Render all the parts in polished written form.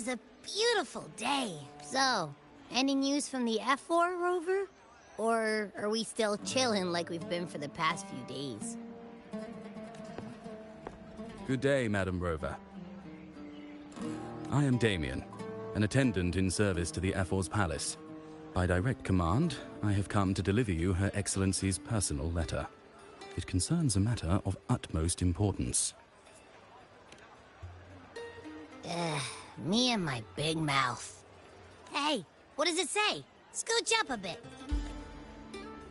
is a beautiful day. So, any news from the F4 rover? Or are we still chilling like we've been for the past few days? Good day, Madam Rover. I am Damien, an attendant in service to the F4's palace. By direct command, I have come to deliver you Her Excellency's personal letter. It concerns a matter of utmost importance. Me and my big mouth. Hey, what does it say? Scooch up a bit.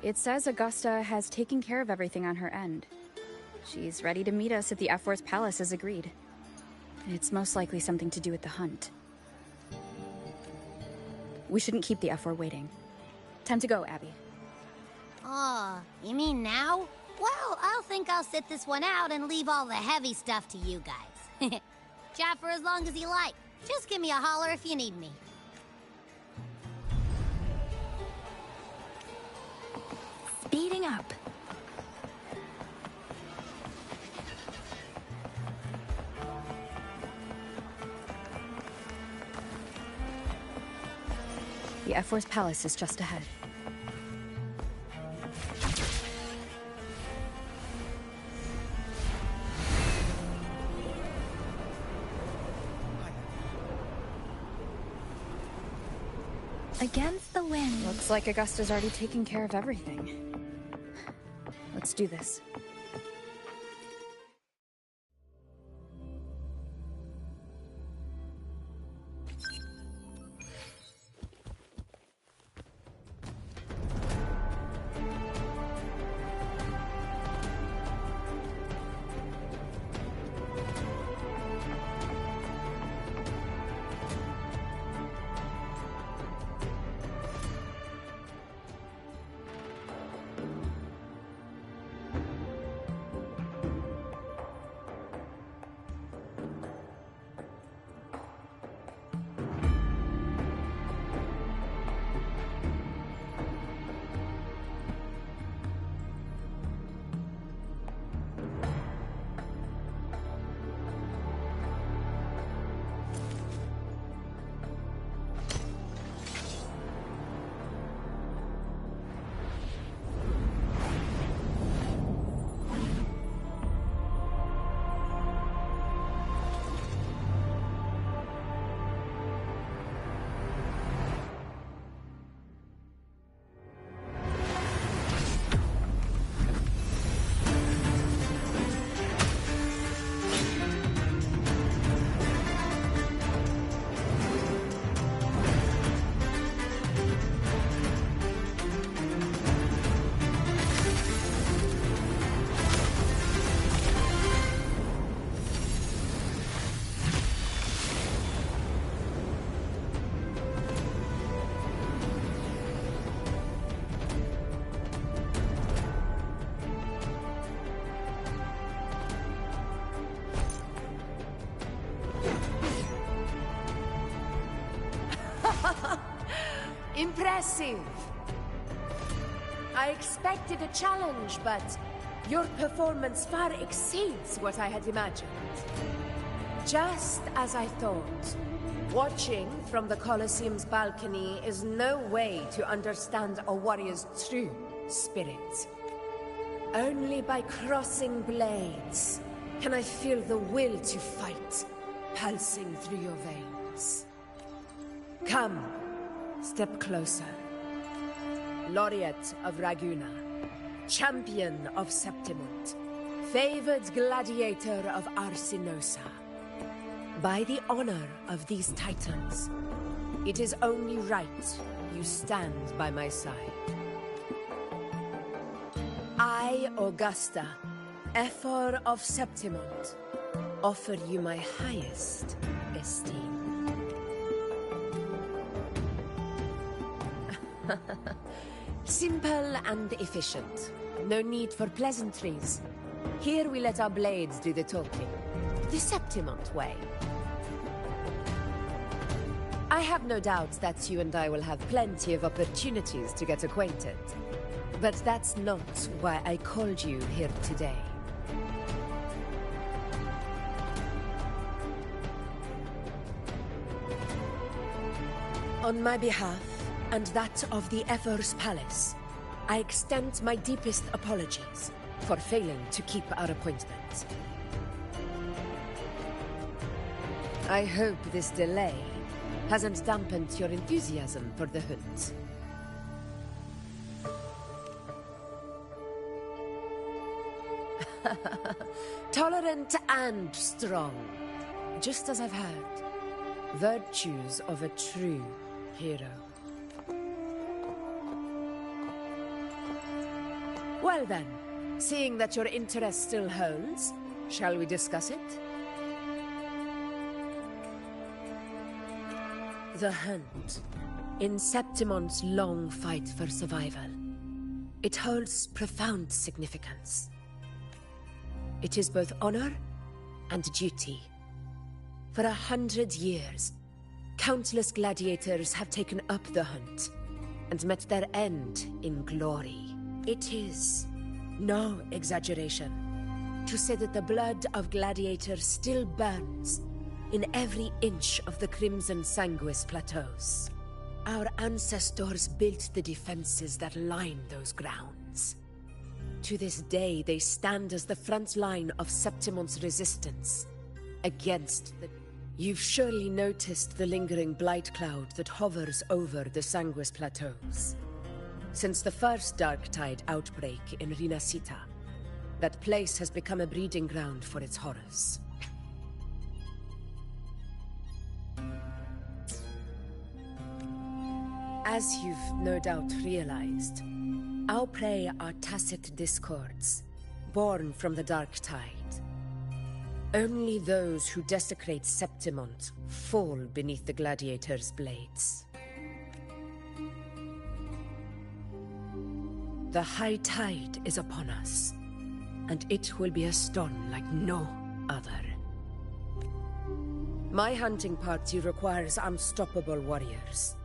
It says Augusta has taken care of everything on her end. She's ready to meet us at the F4's palace as agreed. It's most likely something to do with the hunt. We shouldn't keep the F4 waiting. Time to go, Abby. Oh, you mean now? Well, I'll think I'll sit this one out and leave all the heavy stuff to you guys. Chat for as long as you like. Just give me a holler if you need me. Speeding up. The F4's palace is just ahead. Against the wind. Looks like Augusta's already taken care of everything. Let's do this. Impressive! I expected a challenge, but your performance far exceeds what I had imagined. Just as I thought, watching from the Colosseum's balcony is no way to understand a warrior's true spirit. Only by crossing blades can I feel the will to fight pulsing through your veins. Come. Step closer. Laureate of Raguna, champion of Septimund, favored gladiator of Arsinosa. By the honor of these titans, it is only right you stand by my side. I, Augusta, F4 of Septimund, offer you my highest esteem. Simple and efficient. No need for pleasantries. Here we let our blades do the talking. The Septimund way. I have no doubt that you and I will have plenty of opportunities to get acquainted. But that's not why I called you here today. On my behalf, and that of the Ephor's Palace, I extend my deepest apologies for failing to keep our appointment. I hope this delay hasn't dampened your enthusiasm for the hunt. Tolerant and strong, just as I've heard. Virtues of a true hero. Well then, seeing that your interest still holds, shall we discuss it? The hunt. In Septimon's long fight for survival. It holds profound significance. It is both honor and duty. For 100 years, countless gladiators have taken up the hunt and met their end in glory. It is no exaggeration to say that the blood of gladiators still burns in every inch of the Crimson Sanguis plateaus. Our ancestors built the defenses that line those grounds. To this day, they stand as the front line of Septimon's resistance against the... You've surely noticed the lingering blight cloud that hovers over the Sanguis plateaus. Since the first Darktide outbreak in Rinasita, that place has become a breeding ground for its horrors. As you've no doubt realized, our prey are tacit discords, born from the Darktide. Only those who desecrate Septimont fall beneath the gladiators' blades. The high tide is upon us, and it will be a storm like no other. My hunting party requires unstoppable warriors.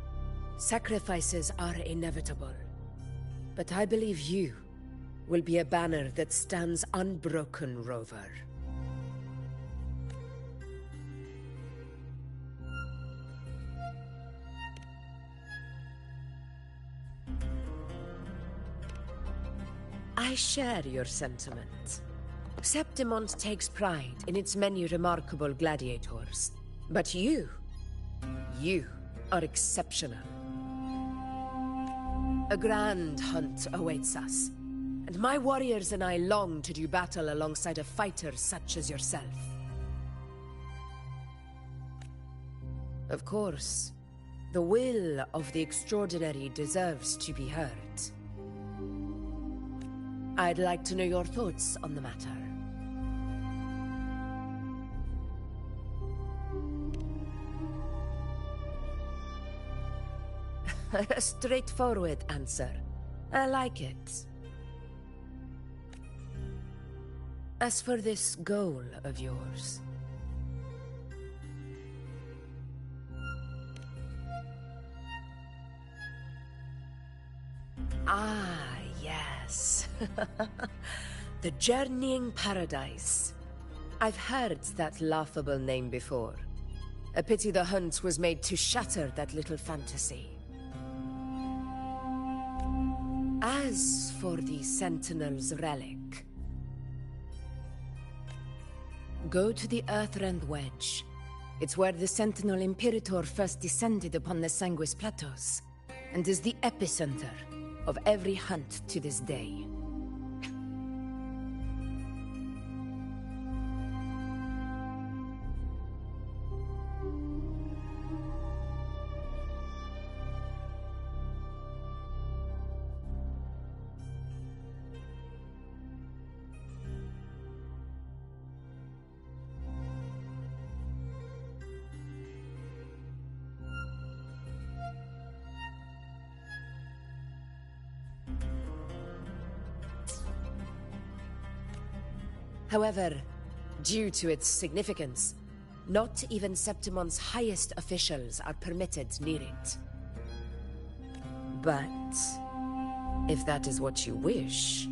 Sacrifices are inevitable, but I believe you will be a banner that stands unbroken, Rover. I share your sentiment. Septimont takes pride in its many remarkable gladiators. But you are exceptional. A grand hunt awaits us, and my warriors and I long to do battle alongside a fighter such as yourself. Of course, the will of the extraordinary deserves to be heard. I'd like to know your thoughts on the matter. A straightforward answer. I like it. As for this goal of yours... Ah, yes. The Journeying Paradise. I've heard that laughable name before. A pity the hunt was made to shatter that little fantasy. As for the Sentinel's relic, go to the Earthrend Wedge. It's where the Sentinel Imperator first descended upon the Sanguis Plateaus, and is the epicenter of every hunt to this day. However, due to its significance, not even Septimon's highest officials are permitted near it. But if that is what you wish,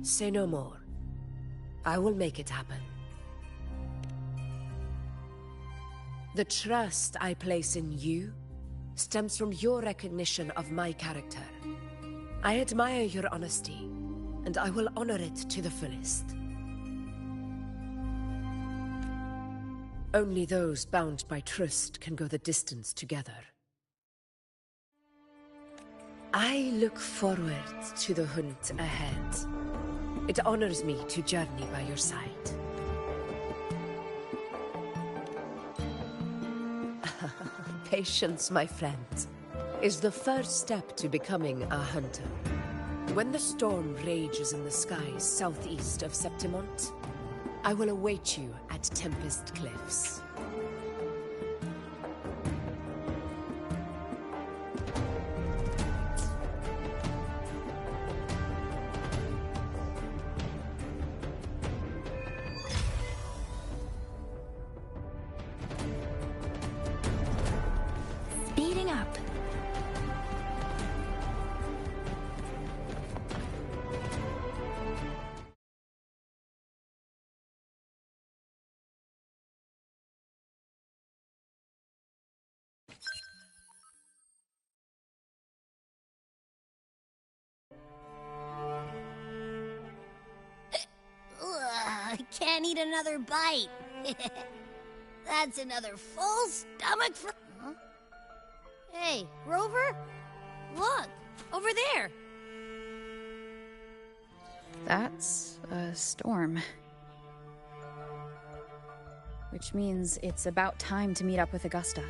say no more. I will make it happen. The trust I place in you stems from your recognition of my character. I admire your honesty, and I will honor it to the fullest. Only those bound by trust can go the distance together. I look forward to the hunt ahead. It honors me to journey by your side. Patience, my friend, is the first step to becoming a hunter. When the storm rages in the skies southeast of Septimont, I will await you at Tempest Cliffs. Speeding up. I can't eat another bite. That's another full stomach for... Huh? Hey, Rover? Look, over there. That's a storm. Which means it's about time to meet up with Augusta.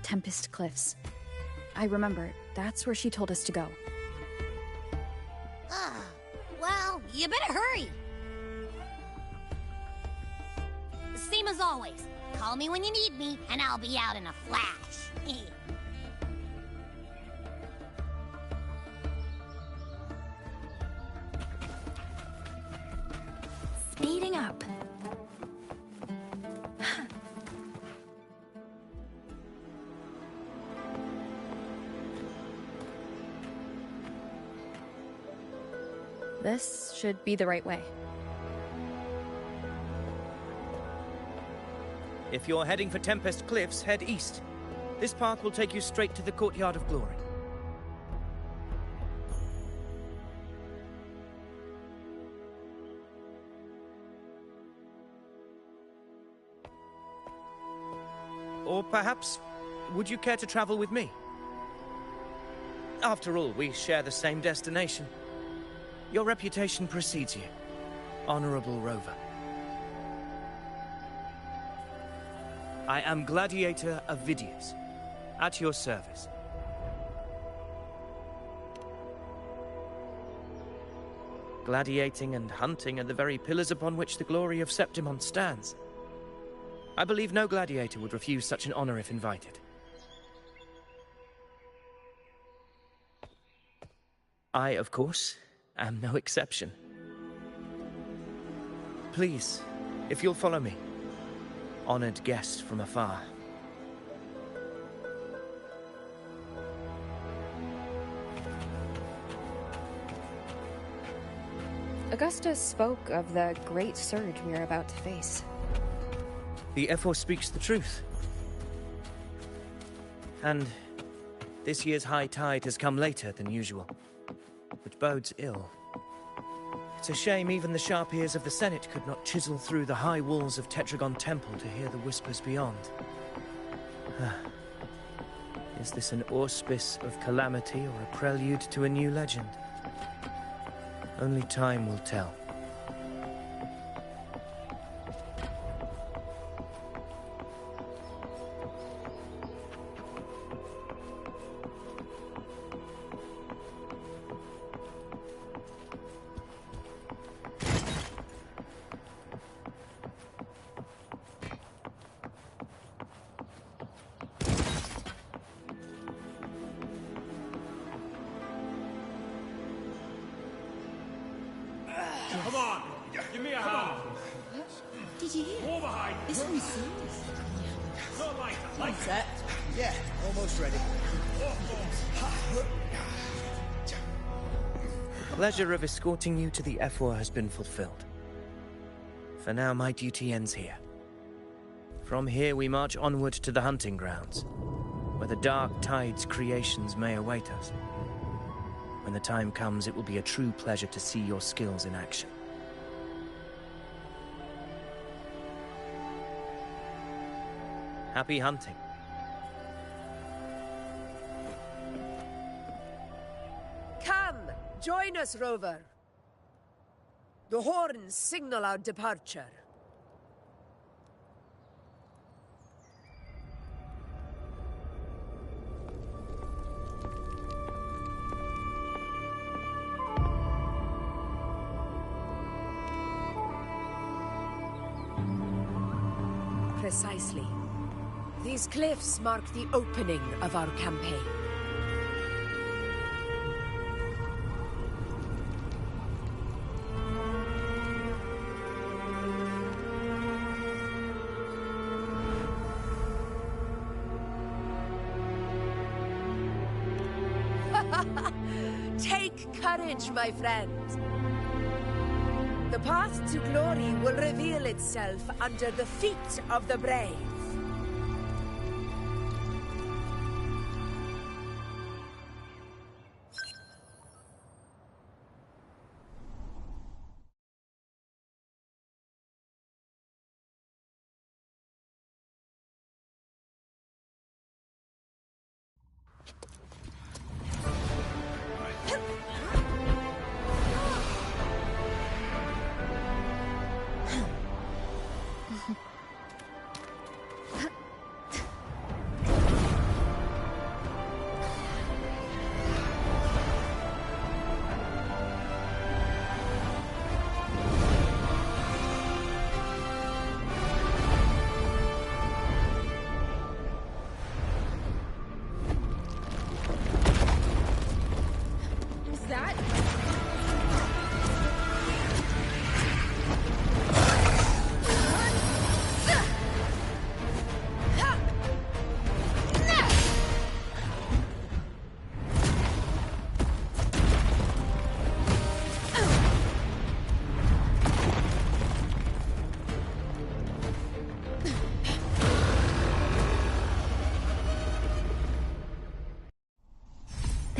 Tempest Cliffs. I remember, that's where she told us to go. Well, you better hurry. Same as always. Call me when you need me, and I'll be out in a flash. Speeding up. This should be the right way. If you're heading for Tempest Cliffs, head east. This path will take you straight to the Courtyard of Glory. Or perhaps, would you care to travel with me? After all, we share the same destination. Your reputation precedes you, Honorable Rover. I am Gladiator Avidius, at your service. Gladiating and hunting are the very pillars upon which the glory of Septimont stands. I believe no gladiator would refuse such an honor if invited. I, of course, am no exception. Please, if you'll follow me, honored guest from afar. Augusta spoke of the great surge we are about to face. The F4 speaks the truth. And this year's high tide has come later than usual, which bodes ill. It's a shame even the sharp ears of the Senate could not chisel through the high walls of Tetragon Temple to hear the whispers beyond. Is this an auspice of calamity or a prelude to a new legend? Only time will tell. Come on, give me a hand. Did you hear? More behind. This one's serious. No lighter, like Set? Yeah, almost ready. The pleasure of escorting you to the F4 has been fulfilled. For now, my duty ends here. From here we march onward to the hunting grounds, where the dark tide's creations may await us. When the time comes, it will be a true pleasure to see your skills in action. Happy hunting. Come, join us, Rover. The horns signal our departure. Precisely. These cliffs mark the opening of our campaign. Take courage, my friend. The path to glory will reveal itself under the feet of the brave.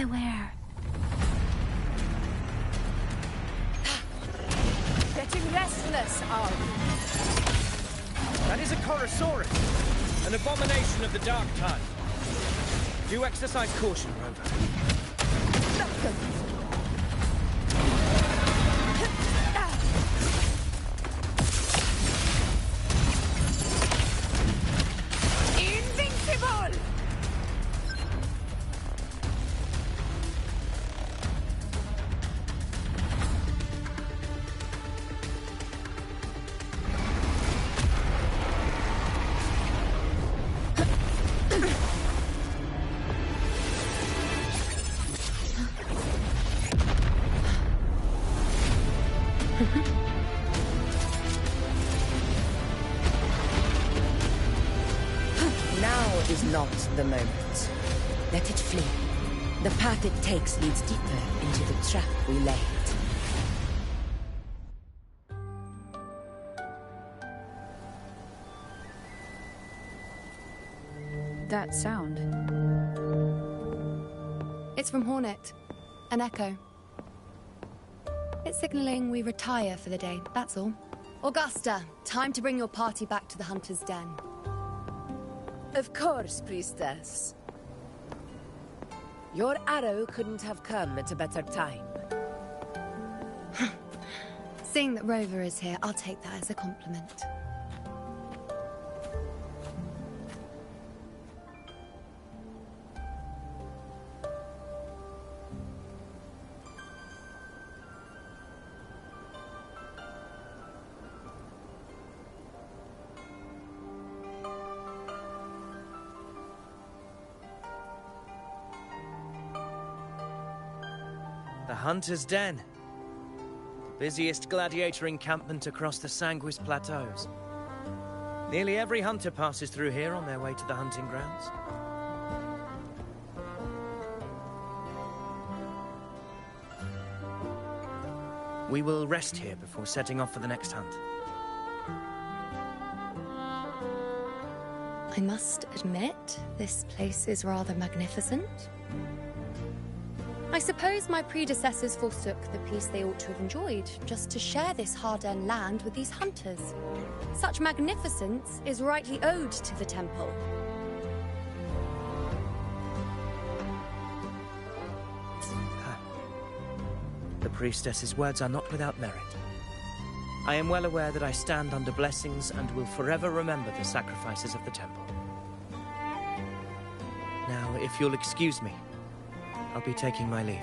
Where? Getting restless, are we? That is a Chorosaurus, an abomination of the dark tide. Do exercise caution, Rover. Invincible! Now is not the moment. Let it flee. The path it takes leads deeper into the trap we laid. That sound. It's from Hornet. An echo. It's signaling we retire for the day, that's all. Augusta, time to bring your party back to the Hunter's Den. Of course, Priestess. Your arrow couldn't have come at a better time. Seeing that Rover is here, I'll take that as a compliment. The Hunter's Den. The busiest gladiator encampment across the Sanguis Plateaus. Nearly every hunter passes through here on their way to the hunting grounds. We will rest here before setting off for the next hunt. must admit, this place is rather magnificent. I suppose my predecessors forsook the peace they ought to have enjoyed, just to share this hard-earned land with these hunters. Such magnificence is rightly owed to the temple. The priestess's words are not without merit. I am well aware that I stand under blessings and will forever remember the sacrifices of the temple. Now, if you'll excuse me, I'll be taking my leave.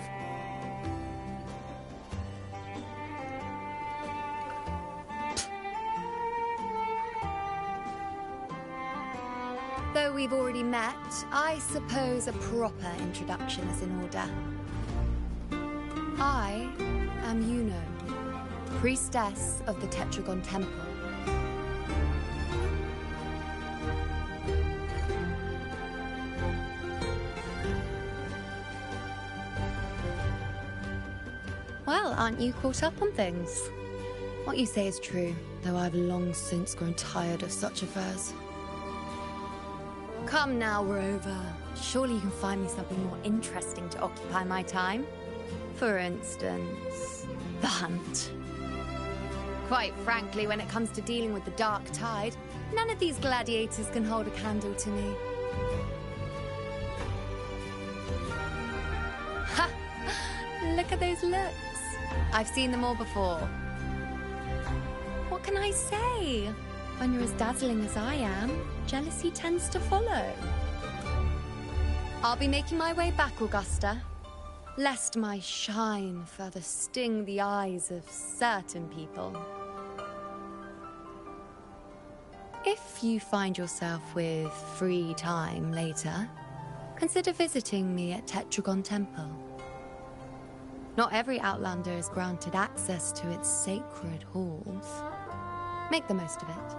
Though we've already met, I suppose a proper introduction is in order. I am Yuno, priestess of the Tetragon Temple. Well, aren't you caught up on things? What you say is true, though I've long since grown tired of such affairs. Come now, Rover. Surely you can find me something more interesting to occupy my time. For instance, the hunt. Quite frankly, when it comes to dealing with the Dark Tide, none of these gladiators can hold a candle to me. Ha! Look at those looks. I've seen them all before. What can I say? When you're as dazzling as I am, jealousy tends to follow. I'll be making my way back, Augusta, lest my shine further sting the eyes of certain people. If you find yourself with free time later, consider visiting me at Tetragon Temple. Not every Outlander is granted access to its sacred halls. Make the most of it.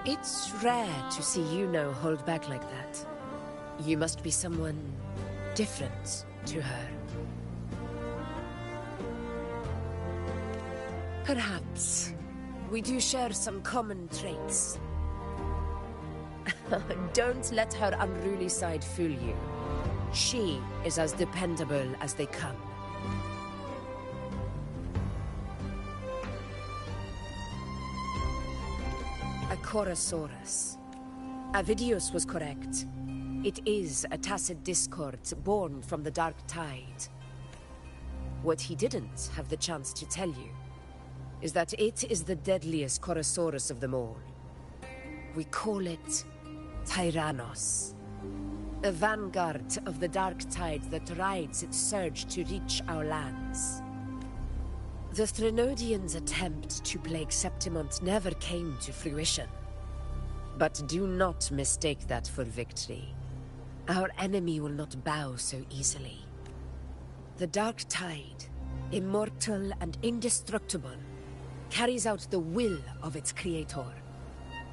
It's rare to see Yuno hold back like that. You must be someone different to her. Perhaps we do share some common traits. Don't let her unruly side fool you. She is as dependable as they come. A Chorosaurus. Avidius was correct. It is a tacit discord born from the Dark Tide. What he didn't have the chance to tell you is that it is the deadliest Chorosaurus of them all. We call it Tyrannos. A vanguard of the Dark Tide that rides its surge to reach our lands. The Threnodians' attempt to plague Septimont never came to fruition. But do not mistake that for victory. Our enemy will not bow so easily. The Dark Tide, immortal and indestructible, carries out the will of its creator,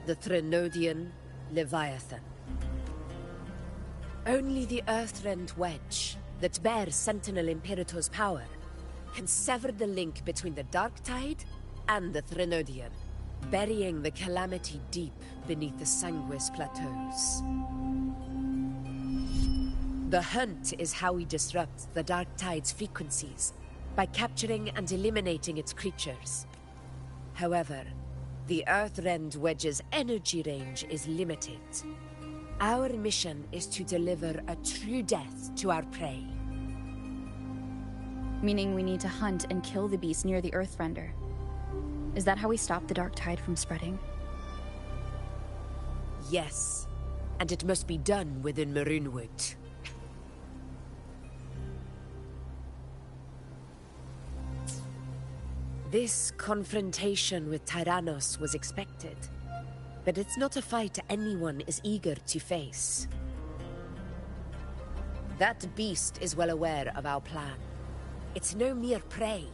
the Threnodian Leviathan. Only the Earthrend Wedge, that bears Sentinel Imperator's power, can sever the link between the Dark Tide and the Threnodian, burying the calamity deep beneath the Sanguis Plateaus. The hunt is how we disrupt the Dark Tide's frequencies, by capturing and eliminating its creatures. However, the Earthrend Wedge's energy range is limited. Our mission is to deliver a true death to our prey. Meaning we need to hunt and kill the beast near the Earthrender. Is that how we stop the Dark Tide from spreading? Yes, and it must be done within Maroonwood. This confrontation with Tyrannos was expected, but it's not a fight anyone is eager to face. That beast is well aware of our plan. It's no mere prey.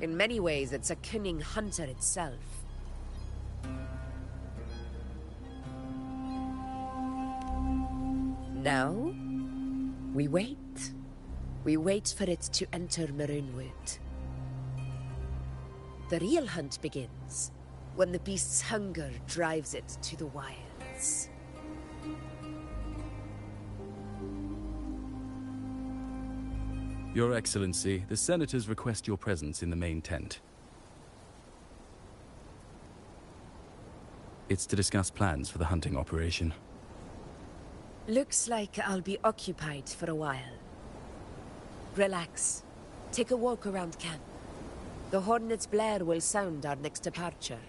In many ways, it's a cunning hunter itself. Now, we wait. We wait for it to enter Maroonwood. The real hunt begins when the beast's hunger drives it to the wilds. Your Excellency, the Senators request your presence in the main tent. It's to discuss plans for the hunting operation. Looks like I'll be occupied for a while. Relax. Take a walk around camp. The Hornet's blare will sound our next departure.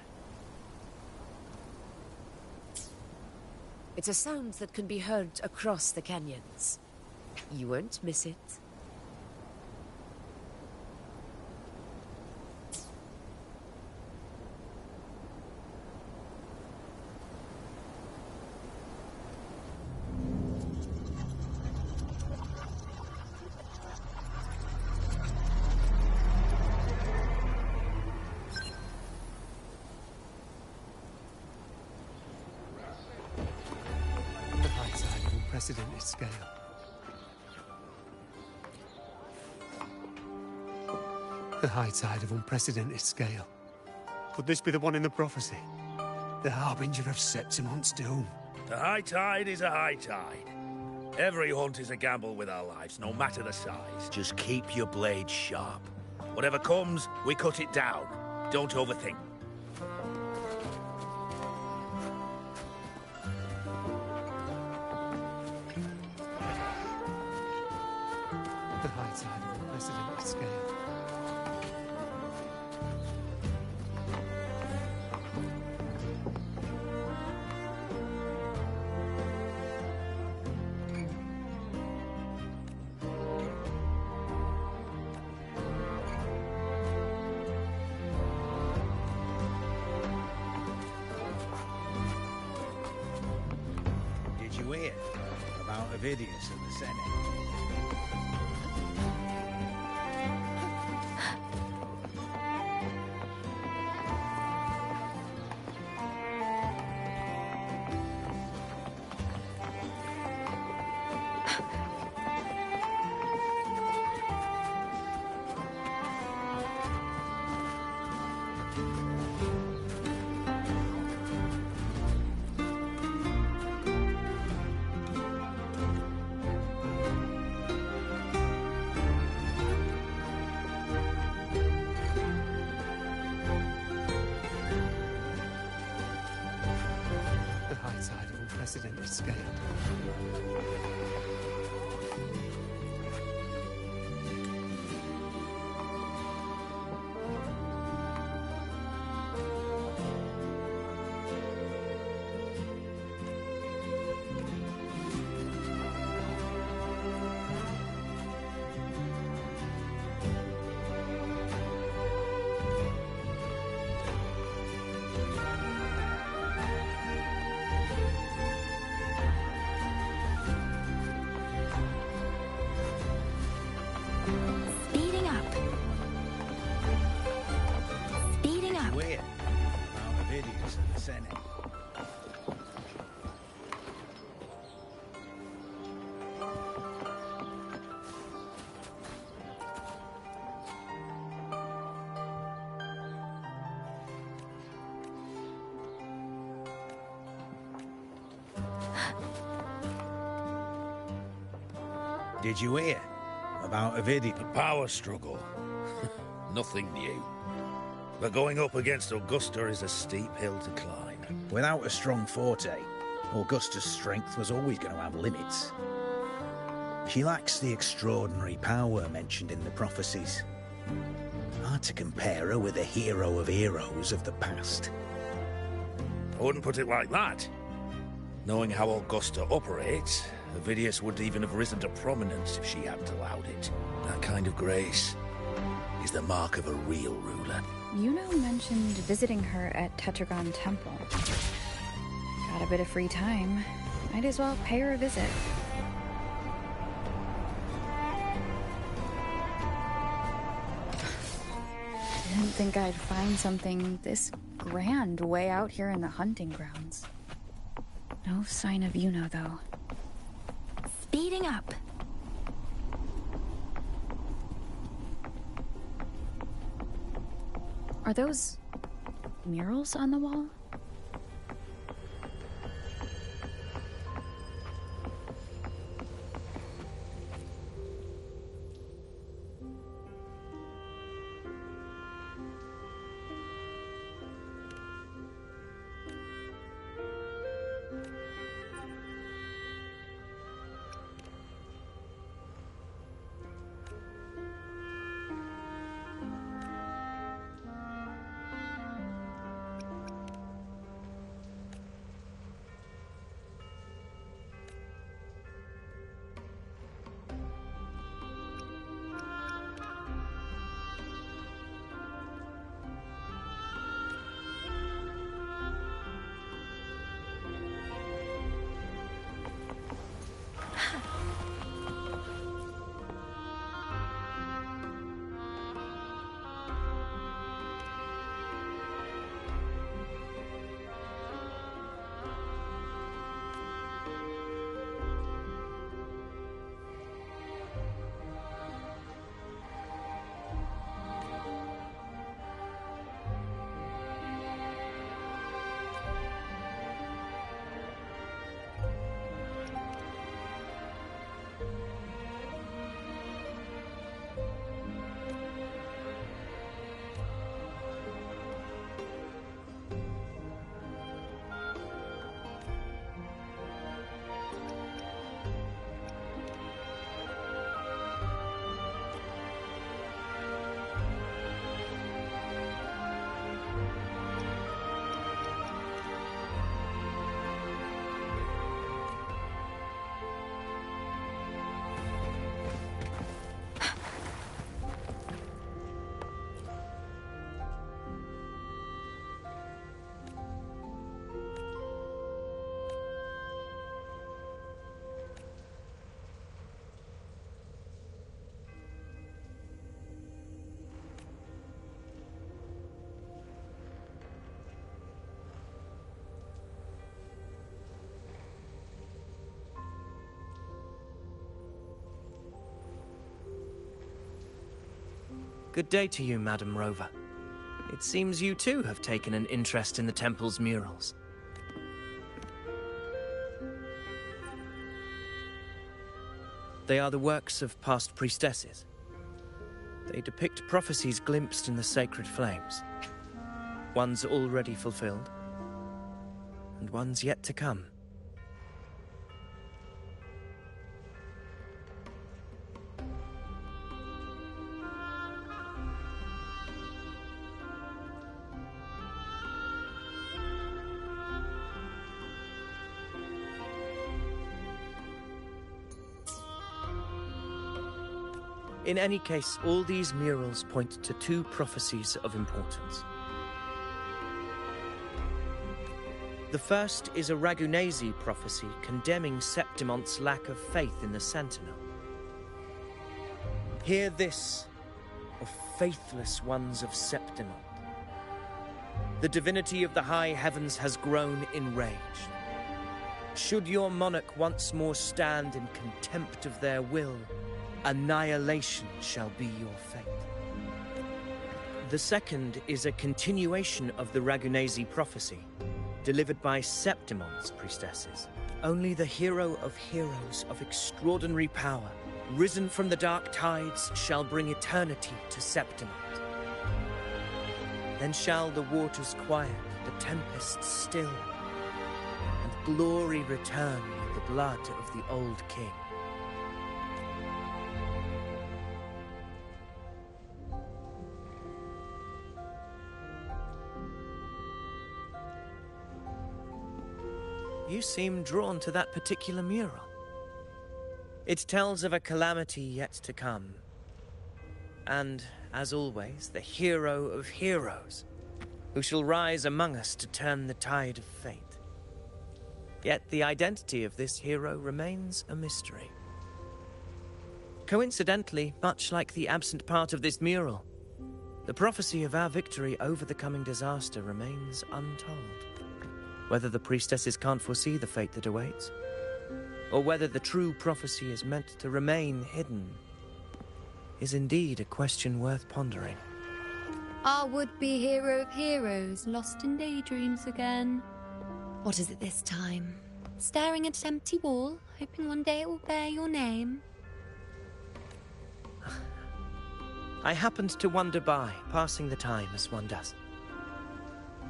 It's a sound that can be heard across the canyons. You won't miss it. Unprecedented scale. The high tide of unprecedented scale. Could this be the one in the prophecy? The harbinger of Septimon's doom. The high tide is a high tide. Every hunt is a gamble with our lives, no matter the size. Just keep your blade sharp. Whatever comes, we cut it down. Don't overthink. The high tide of unprecedented scale. Did you hear about Avidius and the Senate? The high tide of unprecedented scale. Speeding up. Speeding up. Where? About Avidius and the Senate. Did you hear about Avidius? The power struggle. Nothing new. But going up against Augusta is a steep hill to climb. Without a strong forte, Augusta's strength was always going to have limits. She lacks the extraordinary power mentioned in the prophecies. Hard to compare her with a hero of heroes of the past. I wouldn't put it like that. Knowing how Augusta operates, Avidius would even have risen to prominence if she hadn't allowed it. That kind of grace is the mark of a real ruler. Yuno mentioned visiting her at Tetragon Temple. Got a bit of free time. Might as well pay her a visit. Didn't think I'd find something this grand way out here in the hunting grounds. No sign of Yuno, though. Speeding up. Are those murals on the wall? Good day to you, Madam Rover. It seems you too have taken an interest in the temple's murals. They are the works of past priestesses. They depict prophecies glimpsed in the sacred flames. Ones already fulfilled, and ones yet to come. In any case, all these murals point to two prophecies of importance. The first is a Ragunesi prophecy condemning Septimonte's lack of faith in the Sentinel. Hear this, O faithless ones of Septimont. The divinity of the high heavens has grown enraged. Should your monarch once more stand in contempt of their will, annihilation shall be your fate. The second is a continuation of the Ragunesi prophecy, delivered by Septimonte's priestesses. Only the hero of heroes of extraordinary power, risen from the dark tides, shall bring eternity to Septimont. Then shall the waters quiet, the tempests still, and glory return with the blood of the old king. You seem drawn to that particular mural. It tells of a calamity yet to come. And, as always, the hero of heroes, who shall rise among us to turn the tide of fate. Yet the identity of this hero remains a mystery. Coincidentally, much like the absent part of this mural, the prophecy of our victory over the coming disaster remains untold. Whether the priestesses can't foresee the fate that awaits, or whether the true prophecy is meant to remain hidden, is indeed a question worth pondering. Our would-be hero of heroes, lost in daydreams again. What is it this time? Staring at an empty wall, hoping one day it will bear your name? I happened to wander by, passing the time as one does.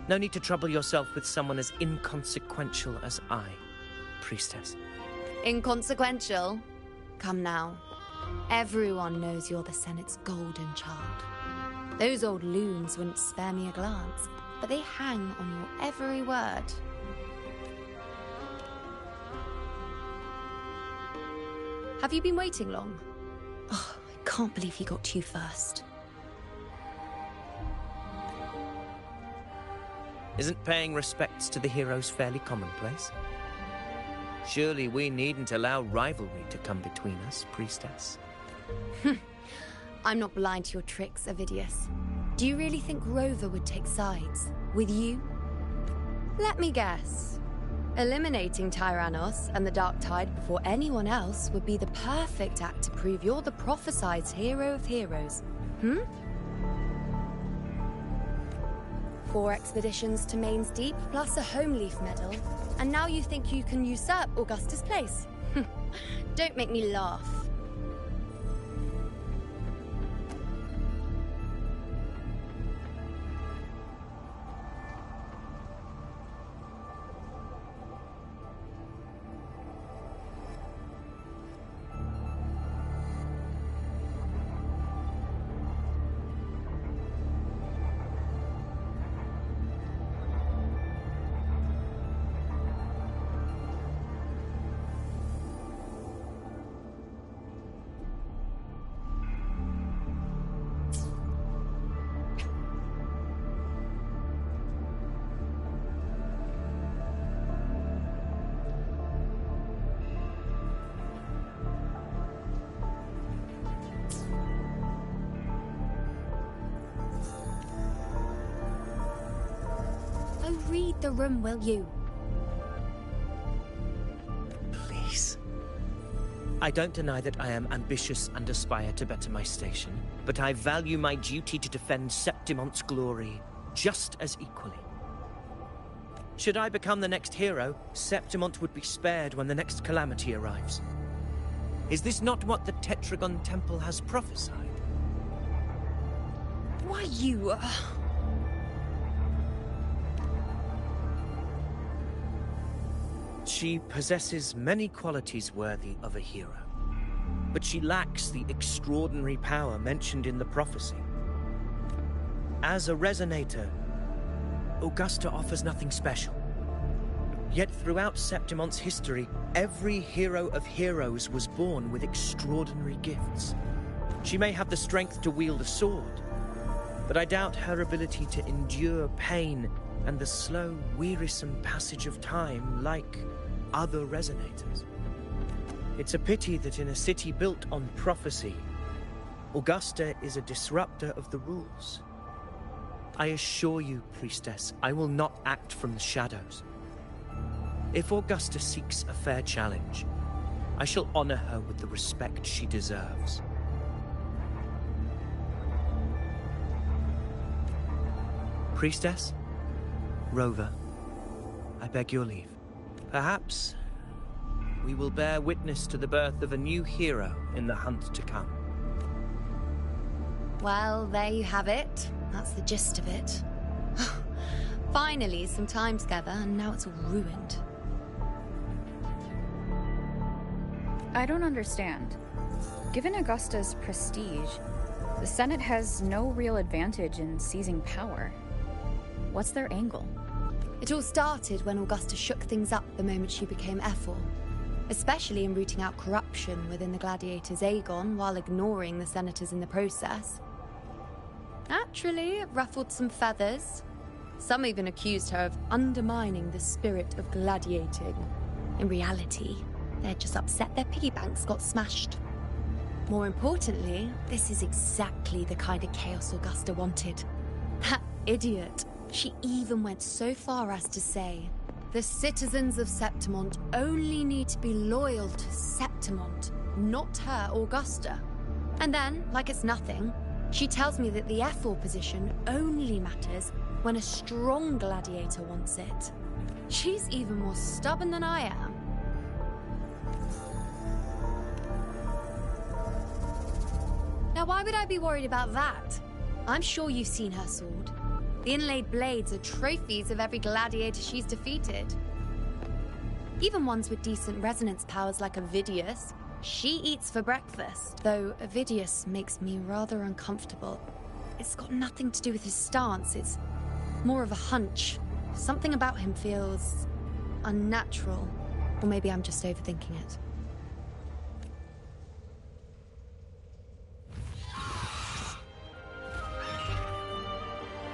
No need to trouble yourself with someone as inconsequential as I, priestess. Inconsequential? Come now. Everyone knows you're the Senate's golden child. Those old loons wouldn't spare me a glance, but they hang on your every word. Have you been waiting long? Oh, I can't believe he got to you first. Isn't paying respects to the heroes fairly commonplace? Surely we needn't allow rivalry to come between us, priestess. I'm not blind to your tricks, Avidius. Do you really think Rover would take sides? With you? Let me guess. Eliminating Tyrannos and the Dark Tide before anyone else would be the perfect act to prove you're the prophesied hero of heroes. 4 expeditions to Main's Deep, plus a Home Leaf medal. And now you think you can usurp Augustus' place? Don't make me laugh. Read the room, will you? Please. I don't deny that I am ambitious and aspire to better my station, but I value my duty to defend Septimont's glory just as equally. Should I become the next hero, Septimont would be spared when the next calamity arrives. Is this not what the Tetragon Temple has prophesied? Why, you... She possesses many qualities worthy of a hero, but she lacks the extraordinary power mentioned in the prophecy. As a resonator, Augusta offers nothing special. Yet throughout Septimont's history, every hero of heroes was born with extraordinary gifts. She may have the strength to wield a sword, but I doubt her ability to endure pain and the slow, wearisome passage of time like other resonators. It's a pity that in a city built on prophecy, Augusta is a disruptor of the rules. I assure you, priestess, I will not act from the shadows. If Augusta seeks a fair challenge, I shall honor her with the respect she deserves. Priestess? Rover, I beg your leave. Perhaps we will bear witness to the birth of a new hero in the hunt to come. Well, there you have it. That's the gist of it. Finally, some time together, and now it's all ruined. I don't understand. Given Augusta's prestige, the Senate has no real advantage in seizing power. What's their angle? It all started when Augusta shook things up the moment she became Ephor, especially in rooting out corruption within the gladiators Aegon while ignoring the senators in the process. Naturally, it ruffled some feathers. Some even accused her of undermining the spirit of gladiating. In reality, they're just upset their piggy banks got smashed. More importantly, this is exactly the kind of chaos Augusta wanted. That idiot. She even went so far as to say, the citizens of Septimont only need to be loyal to Septimont, not her Augusta. And then, like it's nothing, She tells me that the F4 position only matters when a strong gladiator wants it. She's even more stubborn than I am. Now, why would I be worried about that? I'm sure you've seen her sword. The inlaid blades are trophies of every gladiator she's defeated. Even ones with decent resonance powers like Avidius, she eats for breakfast. Though Avidius makes me rather uncomfortable. It's got nothing to do with his stance, it's more of a hunch. Something about him feels unnatural. Or maybe I'm just overthinking it.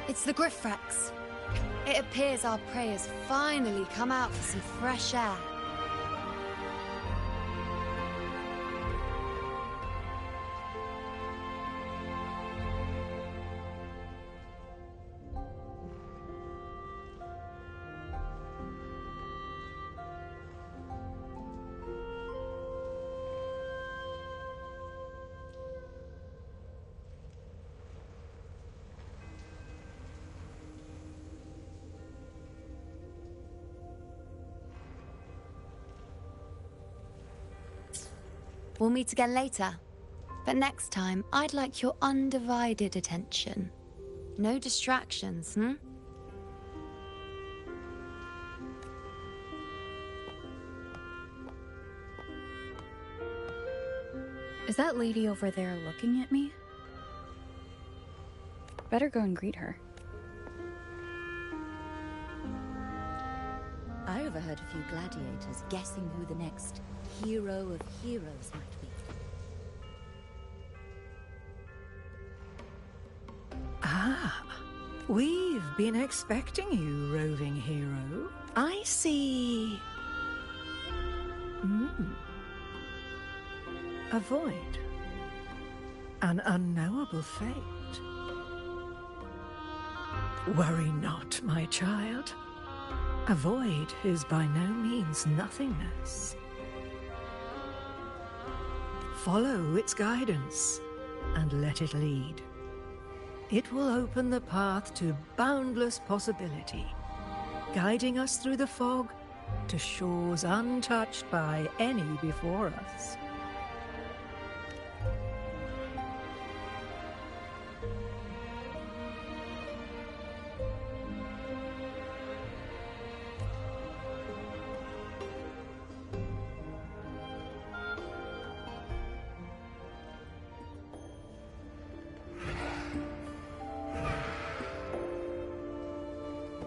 It's the Griffrex. It appears our prey has finally come out for some fresh air. We'll meet again later. But next time, I'd like your undivided attention. No distractions, Is that lady over there looking at me? Better go and greet her. I overheard a few gladiators guessing who the next hero of heroes might be. Ah, we've been expecting you, roving hero. I see. A void. An unknowable fate. Worry not, my child. A void is by no means nothingness. Follow its guidance, and let it lead. It will open the path to boundless possibility, guiding us through the fog to shores untouched by any before us.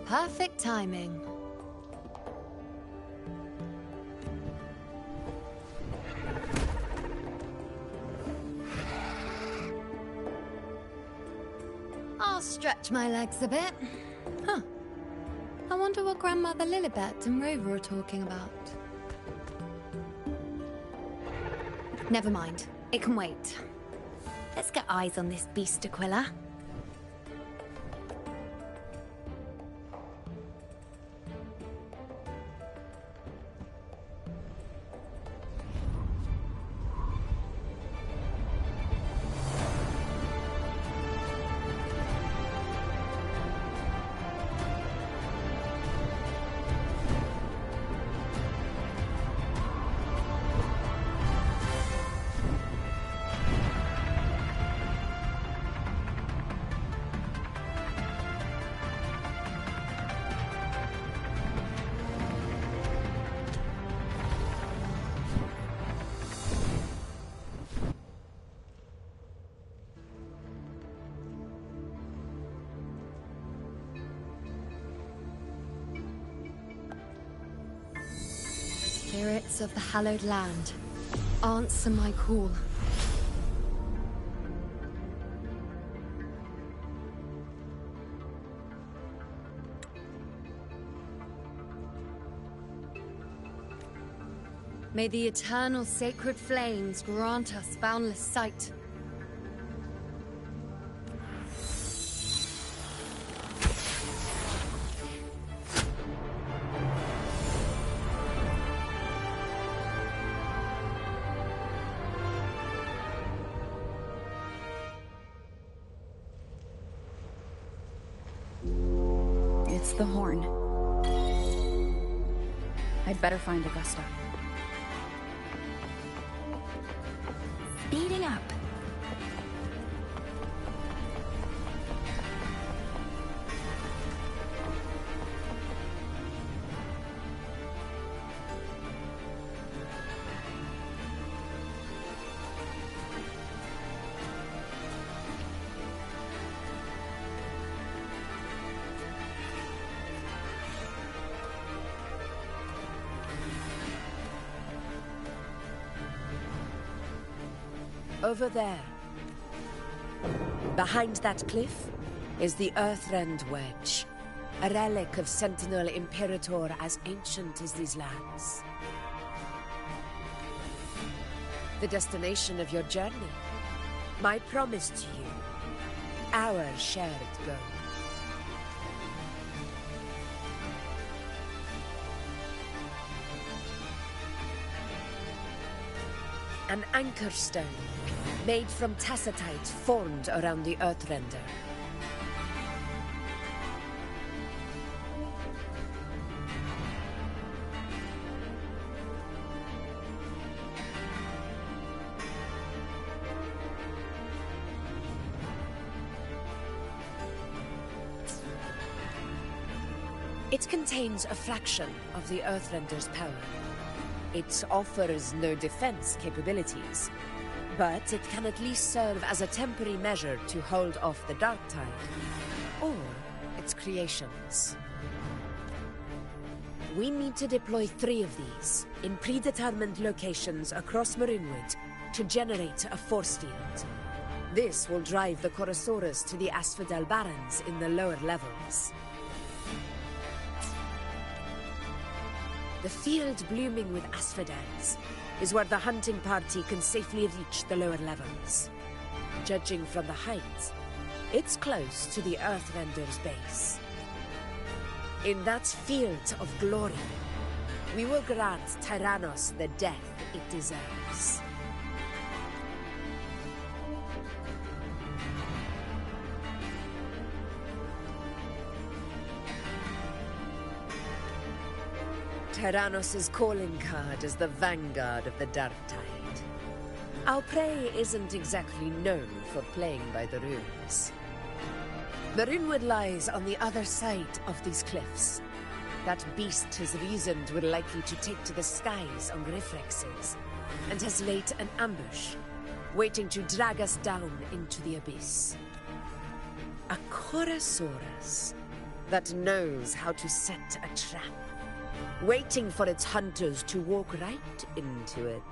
Perfect timing. I'll stretch my legs a bit. Huh. I wonder what Grandmother Lilibet and Rover are talking about. Never mind. It can wait. Let's get eyes on this beast, Aquila. Spirits of the hallowed land, answer my call. May the eternal sacred flames grant us boundless sight. It's the horn. I'd better find Augusta. Speeding up. Over there, behind that cliff, is the Earthrend Wedge, a relic of Sentinel Imperator as ancient as these lands. The destination of your journey, my promise to you, our shared goal. An anchor stone, made from tacitite formed around the Earthrender. It contains a fraction of the Earthrender's power. It offers no defense capabilities, but it can at least serve as a temporary measure to hold off the Dark Tide, or its creations. We need to deploy 3 of these in predetermined locations across Marinwood to generate a force field. This will drive the Chorosaurus to the Asphodel Barrens in the lower levels. The field blooming with asphodels is where the hunting party can safely reach the lower levels. Judging from the height, it's close to the Earthrender's base. In that field of glory, we will grant Tyrannos the death it deserves. Tyrannos' calling card is the vanguard of the Dark Tide. Our prey isn't exactly known for playing by the rules. Marinwood lies on the other side of these cliffs. That beast has reasoned we're likely to take to the skies on Griffrexes, and has laid an ambush, waiting to drag us down into the abyss. A Chorosaurus that knows how to set a trap, waiting for its hunters to walk right into it.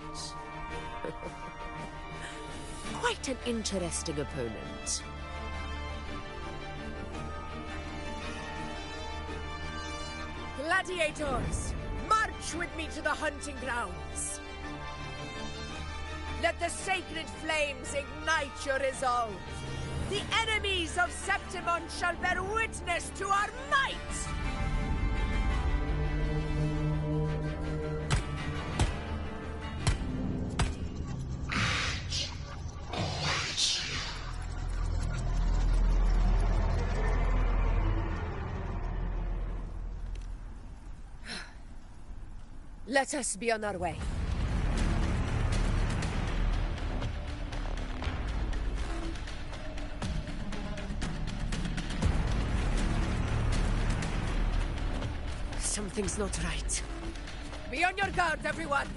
Quite an interesting opponent. Gladiators, march with me to the hunting grounds. Let the sacred flames ignite your resolve. The enemies of Septimon shall bear witness to our might! Let us be on our way. Something's not right. Be on your guard, everyone!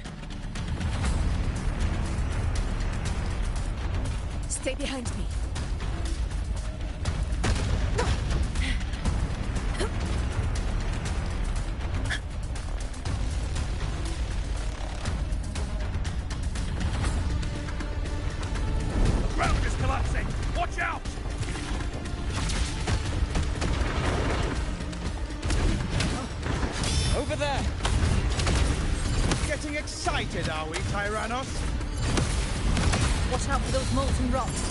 Stay behind me. Are we, Tyrannos? Watch out for those molten rocks.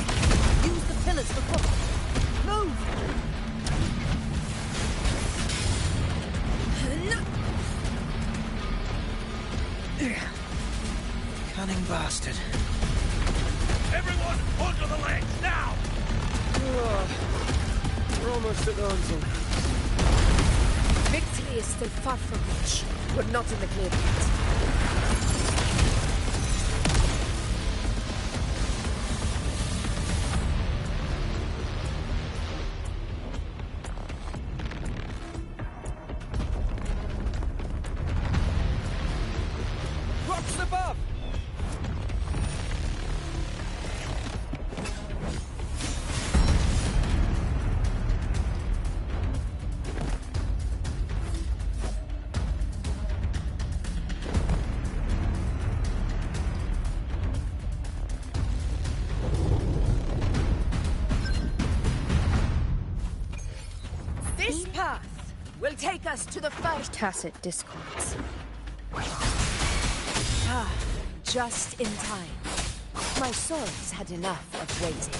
Use the pillars for cover. Move! Cunning bastard. Everyone, onto the ledge, now! We're almost at the hunting. Victory is still far from reach. We're not in the clear yet. Rocks above! This path will take us to the first Tacit discords. Ah, just in time. My swords had enough of waiting.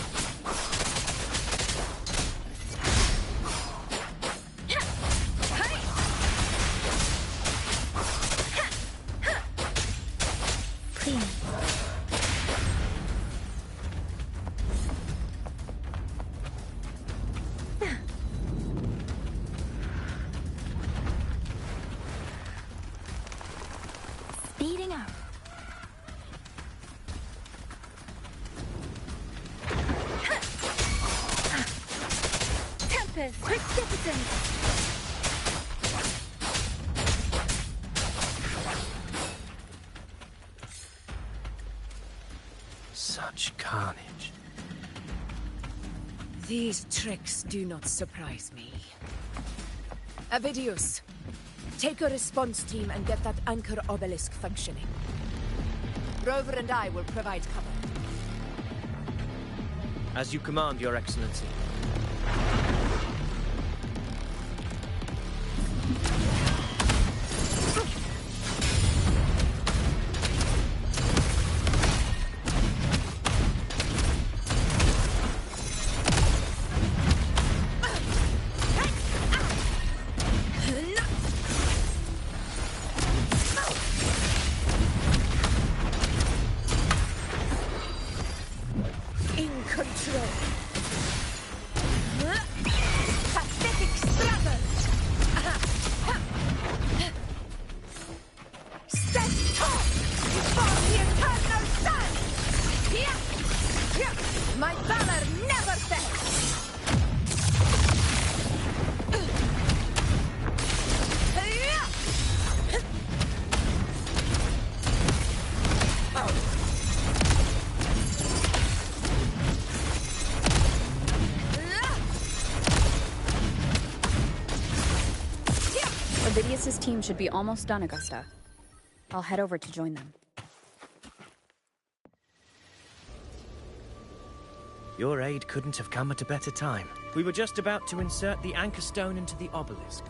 Speeding up. Tempest, precipitance. Such carnage. These tricks do not surprise me. Avidius, take a response team and get that anchor obelisk functioning. Rover and I will provide cover. As you command, Your Excellency. In control. Pathetic struggle. Stand tall before the eternal sun. My valor never fails. Avidius's team should be almost done, Augusta. I'll head over to join them. Your aid couldn't have come at a better time. We were just about to insert the anchor stone into the obelisk.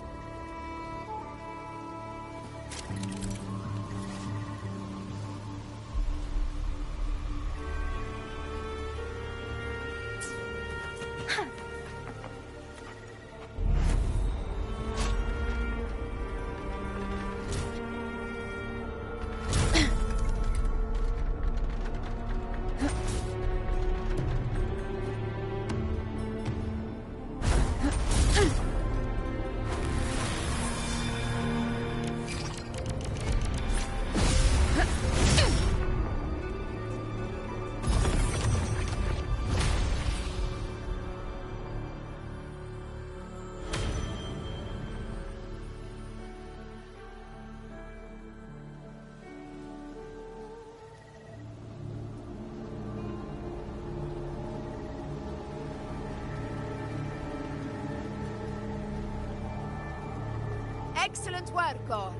Excellent work, all.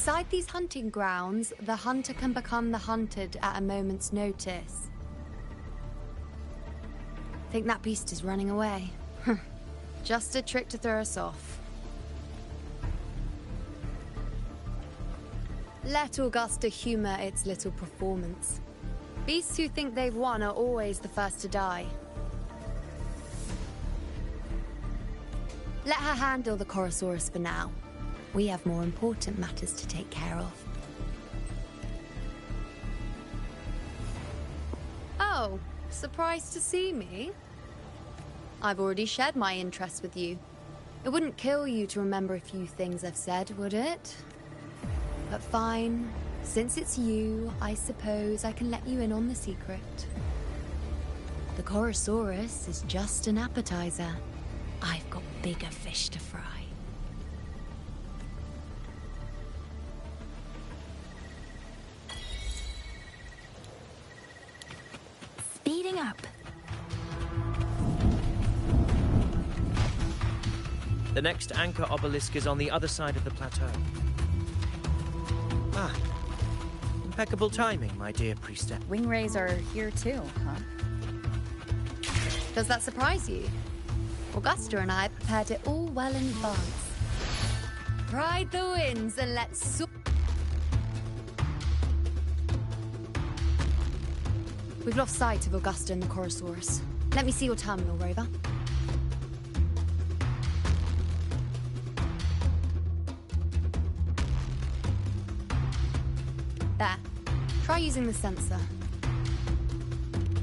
Inside these hunting grounds, the hunter can become the hunted at a moment's notice. Think that beast is running away? Just a trick to throw us off. Let Augusta humor its little performance. Beasts who think they've won are always the first to die. Let her handle the Chorosaurus for now. We have more important matters to take care of. Oh, surprised to see me? I've already shared my interest with you. It wouldn't kill you to remember a few things I've said, would it? But fine. Since it's you, I suppose I can let you in on the secret. The Chorosaurus is just an appetizer. I've got bigger fish to fry. Speeding up. The next anchor obelisk is on the other side of the plateau. Ah, impeccable timing, my dear priestess. Wingrays are here too, huh? Does that surprise you? Augusta and I prepared it all well in advance. Ride the winds and let's soar. We've lost sight of Augusta and the Chorosaurus. Let me see your terminal, Rover. There. Try using the sensor.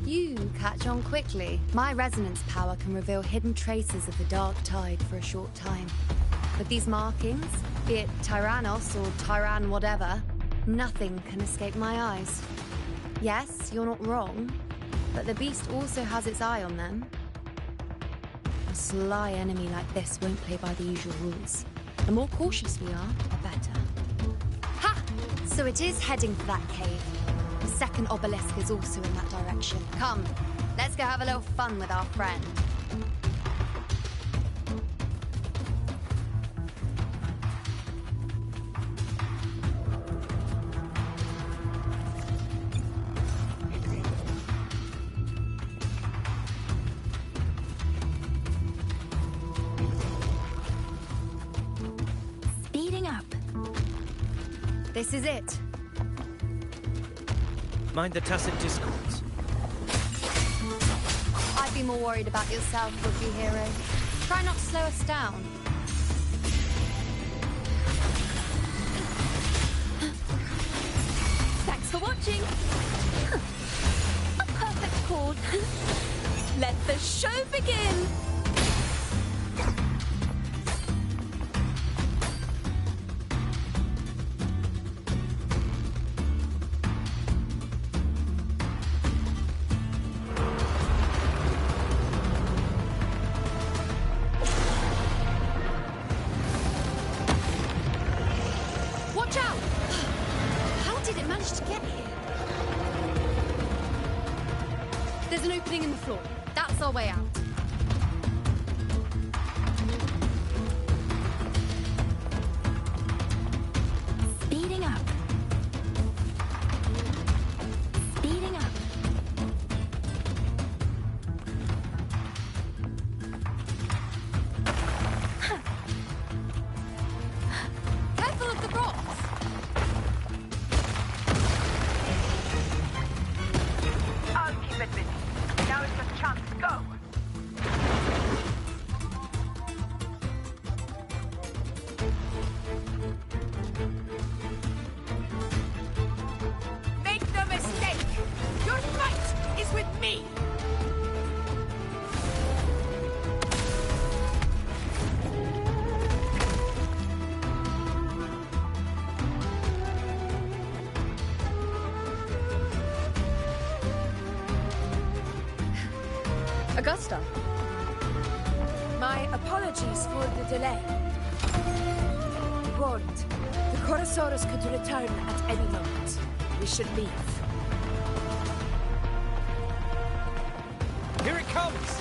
You catch on quickly. My resonance power can reveal hidden traces of the dark tide for a short time. With these markings, be it Tyrannos or Tyran whatever, nothing can escape my eyes. Yes, you're not wrong, but the beast also has its eye on them. A sly enemy like this won't play by the usual rules. The more cautious we are, the better. Ha! So it is heading for that cave. The second obelisk is also in that direction. Come, let's go have a little fun with our friend. Speeding up. This is it. Mind the tacit discords. I'd be more worried about yourself, rookie hero. Try not to slow us down. Thanks for watching. A perfect chord. Let the show begin. Watch out! How did it manage to get here? There's an opening in the floor. That's our way out. Speeding up. Speeding up. Careful of the rocks! I'll keep it busy. Now is the chance. Go! Make no mistake! Your fight is with me! Augusta. My apologies for the delay. Warned, the Chorosaurus could return at any moment. We should leave. Here it comes!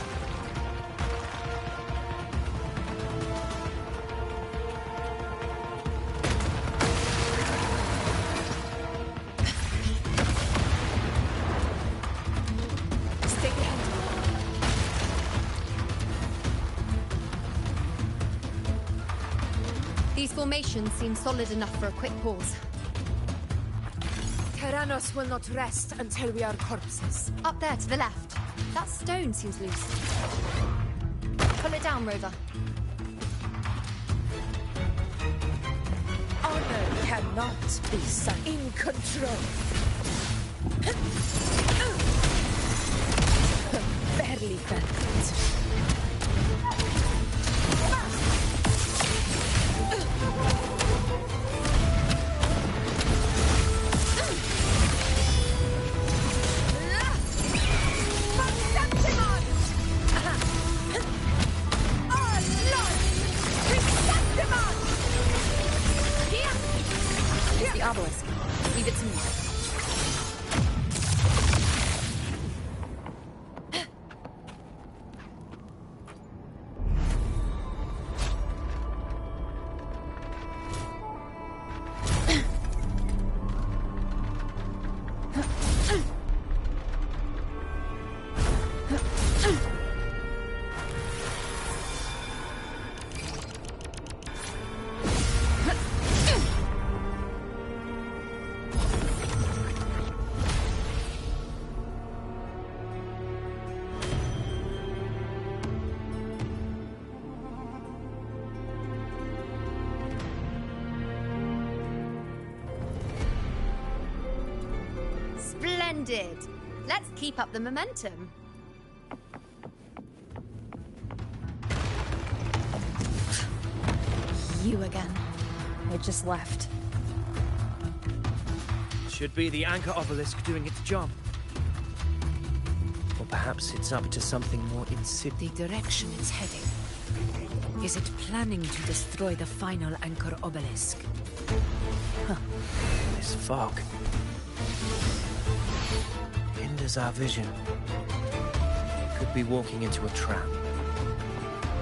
These formations seem solid enough for a quick pause. Tyrannos will not rest until we are corpses. Up there to the left. That stone seems loose. Pull it down, Rover. Honor cannot be sunk. In control. Barely felt it. It's the obelisk. Leave it to me. Splendid! Let's keep up the momentum. You again. It just left. Should be the anchor obelisk doing its job. Or perhaps it's up to something more insidious. The direction it's heading. Is it planning to destroy the final anchor obelisk? This fog hinders our vision. It could be walking into a trap.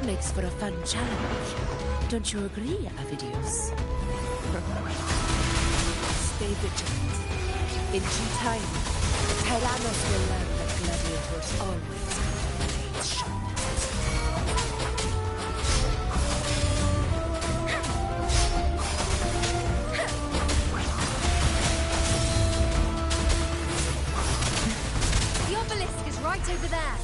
Makes for a fun challenge. Don't you agree, Avidius? Stay vigilant. In due time, Tyrannos will learn that gladiators always have their blades sharp. The obelisk is right over there.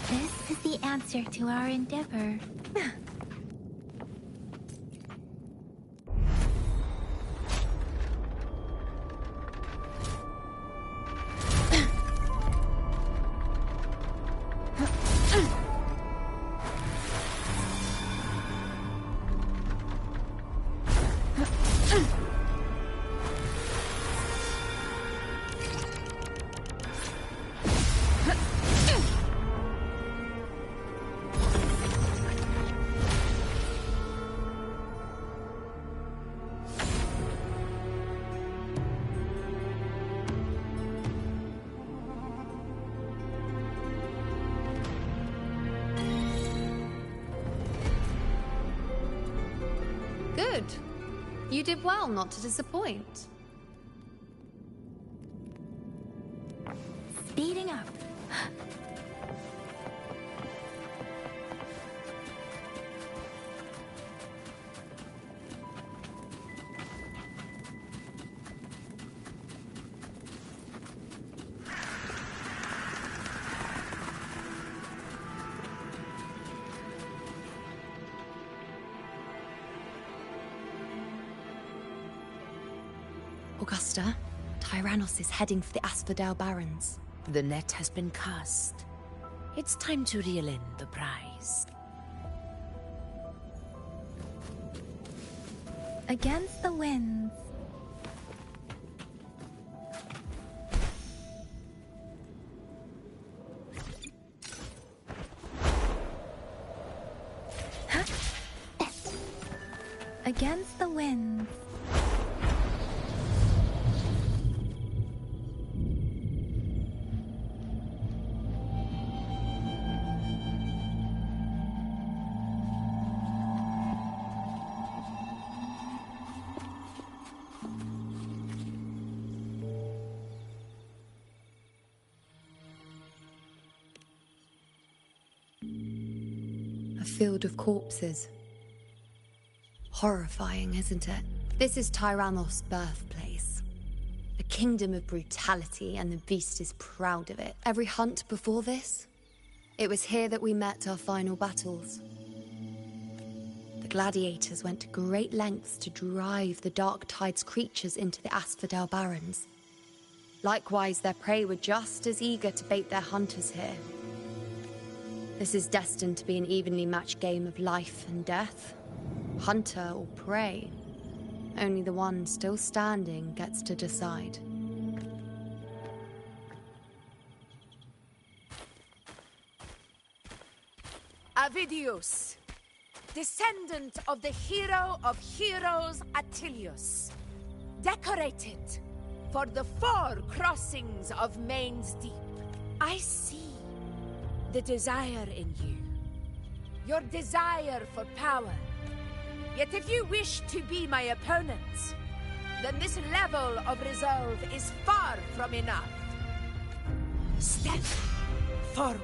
This is the answer to our endeavor. Good. You did well not to disappoint. Speeding up. Augusta, Tyrannos is heading for the Asphodel Barrens. The net has been cast. It's time to reel in the prize. Against the winds. Against the winds. A field of corpses. Horrifying, isn't it? This is Tyrannos' birthplace. A kingdom of brutality, and the beast is proud of it. Every hunt before this, it was here that we met our final battles. The gladiators went to great lengths to drive the Dark Tide's creatures into the Asphodel Barrens. Likewise, their prey were just as eager to bait their hunters here. This is destined to be an evenly matched game of life and death. Hunter or prey. Only the one still standing gets to decide. Avidius, descendant of the hero of heroes Attilius, decorated for the 4 crossings of Main's Deep. I see the desire in you, your desire for power. Yet if you wish to be my opponent, then this level of resolve is far from enough. Step forward.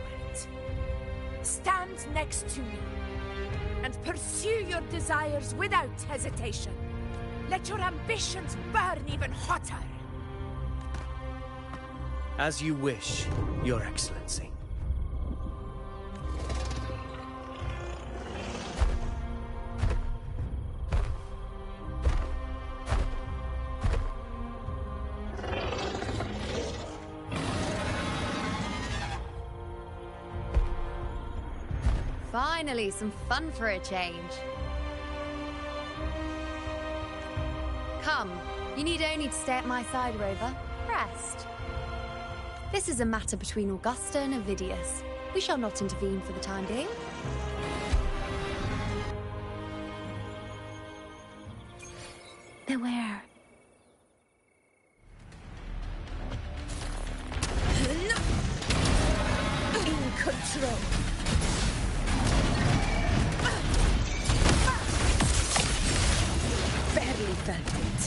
Stand next to me, and pursue your desires without hesitation. Let your ambitions burn even hotter. As you wish, Your Excellency. Finally, some fun for a change. Come, you need only to stay at my side, Rover. Rest. This is a matter between Augusta and Avidius. We shall not intervene for the time being. Beware. In control. Barely felt it.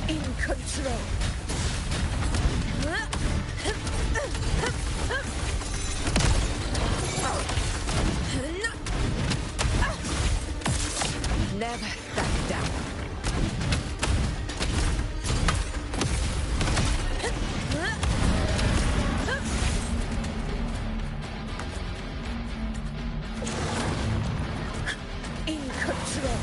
In control. Never back down. In control.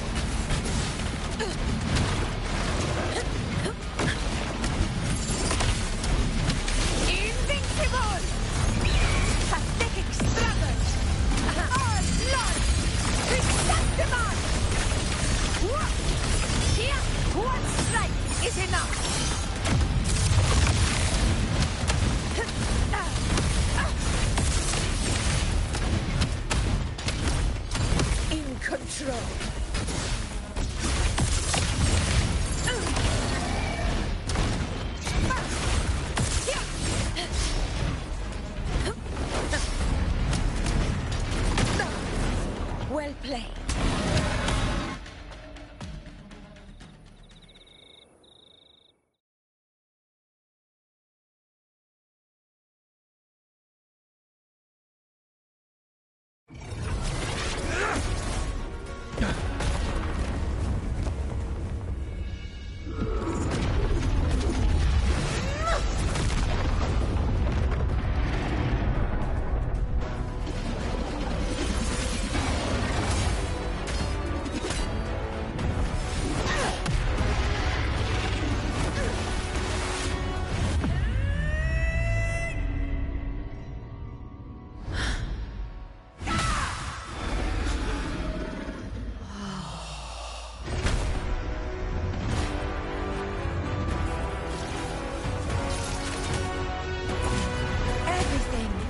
Invincible! Pathetic struggle! All blood! Chrysanthemum! Here, one strike is enough! In control. Well played.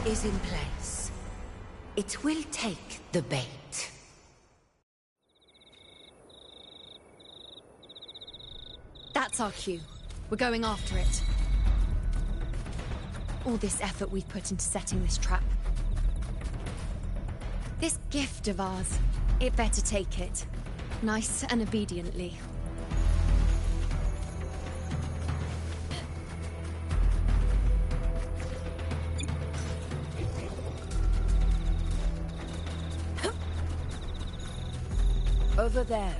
Is in place. It will take the bait. That's our cue. We're going after it. All this effort we've put into setting this trap. This gift of ours, It better take it. Nice and obediently. Over there.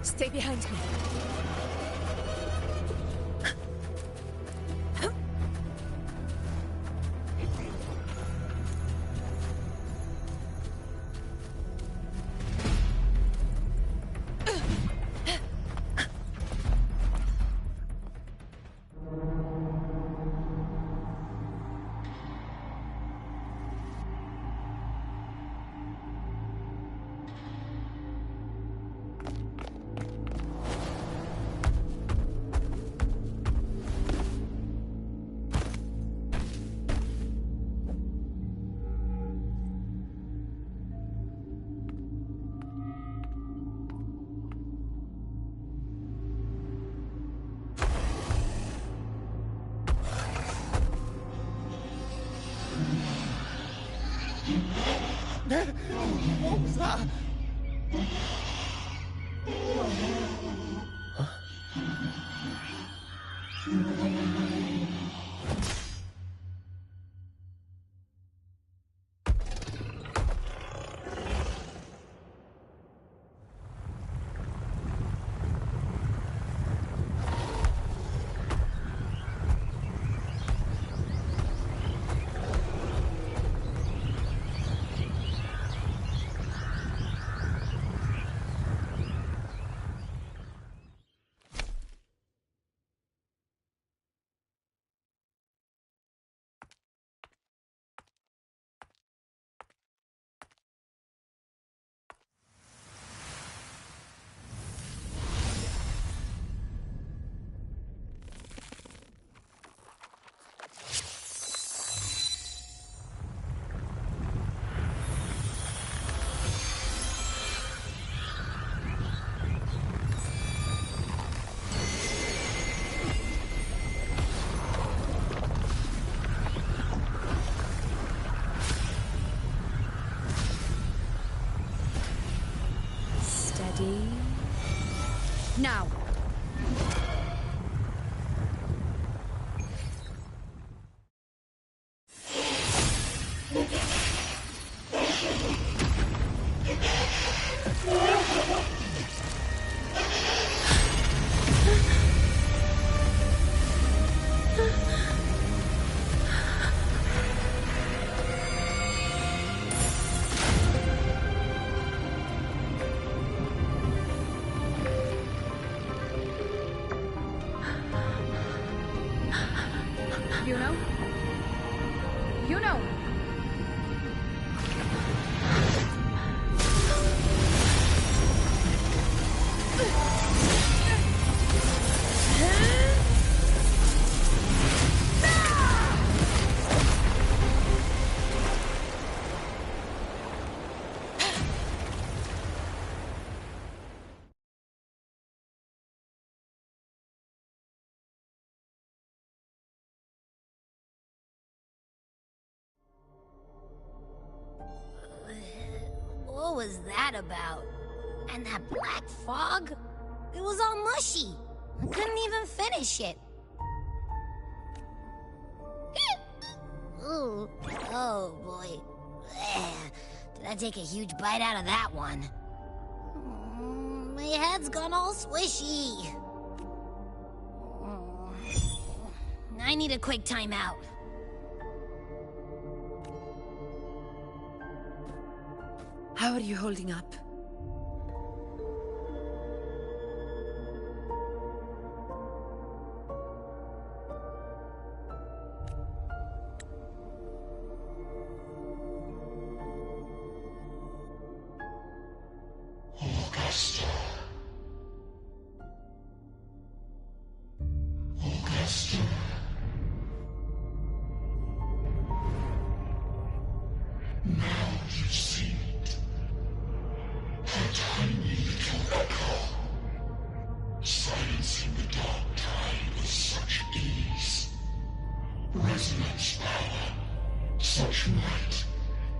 Stay behind me. What was that? Now. What was that about? And that black fog? It was all mushy. I couldn't even finish it. Ooh. Oh, boy. Did I take a huge bite out of that one? My head's gone all swishy. I need a quick timeout. How are you holding up? Augusta. you seemed. A tiny little echo, silencing the dark tide with such ease. Resonance power, such might,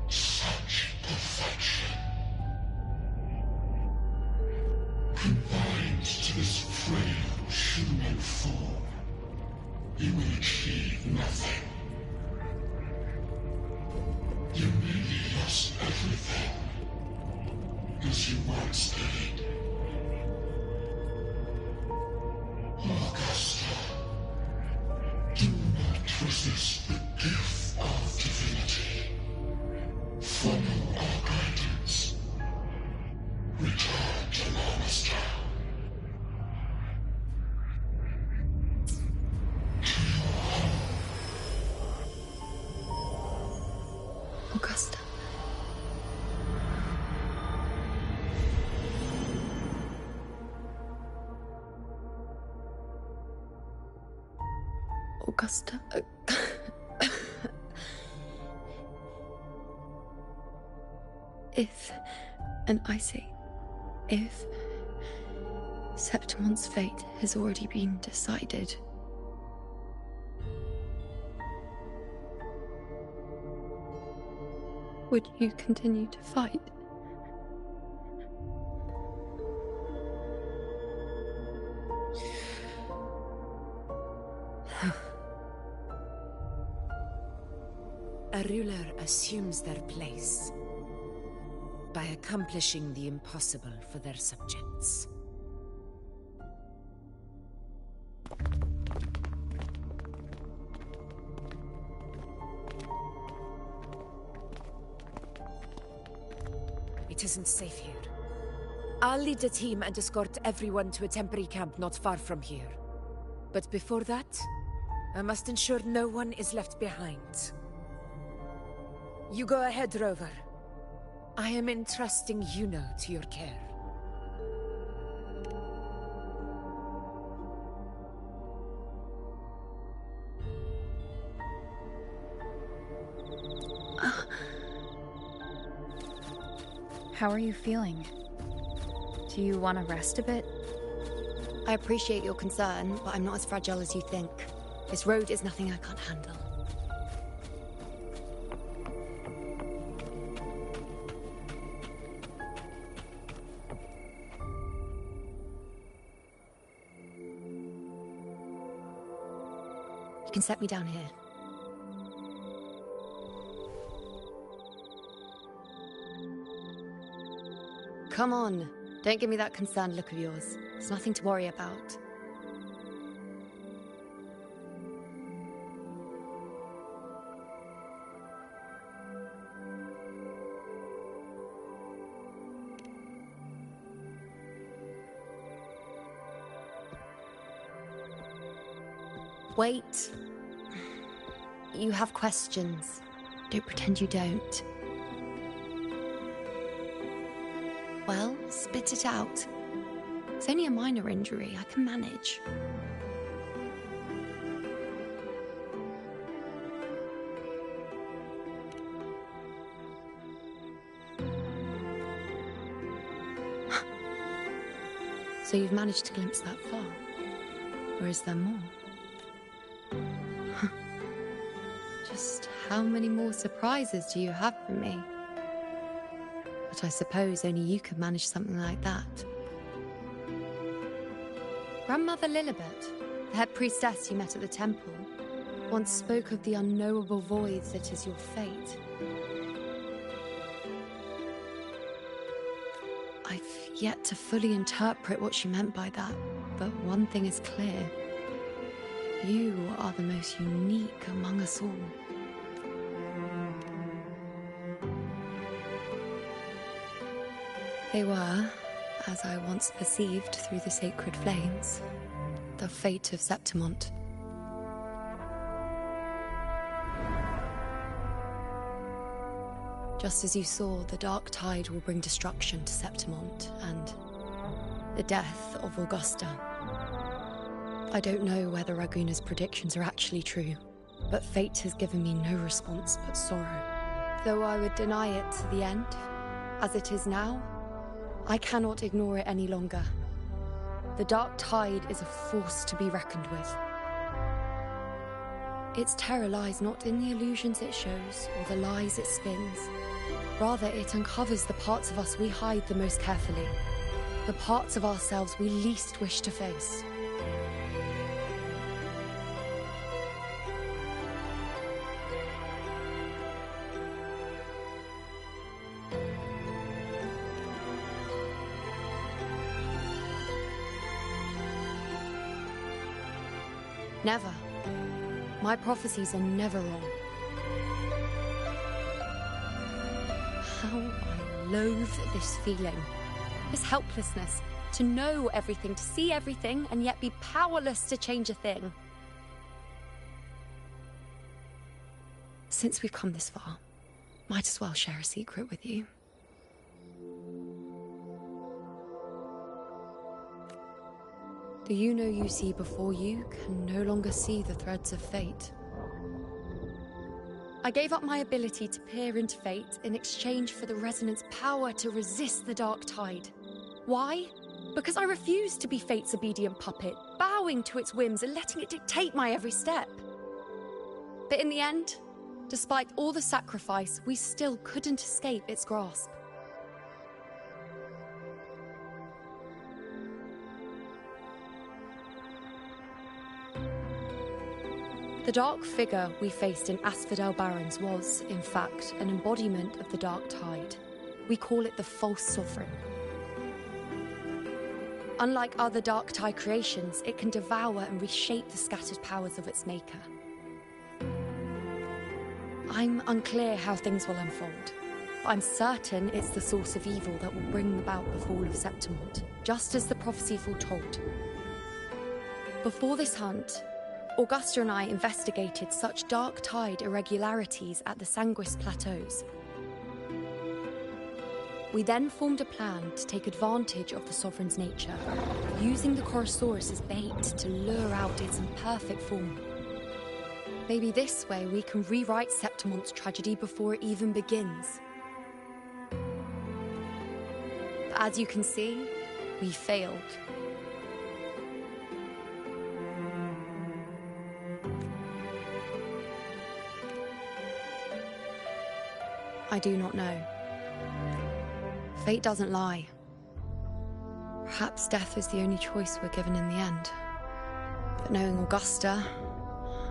such perfection. Confined to this frail human form, you will achieve nothing. You nearly lost everything, as you once did. Augusta, do not resist the gift of divinity. Follow our guidance. Return to Lannister. Augusta. Augusta. If, and I say, if Septimon's fate has already been decided, would you continue to fight? A ruler assumes their place by accomplishing the impossible for their subjects. It isn't safe here. I'll lead a team and escort everyone to a temporary camp not far from here. But before that, I must ensure no one is left behind. You go ahead, Rover. I am entrusting Yuno to your care. How are you feeling? Do you want to rest a bit? I appreciate your concern, but I'm not as fragile as you think. This road is nothing I can't handle. You can set me down here. Come on. Don't give me that concerned look of yours. It's nothing to worry about. Wait. You have questions. Don't pretend you don't. Well, spit it out. It's only a minor injury. I can manage. So you've managed to glimpse that far? Or is there more? Just how many more surprises do you have for me? But I suppose only you could manage something like that. Grandmother Lilibet, the head priestess you met at the temple, once spoke of the unknowable void that is your fate. I've yet to fully interpret what she meant by that, but one thing is clear. You are the most unique among us all. They were, as I once perceived through the sacred flames, the fate of Septimont. Just as you saw, the dark tide will bring destruction to Septimont and the death of Augusta. I don't know whether Raguna's predictions are actually true, but fate has given me no response but sorrow. Though I would deny it to the end, as it is now, I cannot ignore it any longer. The Dark Tide is a force to be reckoned with. Its terror lies not in the illusions it shows or the lies it spins. Rather, it uncovers the parts of us we hide the most carefully, the parts of ourselves we least wish to face. Never. My prophecies are never wrong. How I loathe this feeling. This helplessness. To know everything, to see everything, and yet be powerless to change a thing. Since we've come this far, might as well share a secret with you. The you see before you can no longer see the threads of fate. I gave up my ability to peer into fate in exchange for the Resonant's power to resist the Dark Tide. Why? Because I refused to be fate's obedient puppet, bowing to its whims and letting it dictate my every step. But in the end, despite all the sacrifice, we still couldn't escape its grasp. The dark figure we faced in Asphodel Barrens was, in fact, an embodiment of the Dark Tide. We call it the False Sovereign. Unlike other Dark Tide creations, it can devour and reshape the scattered powers of its maker. I'm unclear how things will unfold, but I'm certain it's the source of evil that will bring about the fall of Septimont, just as the prophecy foretold. Before this hunt, Augusta and I investigated such Dark Tide irregularities at the Sanguis Plateaus. We then formed a plan to take advantage of the Sovereign's nature, using the Chorosaurus as bait to lure out its imperfect form. Maybe this way we can rewrite Septimont's tragedy before it even begins. But as you can see, we failed. I do not know. Fate doesn't lie. Perhaps death is the only choice we're given in the end. But knowing Augusta,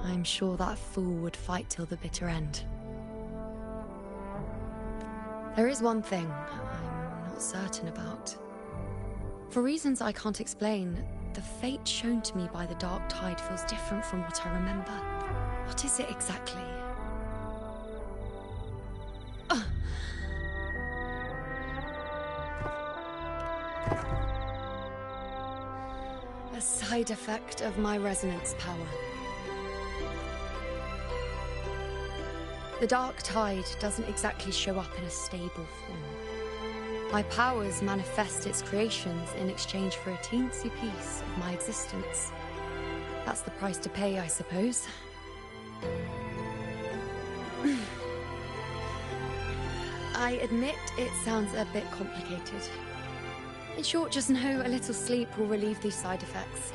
I'm sure that fool would fight till the bitter end. There is one thing I'm not certain about. For reasons I can't explain, the fate shown to me by the Dark Tide feels different from what I remember. What is it exactly? A side effect of my resonance power. The Dark Tide doesn't exactly show up in a stable form. My powers manifest its creations in exchange for a teensy piece of my existence. That's the price to pay, I suppose. I admit it sounds a bit complicated. In short, just know a little sleep will relieve these side effects.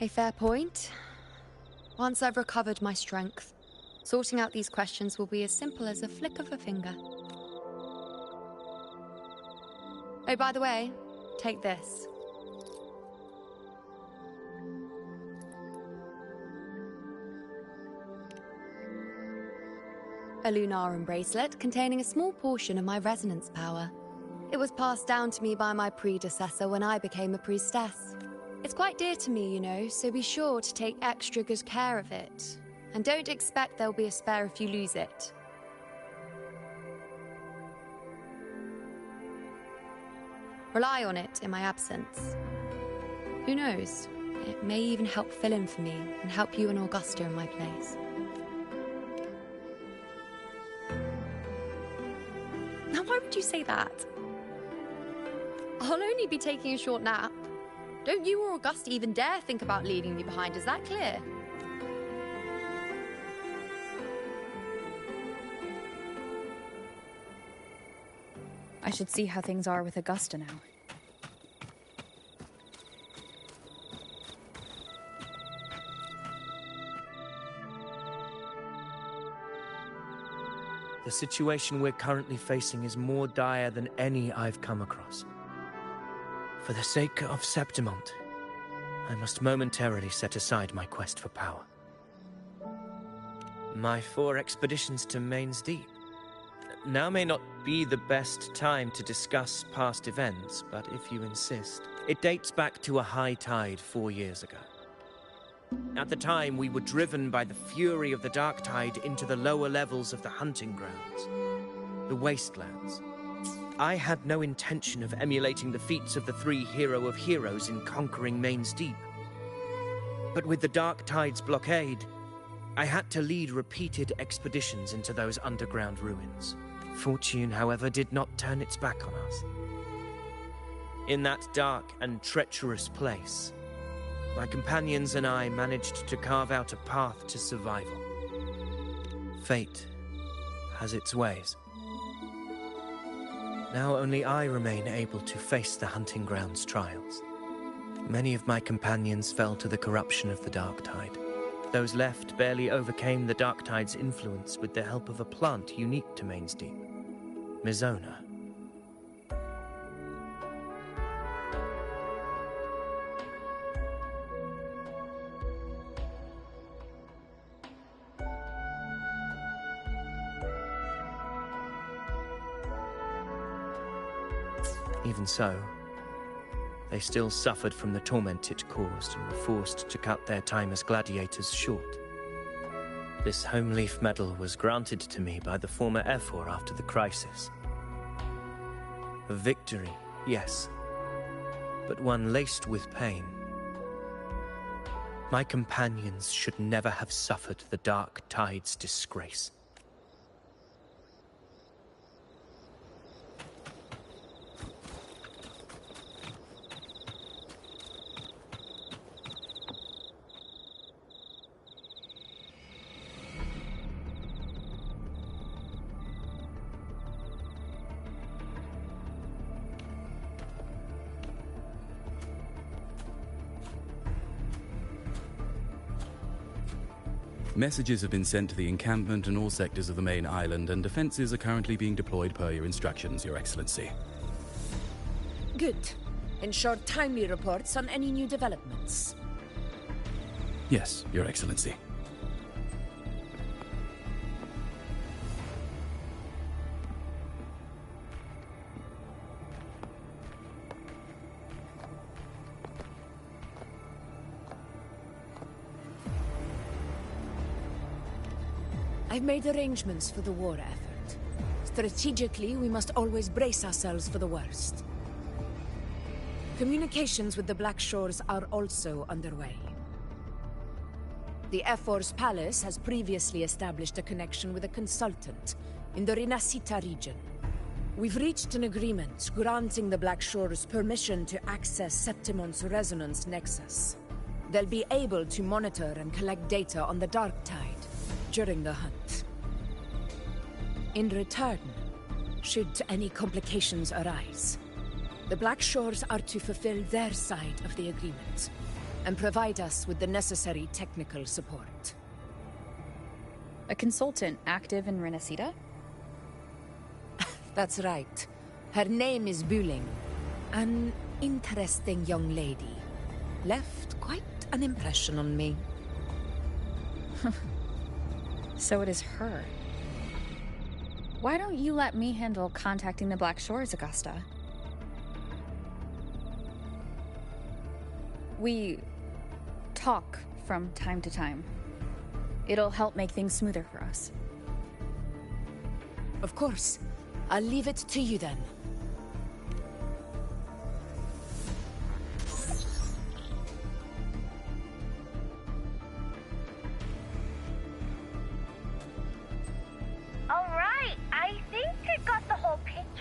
A fair point. Once I've recovered my strength, sorting out these questions will be as simple as a flick of a finger. Oh, by the way, take this. A Lunarum bracelet containing a small portion of my resonance power. It was passed down to me by my predecessor when I became a priestess. It's quite dear to me, you know, so be sure to take extra good care of it. And don't expect there'll be a spare if you lose it. Rely on it in my absence. Who knows? It may even help fill in for me and help you and Augusta in my place. Why would you say that? I'll only be taking a short nap. Don't you or Augusta even dare think about leaving me behind, is that clear? I should see how things are with Augusta now. The situation we're currently facing is more dire than any I've come across. For the sake of Septimont, I must momentarily set aside my quest for power. My 4 expeditions to Main's Deep. Now may not be the best time to discuss past events, but if you insist, it dates back to a high tide 4 years ago. At the time, we were driven by the fury of the dark tide into the lower levels of the hunting grounds, the wastelands. I had no intention of emulating the feats of the 3 hero of heroes in conquering Main's Deep. But with the dark tide's blockade, I had to lead repeated expeditions into those underground ruins. Fortune, however, did not turn its back on us. In that dark and treacherous place, my companions and I managed to carve out a path to survival. Fate has its ways. Now only I remain able to face the hunting grounds trials. Many of my companions fell to the corruption of the dark tide. Those left barely overcame the dark tide's influence with the help of a plant unique to Main's Deep, Mizona. Even so, they still suffered from the torment it caused and were forced to cut their time as gladiators short. This home leaf medal was granted to me by the former Ephor after the crisis. A victory, yes, but one laced with pain. My companions should never have suffered the dark tide's disgrace. Messages have been sent to the encampment and all sectors of the main island, and defenses are currently being deployed per your instructions, Your Excellency. Good. Ensure timely reports on any new developments. Yes, Your Excellency. I've made arrangements for the war effort. Strategically, we must always brace ourselves for the worst. Communications with the Black Shores are also underway. The Ephor's palace has previously established a connection with a consultant in the Rinascita region. We've reached an agreement granting the Black Shores permission to access Septimont's resonance nexus. They'll be able to monitor and collect data on the Dark Tide during the hunt. In return, should any complications arise, the Black Shores are to fulfill their side of the agreement and provide us with the necessary technical support. A consultant active in Rinascita? That's right. Her name is Buling. An interesting young lady. Left quite an impression on me. So it is her. Why don't you let me handle contacting the Black Shores, Augusta? We talk from time to time. It'll help make things smoother for us. Of course. I'll leave it to you then. Alright, I think I got the whole picture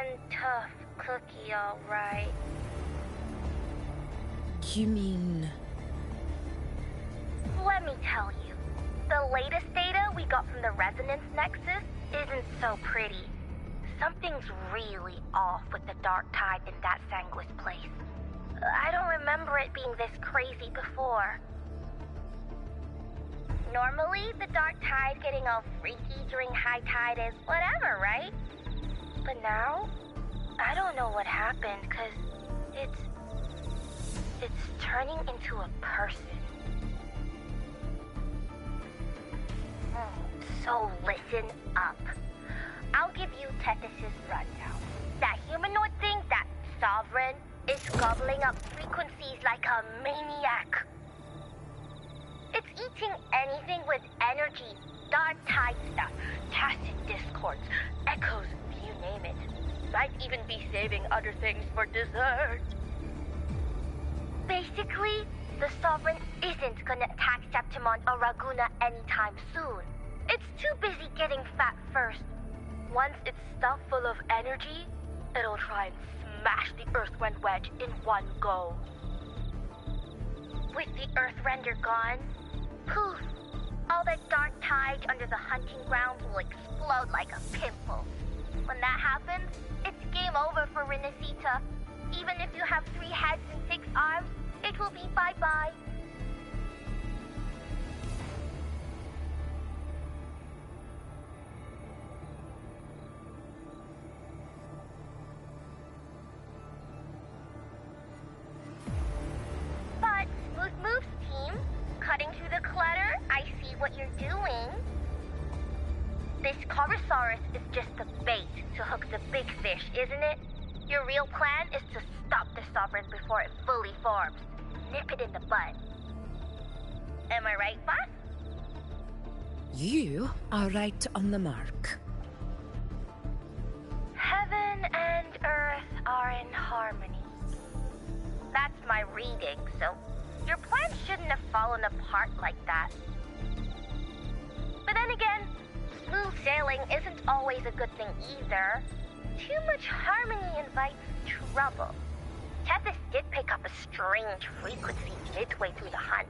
one tough cookie, all right. You mean... Let me tell you, the latest data we got from the Resonance Nexus isn't so pretty. Something's really off with the Dark Tide in that Sanguis place. I don't remember it being this crazy before. Normally, the Dark Tide getting all freaky during high tide is whatever, right? But now, I don't know what happened, cause it's turning into a person. So listen up. I'll give you Tethys' rundown. That humanoid thing, that Sovereign, is gobbling up frequencies like a maniac. It's eating anything with energy, dark tide stuff, tacit discords, echoes, you name it. Might even be saving other things for dessert. Basically, the Sovereign isn't gonna attack Septimon or Raguna anytime soon. It's too busy getting fat first. Once it's stuffed full of energy, it'll try and smash the Earthrend wedge in one go. With the Earthrender gone, poof, all that dark tide under the hunting grounds will explode like a pimple. When that happens, it's game over for Renacita. Even if you have 3 heads and 6 arms, it will be bye-bye. But, Smooth Moves team, cutting through the clutter, I see what you're doing. This Corosaurus is just the bait to hook the big fish, isn't it? Your real plan is to stop the Sovereign before it fully forms. Nip it in the bud. Am I right, boss? You are right on the mark. Heaven and Earth are in harmony. That's my reading, so your plan shouldn't have fallen apart like that. But then again, smooth sailing isn't always a good thing either. Too much harmony invites trouble. Tethys did pick up a strange frequency midway through the hunt.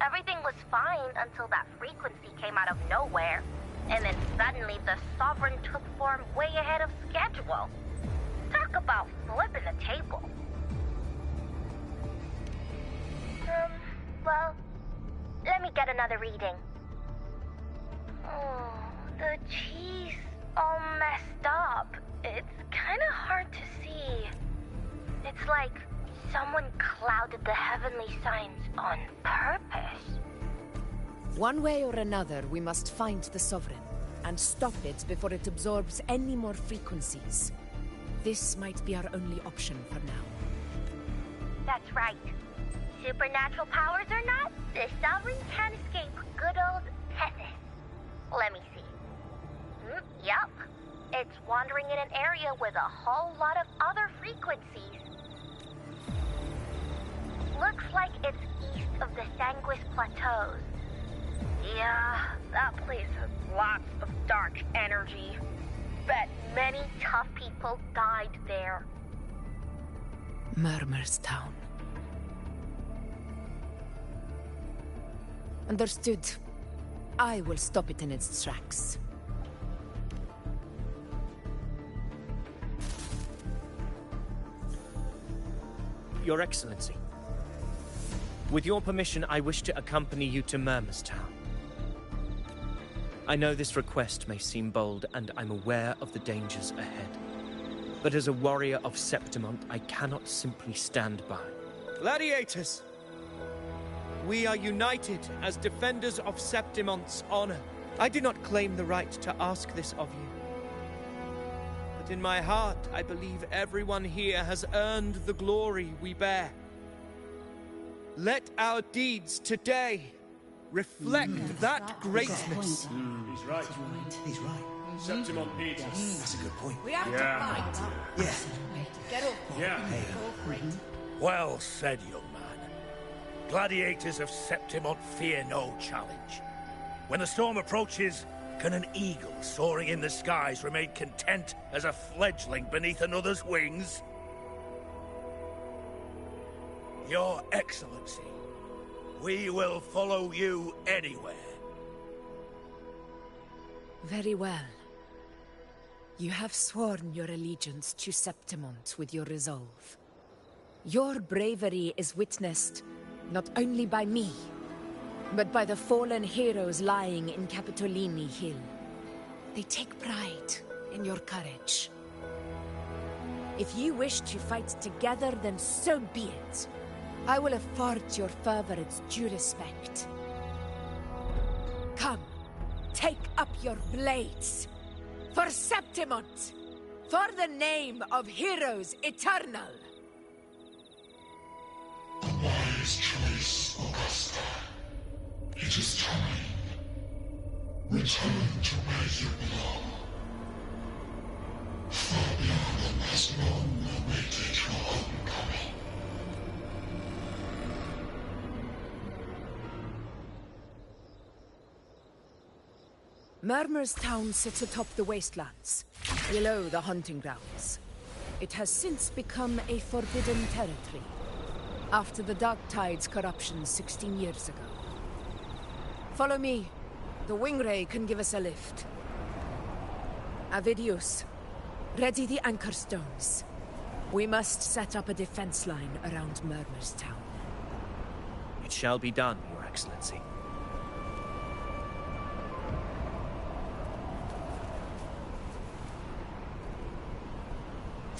Everything was fine until that frequency came out of nowhere, and then suddenly the Sovereign took form way ahead of schedule. Talk about flipping the table. Well, let me get another reading. Oh, the cheese all messed up. It's kind of hard to see. It's like someone clouded the heavenly signs on purpose. One way or another, we must find the Sovereign and stop it before it absorbs any more frequencies. This might be our only option for now. That's right. Supernatural powers or not, the Sovereign can't escape good old Tethys. Let me see. Yup. It's wandering in an area with a whole lot of other frequencies. Looks like it's east of the Sanguis Plateaus. Yeah, that place has lots of dark energy. Bet many tough people died there. Murmur's Town. Understood. I will stop it in its tracks. Your Excellency, with your permission, I wish to accompany you to Murmur's Town. I know this request may seem bold, and I'm aware of the dangers ahead. But as a warrior of Septimont, I cannot simply stand by. Gladiators! We are united as defenders of Septimont's honor. I do not claim the right to ask this of you. But in my heart, I believe everyone here has earned the glory we bear. Let our deeds today reflect that greatness. He's right. He's right. Septimont needs us. That's a good point. We have to fight. Yeah. Get up. Yeah. Well said, young man. Gladiators of Septimont fear no challenge. When the storm approaches, Can an eagle soaring in the skies remain content as a fledgling beneath another's wings? Your Excellency, we will follow you anywhere. Very well. You have sworn your allegiance to Septimont with your resolve. Your bravery is witnessed not only by me, but by the fallen heroes lying in Capitolini Hill. They take pride in your courage. If you wish to fight together, then so be it. I will afford your fervor its due respect. Come, take up your blades. For Septimont! For the name of heroes eternal! A wise choice, Augusta. It is time. Return to where you belong. Far beyond the last long-awaited your homecoming. Murmur's town sits atop the wastelands, below the hunting grounds. It has since become a forbidden territory, after the Dark Tide's corruption 16 years ago. Follow me. The Wingray can give us a lift. Avidius, ready the anchor stones. We must set up a defense line around Murmur's town. It shall be done, Your Excellency.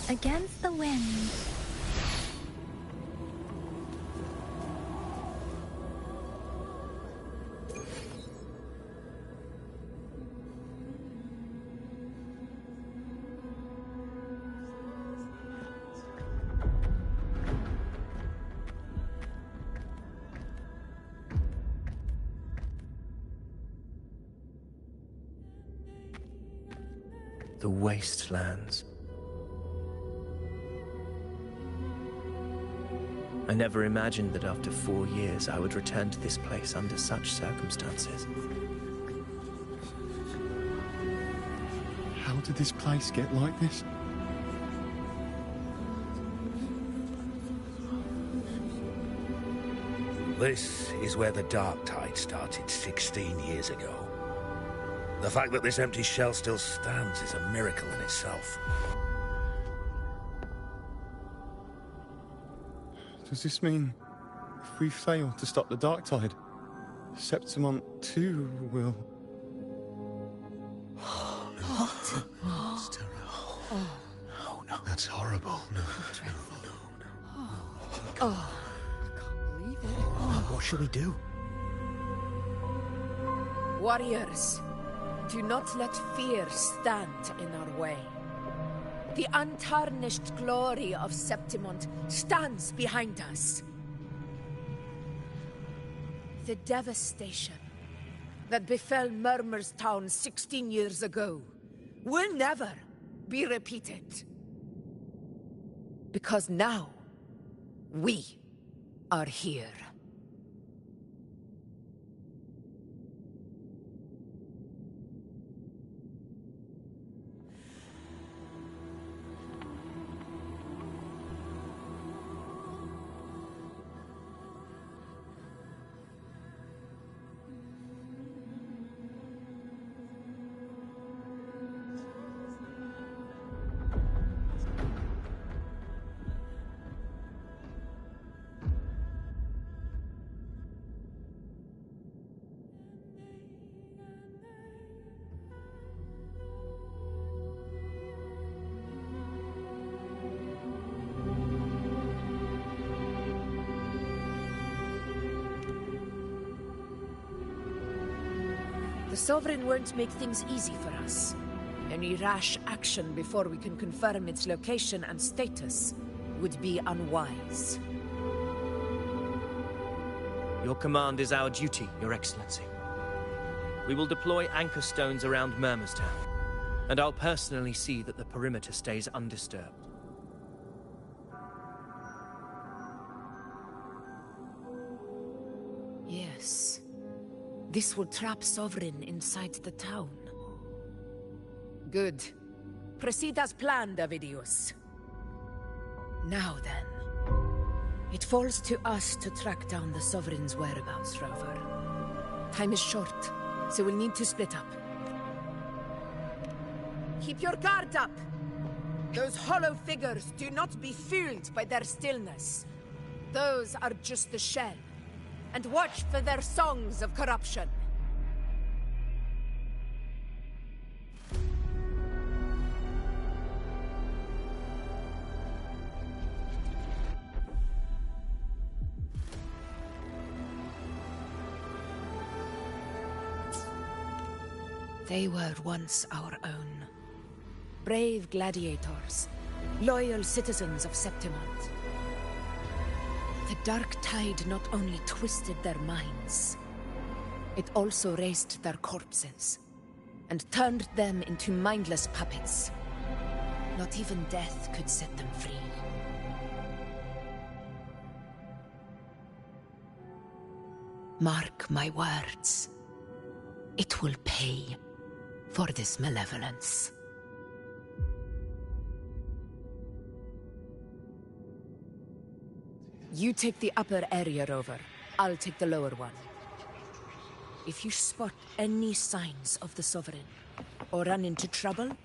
Against the wind. The wastelands. I never imagined that after 4 years I would return to this place under such circumstances. How did this place get like this? This is where the Dark Tide started 16 years ago. The fact that this empty shell still stands is a miracle in itself. Does this mean if we fail to stop the Dark Tide, Septimont too will... Oh, no. That's terrible. Oh, no. That's horrible. No. Oh, I can't believe it. What shall we do? Warriors, do not let fear stand in our way. The untarnished glory of Septimont stands behind us. The devastation that befell Murmur's town 16 years ago will never be repeated. Because now, we are here. The Sovereign won't make things easy for us. Any rash action before we can confirm its location and status would be unwise. Your command is our duty, Your Excellency. We will deploy anchor stones around Murmurstown, and I'll personally see that the perimeter stays undisturbed. Yes. This will trap Sovereign inside the town. Good. Proceed as planned, Avidius. Now then. It falls to us to track down the Sovereign's whereabouts, Rover. Time is short, so we'll need to split up. Keep your guard up! Those hollow figures do not be fooled by their stillness. Those are just the shell. And watch for their songs of corruption. They were once our own. Brave gladiators, loyal citizens of Septimont. The Dark Tide not only twisted their minds, it also raised their corpses, and turned them into mindless puppets. Not even death could set them free. Mark my words. It will pay for this malevolence. You take the upper area, Rover. I'll take the lower one. If you spot any signs of the Sovereign, or run into trouble,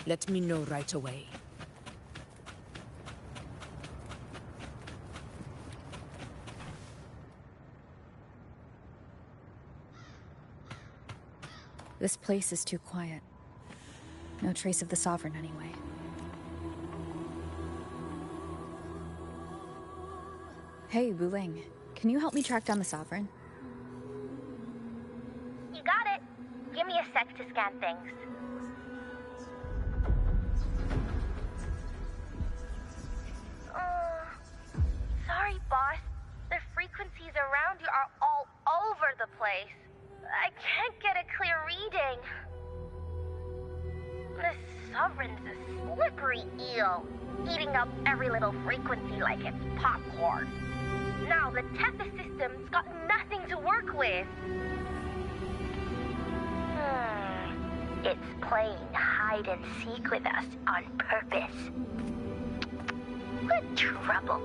let me know right away. This place is too quiet. No trace of the Sovereign anyway. Hey, Wuling. Can you help me track down the Sovereign? You got it. Give me a sec to scan things. Sorry, boss. The frequencies around you are all over the place. I can't get a clear reading. The Sovereign's a slippery eel, eating up every little frequency like it's popcorn. Now the Tethys system's got nothing to work with. It's playing hide and seek with us on purpose. What trouble.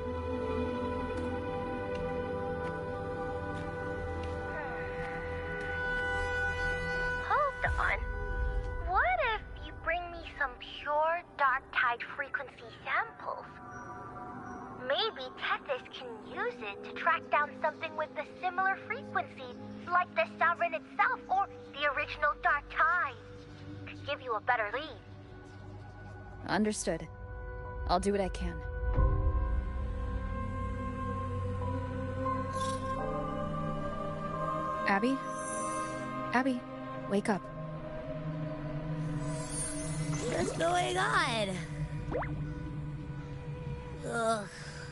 Hold on. What if you bring me some pure Dark Tide frequency samples? Maybe Tethys can use it to track down something with a similar frequency, like the Sovereign itself or the original Dark Tide. Could give you a better lead. Understood. I'll do what I can. Abby? Abby, wake up. What's going on? Ugh,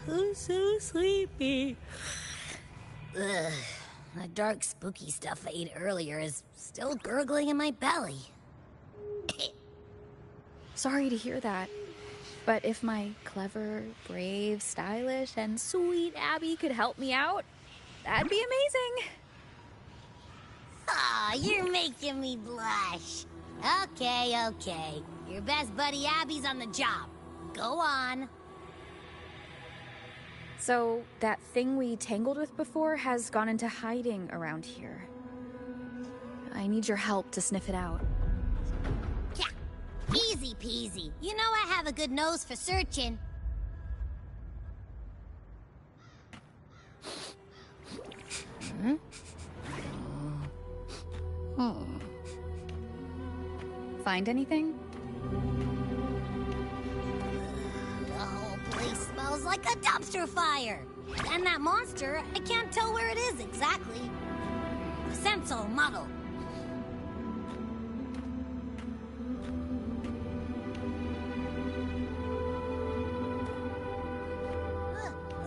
I'm so sleepy. Ugh, that dark, spooky stuff I ate earlier is still gurgling in my belly. Sorry to hear that. But if my clever, brave, stylish, and sweet Abby could help me out, that'd be amazing. Aw, you're making me blush. Okay. Your best buddy Abby's on the job. Go on. So, that thing we tangled with before has gone into hiding around here. I need your help to sniff it out. Yeah, easy peasy. You know I have a good nose for searching. Find anything? The whole place smells like a dumpster fire. And that monster, I can't tell where it is exactly. The scent's all muddled.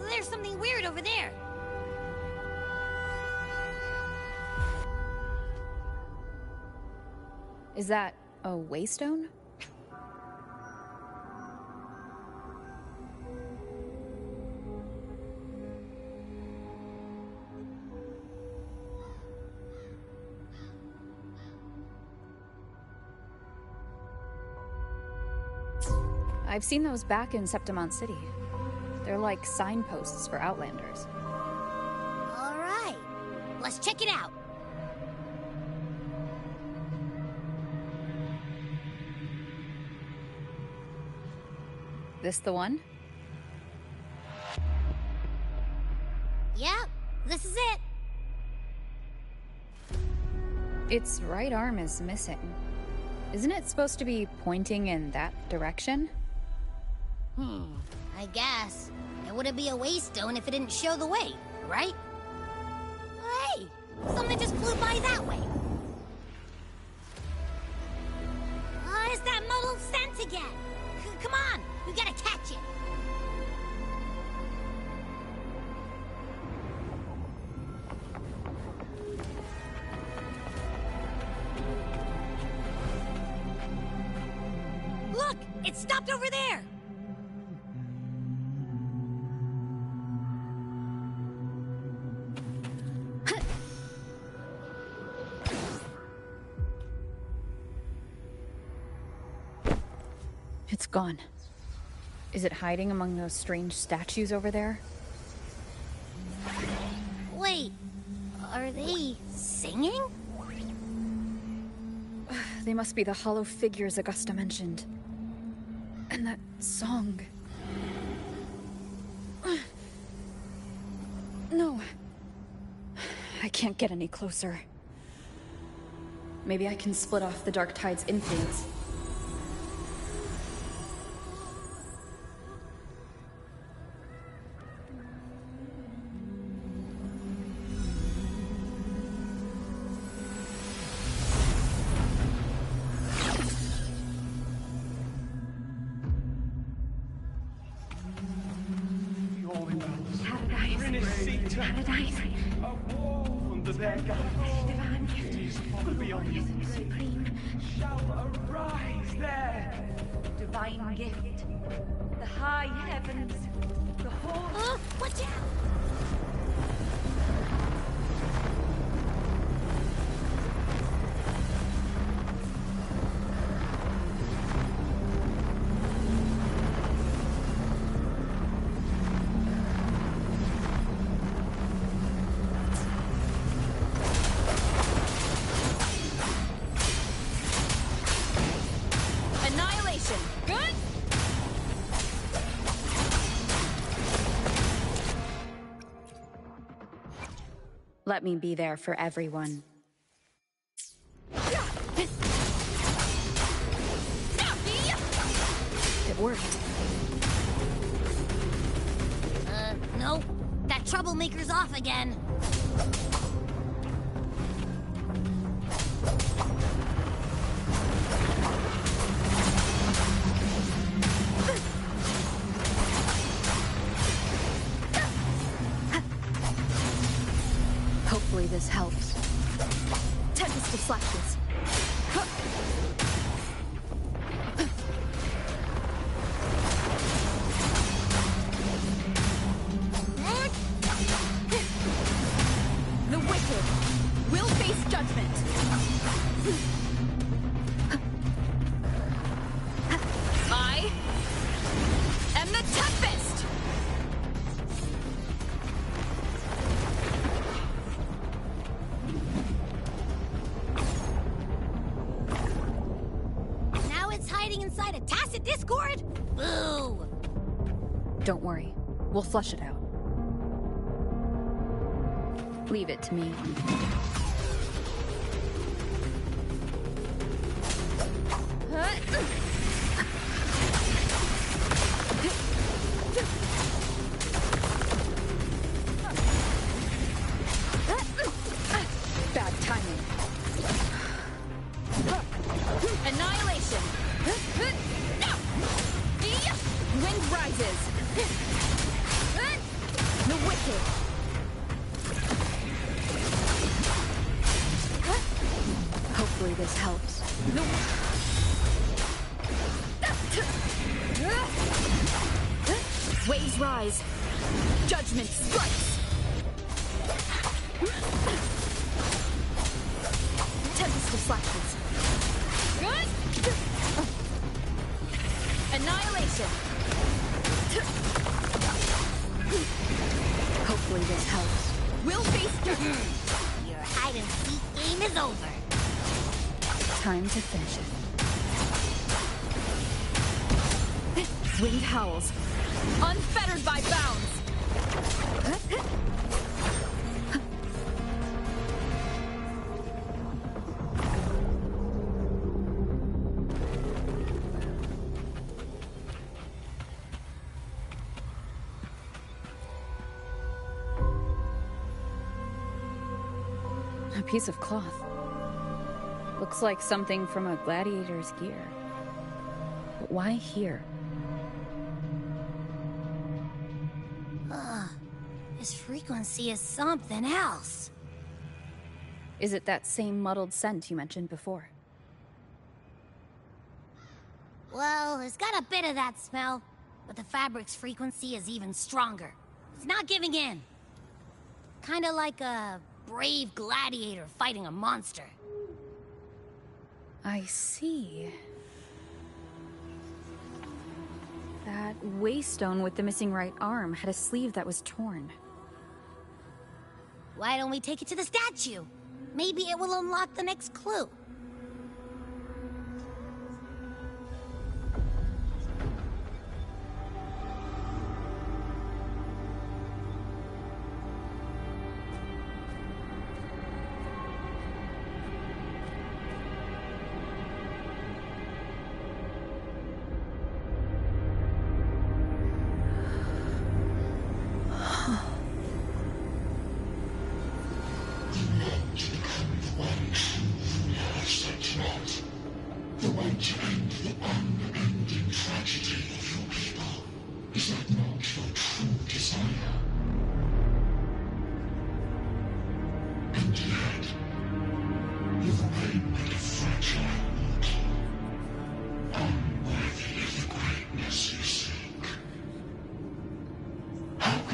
There's something weird over there. Is that a waystone? I've seen those back in Septimont City. They're like signposts for Outlanders. All right, let's check it out. This the one? Yep, this is it. Its right arm is missing. Isn't it supposed to be pointing in that direction? I guess. It wouldn't be a waystone if it didn't show the way, right? Hey, something just flew by that way. It's that muddled scent again. Come on, we gotta catch it. Look, it stopped over there. It's gone. Is it hiding among those strange statues over there? Wait, are they singing? They must be the hollow figures Augusta mentioned. And that song. No. I can't get any closer. Maybe I can split off the Dark Tide's influence. Paradise. A wall under their guidance. Divine gift. Will be on supreme. Shall arise there. Divine gift. The high heavens. The whole. Watch out! Let me be there for everyone. It worked. No. That troublemaker's off again. Hopefully this helps. Tempest of flashes. The wicked will face judgment. I am the Tempest! Now it's hiding inside a tacit discord? Boo! Don't worry. We'll flush it out. Leave it to me. Bad timing. Annihilation! Wind rises! The wicked! Hopefully this helps. Waves rise. Judgment strikes. Tempest of flashes. Annihilation! Hopefully this helps. We'll face Your hide-and-seek game is over. Time to finish it. Wind howls. Unfettered by bounds! A piece of cloth. Looks like something from a gladiator's gear. But why here? This frequency is something else. Is it that same muddled scent you mentioned before? Well, it's got a bit of that smell, but the fabric's frequency is even stronger. It's not giving in. Kinda like a brave gladiator fighting a monster. I see. That waystone with the missing right arm had a sleeve that was torn. Why don't we take it to the statue? Maybe it will unlock the next clue.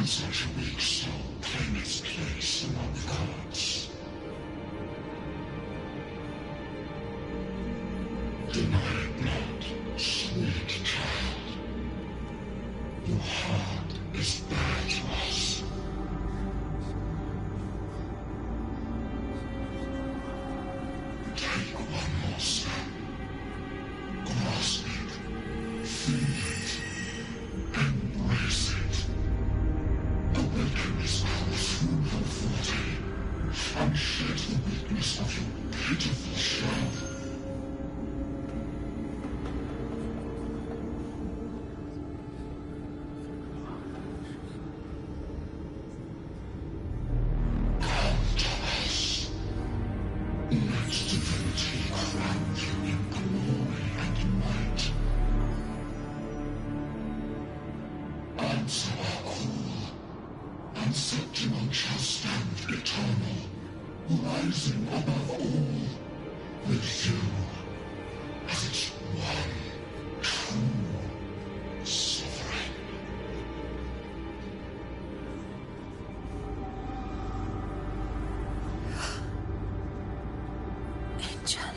Such a weak soul claim its place among the gods. Deny blood, sweet child. Your heart is bare to us. Take one more step. Grasp it. Feel it. Embrace it. Awaken this power through your forte, and shed the weakness of your pitiful shell. Come to us. Let divinity crown you in glory and might. Answer our call. And Septimon shall stand eternal, rising above all, with you as its one true sovereign. Angel.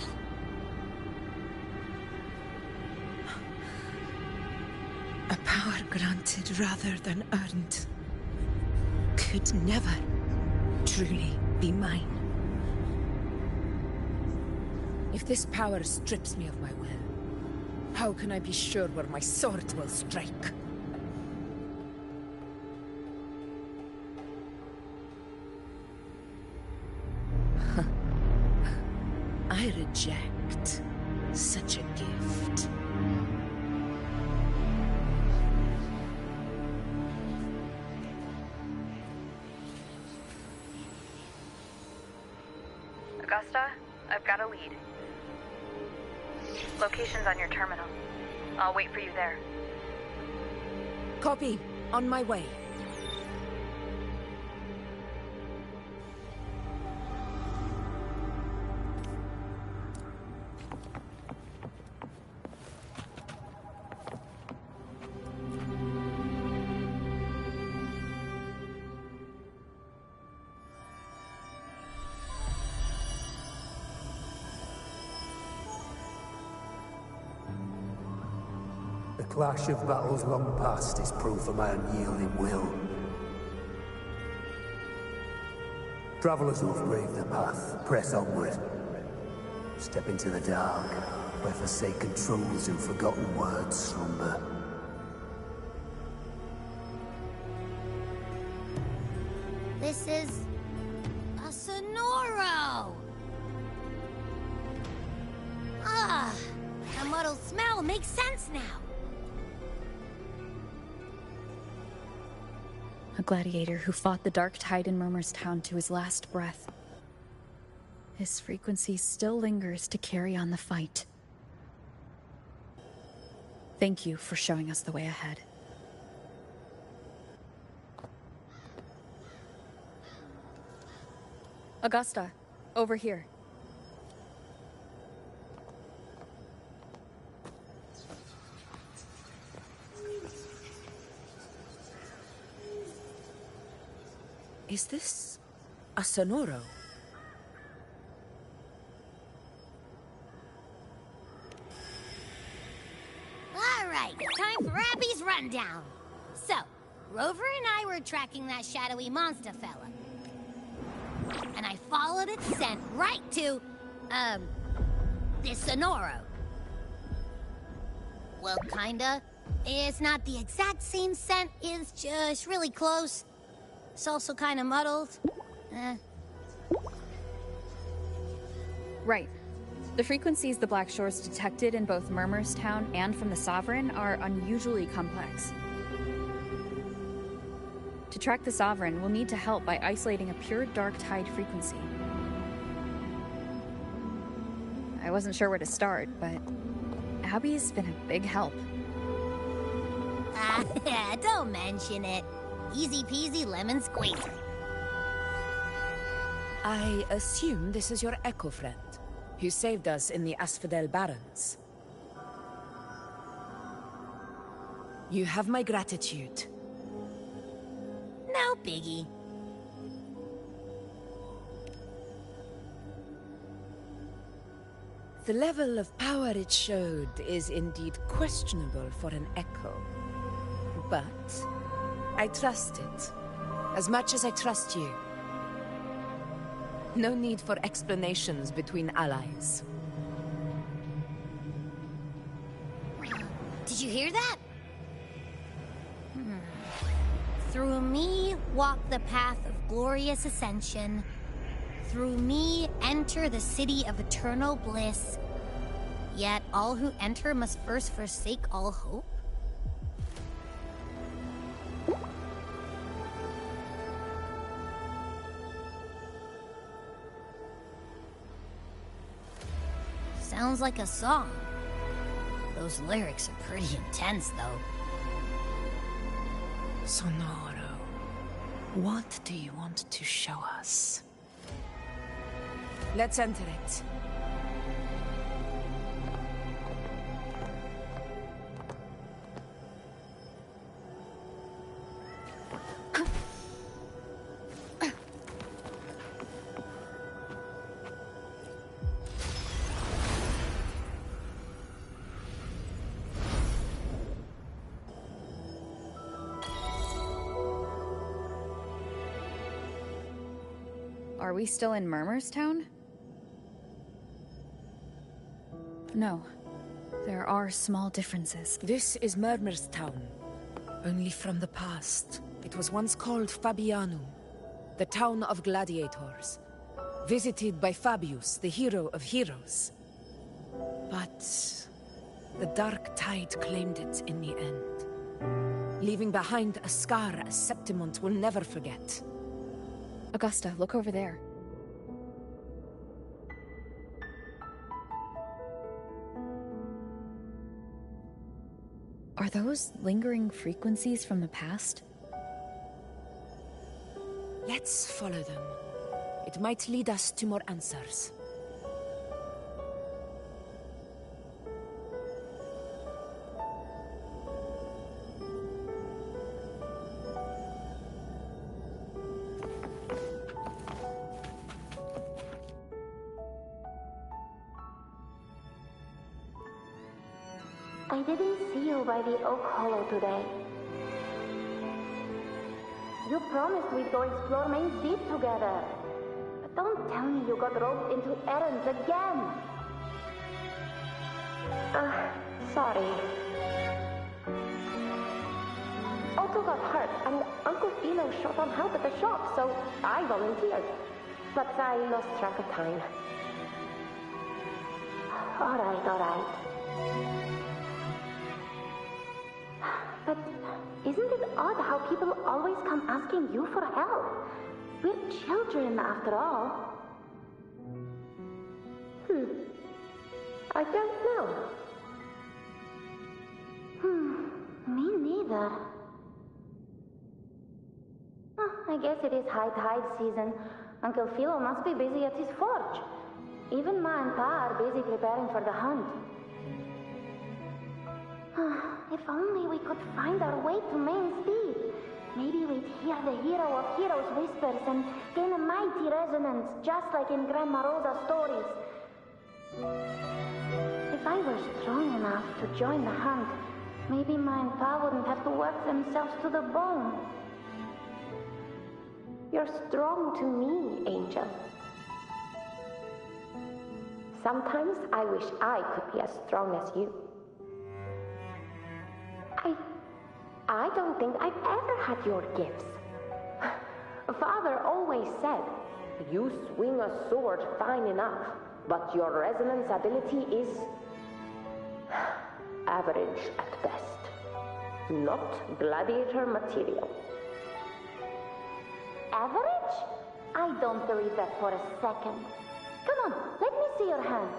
A power granted rather than earned. Could never truly be mine. If this power strips me of my will, how can I be sure where my sword will strike? I reject such a gift. Augusta, I've got a lead. Location's on your terminal. I'll wait for you there. Copy. On my way. The clash of battles long past is proof of my unyielding will. Travelers who have braved the path, press onward. Step into the dark, where forsaken truths and forgotten words slumber. This is... a Sonoro! Ah, the muddled smell makes sense now. A gladiator who fought the Dark Tide in Murmur's Town to his last breath. His frequency still lingers to carry on the fight. Thank you for showing us the way ahead. Augusta, over here. Is this a Sonoro? All right, time for Abby's rundown. So, Rover and I were tracking that shadowy monster fella. And I followed its scent right to, this Sonoro. Well, kinda. It's not the exact same scent, it's just really close. It's also kinda muddled. Right. The frequencies the Black Shores detected in both Murmur's Town and from the Sovereign are unusually complex. To track the Sovereign, we'll need to help by isolating a pure Dark Tide frequency. I wasn't sure where to start, but Abby's been a big help. Don't mention it. Easy peasy lemon squeezy. I assume this is your Echo friend, who saved us in the Asphodel Barrens. You have my gratitude. No biggie. The level of power it showed is indeed questionable for an Echo. But I trust it, as much as I trust you. No need for explanations between allies. Did you hear that? Through me walk the path of glorious ascension. Through me enter the city of eternal bliss. Yet all who enter must first forsake all hope. Sounds like a song. Those lyrics are pretty intense, though. Sonoro, what do you want to show us? Let's enter it. Are we still in Murmur's Town? No. There are small differences. This is Murmur's Town, only from the past. It was once called Fabianum, the town of gladiators, visited by Fabius, the hero of heroes. But the Dark Tide claimed it in the end, leaving behind a scar Septimont will never forget. Augusta, look over there. Are those lingering frequencies from the past? Let's follow them. It might lead us to more answers. I didn't see you by the Oak Hollow today. You promised we'd go explore Main Deep together. But don't tell me you got roped into errands again. Sorry. Otto got hurt, and Uncle Philo short on help at the shop, so I volunteered. But I lost track of time. All right. But isn't it odd how people always come asking you for help? We're children, after all. I don't know. Me neither. I guess it is high tide season. Uncle Philo must be busy at his forge. Even Ma and Pa are busy preparing for the hunt. If only we could find our way to Main Deep. Maybe we'd hear the hero of heroes whispers and gain a mighty resonance, just like in Grandma Rosa's stories. If I were strong enough to join the hunt, maybe Ma and Pa wouldn't have to work themselves to the bone. You're strong to me, Angel. Sometimes I wish I could be as strong as you. I don't think I've ever had your gifts. Father always said, you swing a sword fine enough, but your resonance ability is average at best. Not gladiator material. Average? I don't believe that for a second. Come on, let me see your hand.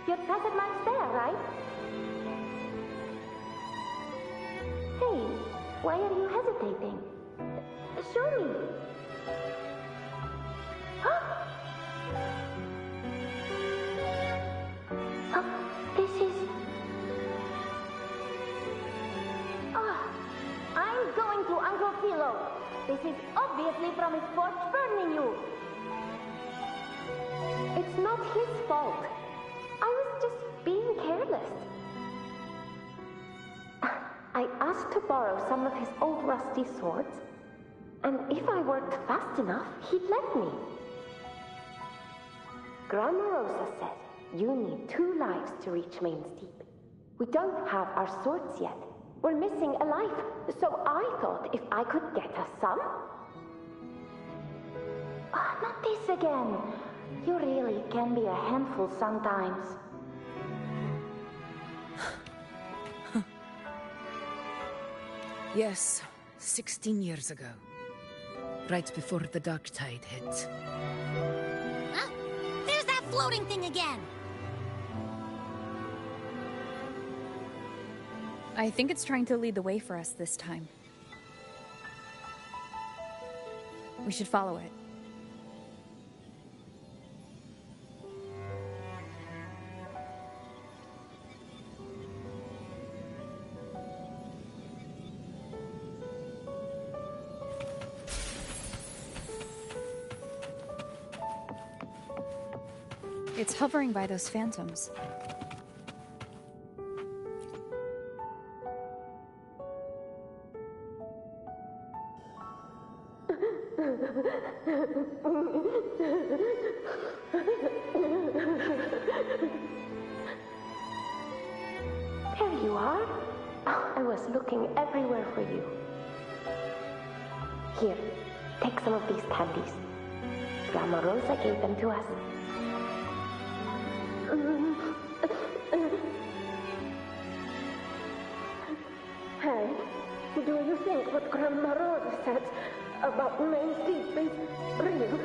Your facet mark's there, right? Hey, why are you hesitating? Show me. This is... I'm going to Uncle Philo. This is obviously from his forge burning you. It's not his fault. I was just being careless. I asked to borrow some of his old rusty swords, and if I worked fast enough, he'd let me. Grandma Rosa said you need 2 lives to reach Main Deep. We don't have our swords yet. We're missing a life, so I thought if I could get us some... Not this again. You really can be a handful sometimes. Yes, 16 years ago. Right before the dark tide hit. There's that floating thing again! I think it's trying to lead the way for us this time. We should follow it. It's hovering by those phantoms. There you are. I was looking everywhere for you. Here, take some of these candies. Grandma Rosa gave them to us. Hey, do you think what Grandma Rosa said about Main Deep is real?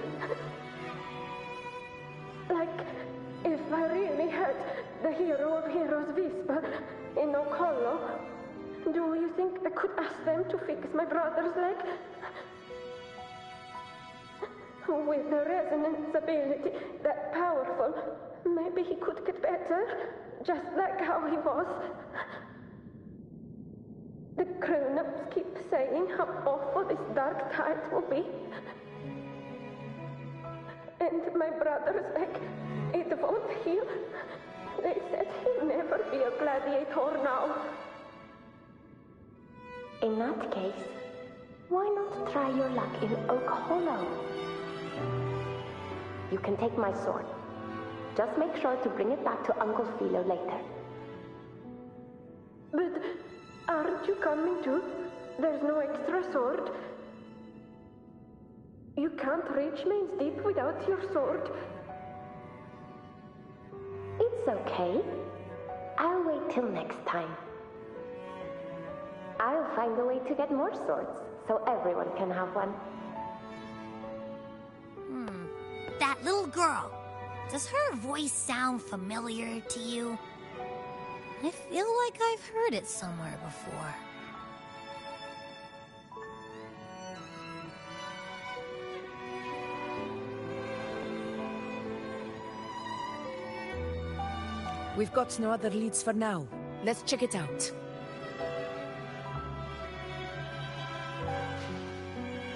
Like, if I really had the hero of heroes whisper in Oak Hollow, do you think I could ask them to fix my brother's leg? With a resonance ability that powerful, maybe he could get better, just like how he was. The grown-ups keep saying how awful this dark tide will be. And my brother's leg, it won't heal. They said he'll never be a gladiator now. In that case, why not try your luck in Oak Hollow? You can take my sword. Just make sure to bring it back to Uncle Philo later. But aren't you coming too? There's no extra sword. You can't reach Main's Deep without your sword. It's okay. I'll wait till next time. I'll find a way to get more swords, so everyone can have one. That little girl. Does her voice sound familiar to you? I feel like I've heard it somewhere before. We've got no other leads for now. Let's check it out.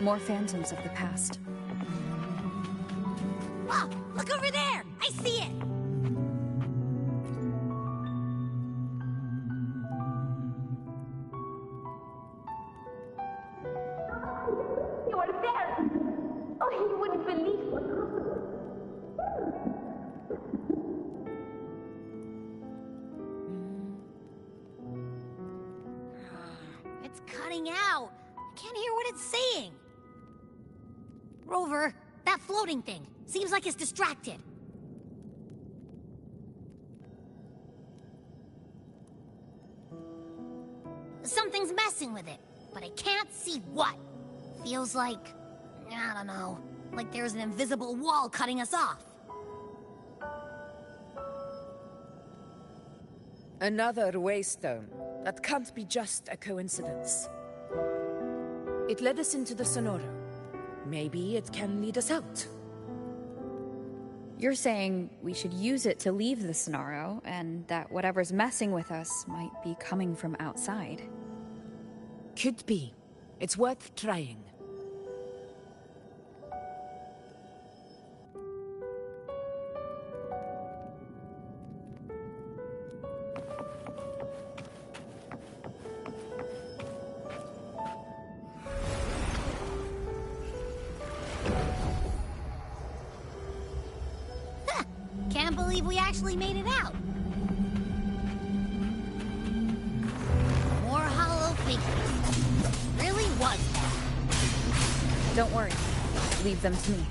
More phantoms of the past. Oh, look over there! I see it! You are there! Oh, you wouldn't believe what happened. It's cutting out. I can't hear what it's saying. Rover, that floating thing. Seems like it's distracted. Something's messing with it, but I can't see what. Feels like, I don't know, like there's an invisible wall cutting us off. Another waystone. That can't be just a coincidence. It led us into the Sonoro. Maybe it can lead us out. You're saying we should use it to leave the Sonoro, and that whatever's messing with us might be coming from outside. Could be. It's worth trying. Can't believe we actually made it out. More hollow figures. Really was that. Don't worry. Leave them to me.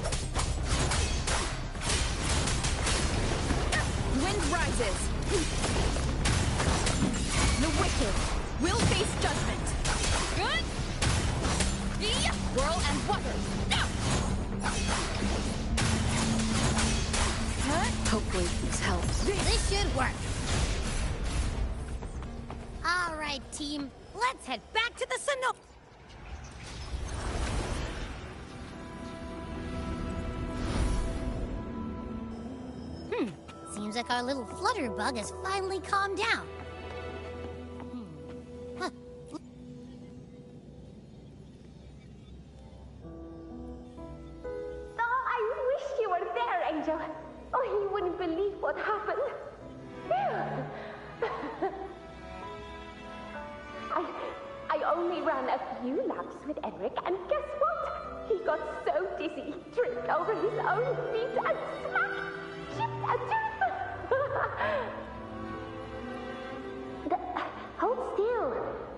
Wind rises. The wicked will face judgment. Good? Whirl and water. Hopefully this helps. This should work. All right, team. Let's head back to the Sonoro. Seems like our little flutterbug has finally calmed down. Huh. Oh, I wish you were there, Angel. Oh, you wouldn't believe what happened. I only ran a few laps with Enric, and guess what? He got so dizzy, tripped over his own feet, and chipped a tooth. Hold still.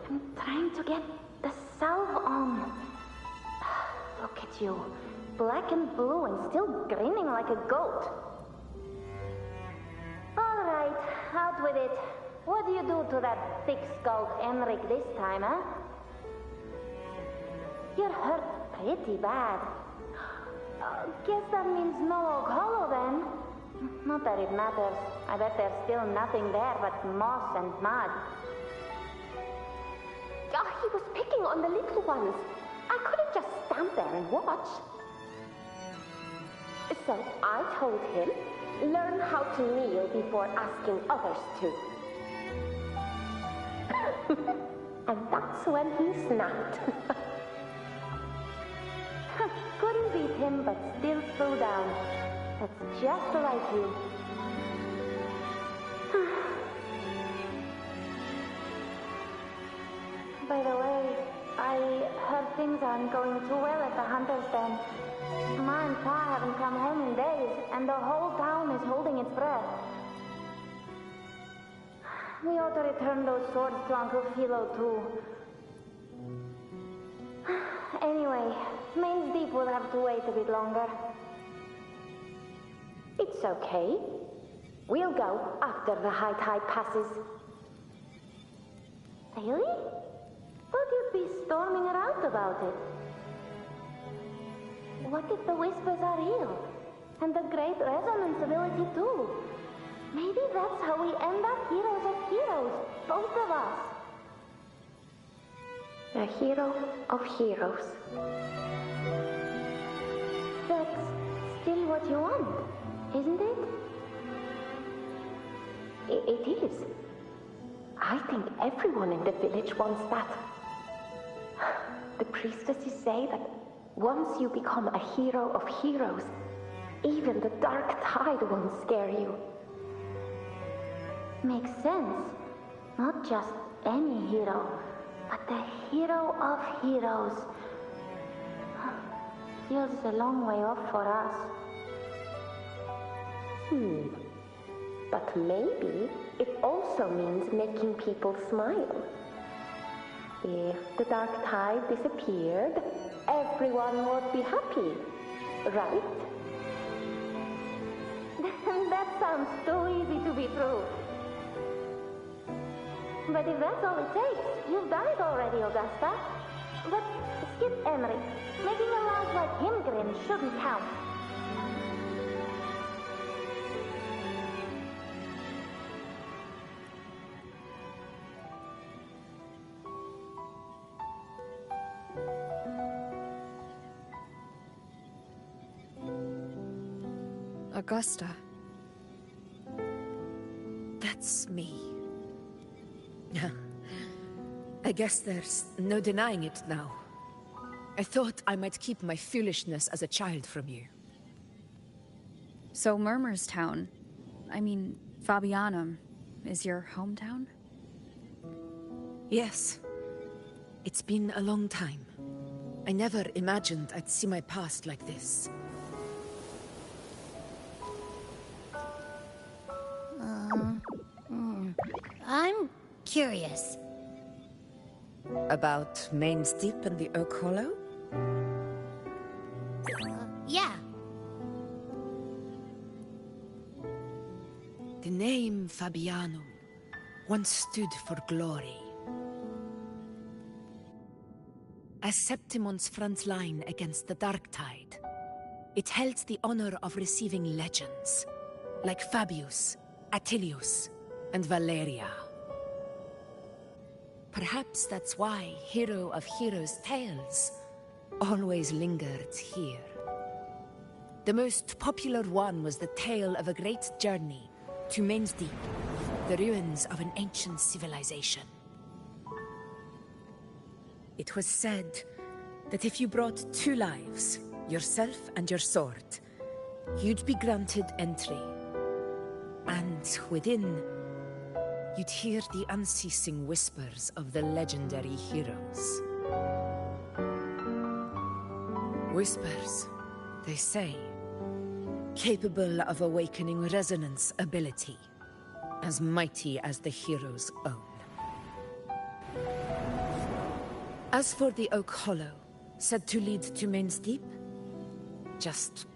I'm trying to get the salve on. Look at you. Black and blue and still grinning like a goat. All right, out with it. What do you do to that thick-skulled Enric this time, huh? You're hurt pretty bad. Guess that means no Oak Hollow, then. Not that it matters. I bet there's still nothing there but moss and mud. Oh, he was picking on the little ones. I couldn't just stand there and watch. So I told him, learn how to kneel before asking others to. And that's when he snapped. Couldn't beat him, but still threw down. That's just like you. things aren't going too well at the Hunter's Den. Ma and Pa haven't come home in days, and the whole town is holding its breath. We ought to return those swords to Uncle Philo, too. Anyway, Main's Deep will have to wait a bit longer. It's okay. We'll go after the high tide passes. Really? Thought you'd be storming around about it. What if the whispers are real? And the great resonance ability, too? Maybe that's how we end up heroes of heroes, both of us. A hero of heroes. That's still what you want, isn't it? It is. I think everyone in the village wants that. The priestesses say that once you become a hero of heroes, even the dark tide won't scare you. Makes sense. Not just any hero, but the hero of heroes. Feels a long way off for us. But maybe it also means making people smile. If the dark tide disappeared, everyone would be happy, right? That sounds too easy to be true. But if that's all it takes, you've done it already, Augusta. But skip Emery. Making a louse like him grin shouldn't count. Augusta. That's me. I guess there's no denying it now. I thought I might keep my foolishness as a child from you. So Murmur's town, I mean, Fabianum, is your hometown? Yes. It's been a long time. I never imagined I'd see my past like this. I'm curious. About Main's Deep and the Oak Hollow? Yeah. The name Fabianum once stood for glory. As Septimon's front line against the Dark Tide, it held the honor of receiving legends, like Fabius, Attilius, and Valeria. Perhaps that's why Hero of Heroes' tales always lingered here. The most popular one was the tale of a great journey to Main's Deep, the ruins of an ancient civilization. It was said that if you brought 2 lives, yourself and your sword, you'd be granted entry. And within, you'd hear the unceasing whispers of the legendary heroes. Whispers, they say, capable of awakening resonance ability, as mighty as the hero's own. As for the Oak Hollow, said to lead to Main's Deep, just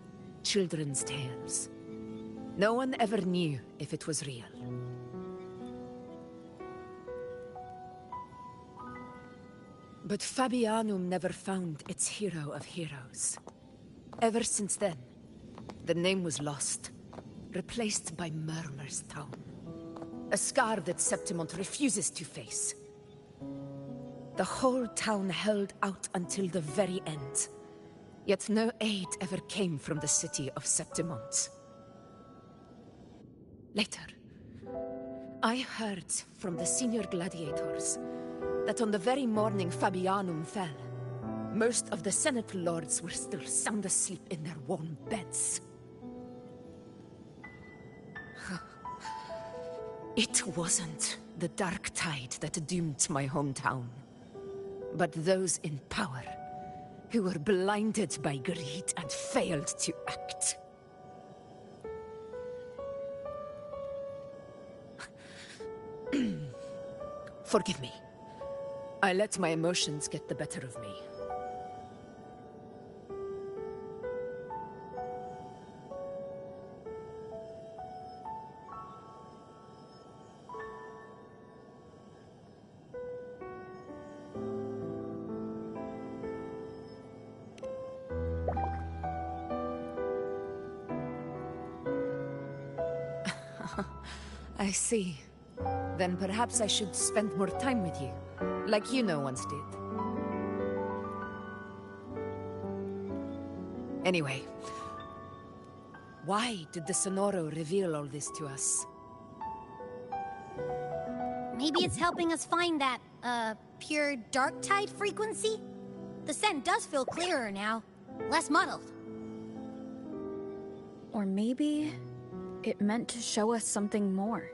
children's tales. No one ever knew if it was real. But Fabianum never found its hero of heroes. Ever since then, the name was lost, replaced by Murmur's Town. A scar that Septimont refuses to face. The whole town held out until the very end, yet no aid ever came from the city of Septimont. Later, I heard from the senior gladiators that on the very morning Fabianum fell, most of the Senate lords were still sound asleep in their warm beds. It wasn't the Dark Tide that doomed my hometown, but those in power who were blinded by greed and failed to act. Forgive me. I let my emotions get the better of me. I see. Then perhaps I should spend more time with you, like Yuno once did. Anyway, why did the Sonoro reveal all this to us? Maybe it's helping us find that, pure dark tide frequency? The scent does feel clearer now, less muddled. Or maybe it meant to show us something more.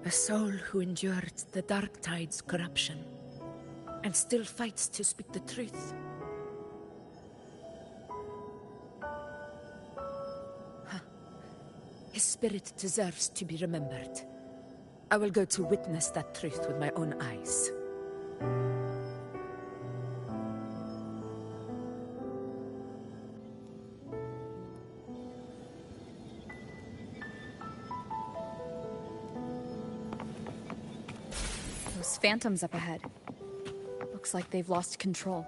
A soul who endured the Dark Tide's corruption, and still fights to speak the truth. Huh. His spirit deserves to be remembered. I will go to witness that truth with my own eyes. Those phantoms up ahead. Looks like they've lost control.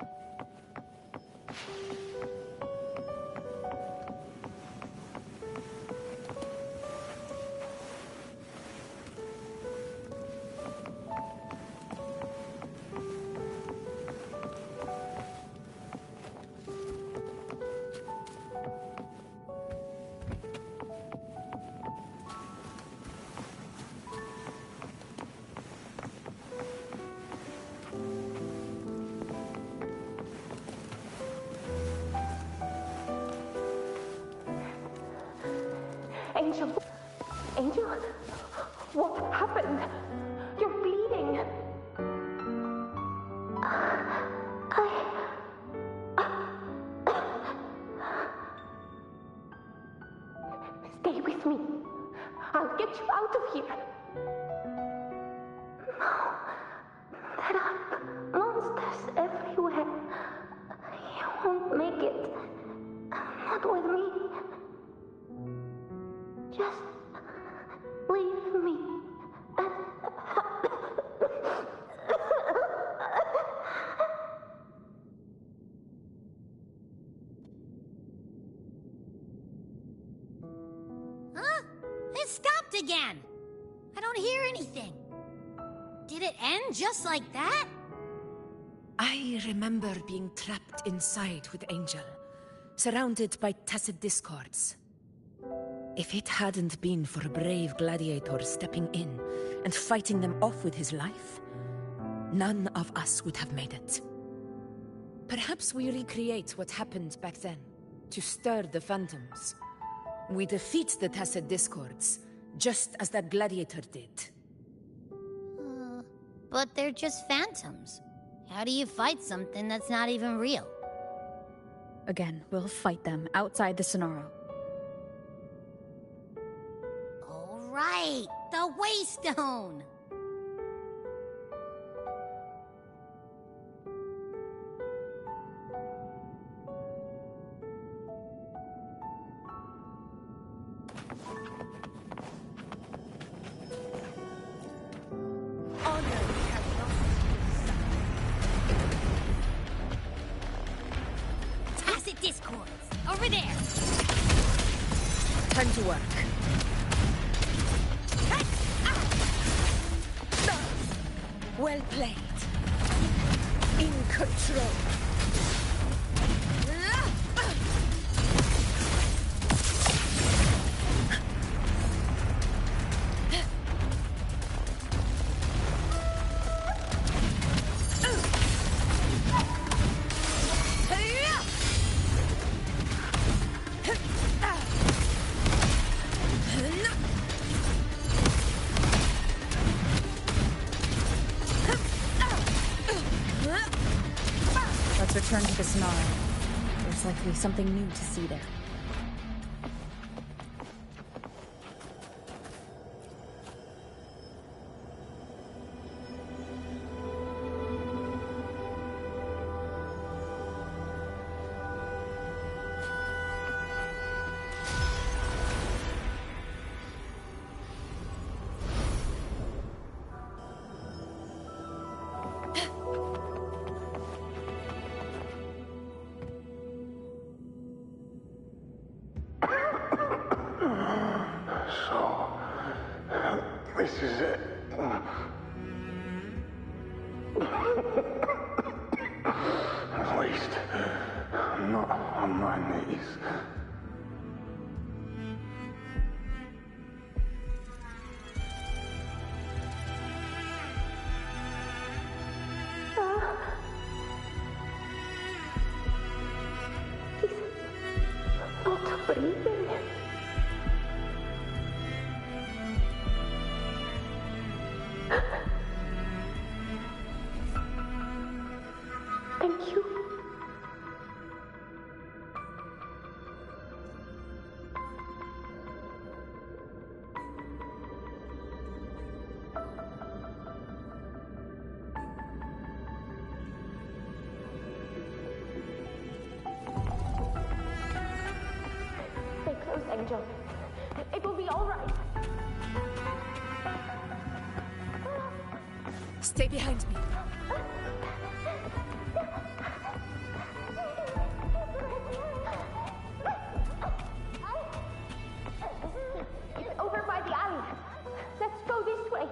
Angel? Angel? What happened? You're bleeding. Stay with me. I'll get you out of here. No. There are monsters everywhere. You won't make it. Not with me. Just leave me. Huh? It stopped again. I don't hear anything. Did it end just like that? I remember being trapped inside with Angel, surrounded by tacit discords. If it hadn't been for a brave gladiator stepping in and fighting them off with his life, none of us would have made it. Perhaps we recreate what happened back then, to stir the phantoms. We defeat the tacit discords, just as that gladiator did. But they're just phantoms. How do you fight something that's not even real? Again, we'll fight them outside the Sonoro. Right, the Waystone! Tacit discords, over there! Time to work. Well played. In control. return to the Snarl. There's likely something new to see there. This is it. At least, I'm not on my knees. He's not breathing. Thank you. Stay close, Angel. It will be all right. Stay behind me. It's over by the alley. Let's go this way.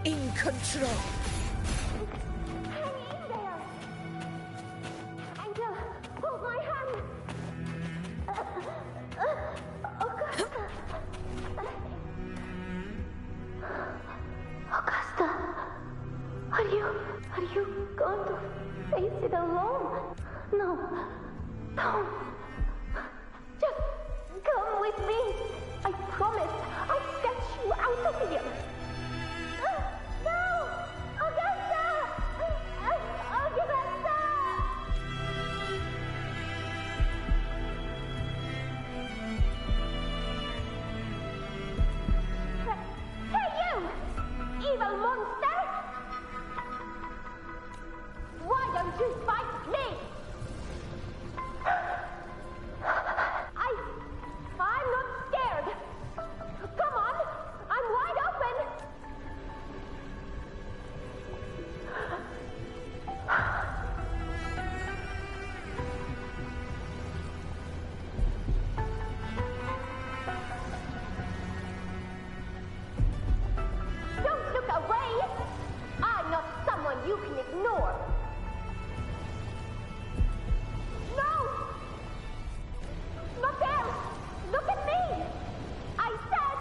In control. Hang in there. Angel, hold my hand. Augusta, are you going to face it alone? No, don't. Just come with me. I promise I'll get you out of here. No! Augusta! Augusta! Hey, you! Evil monster! Why don't you fight me? I'm not scared. Come on, I'm wide open. Don't look away. I'm not someone you can ignore. No! Not there! Look at me! I said,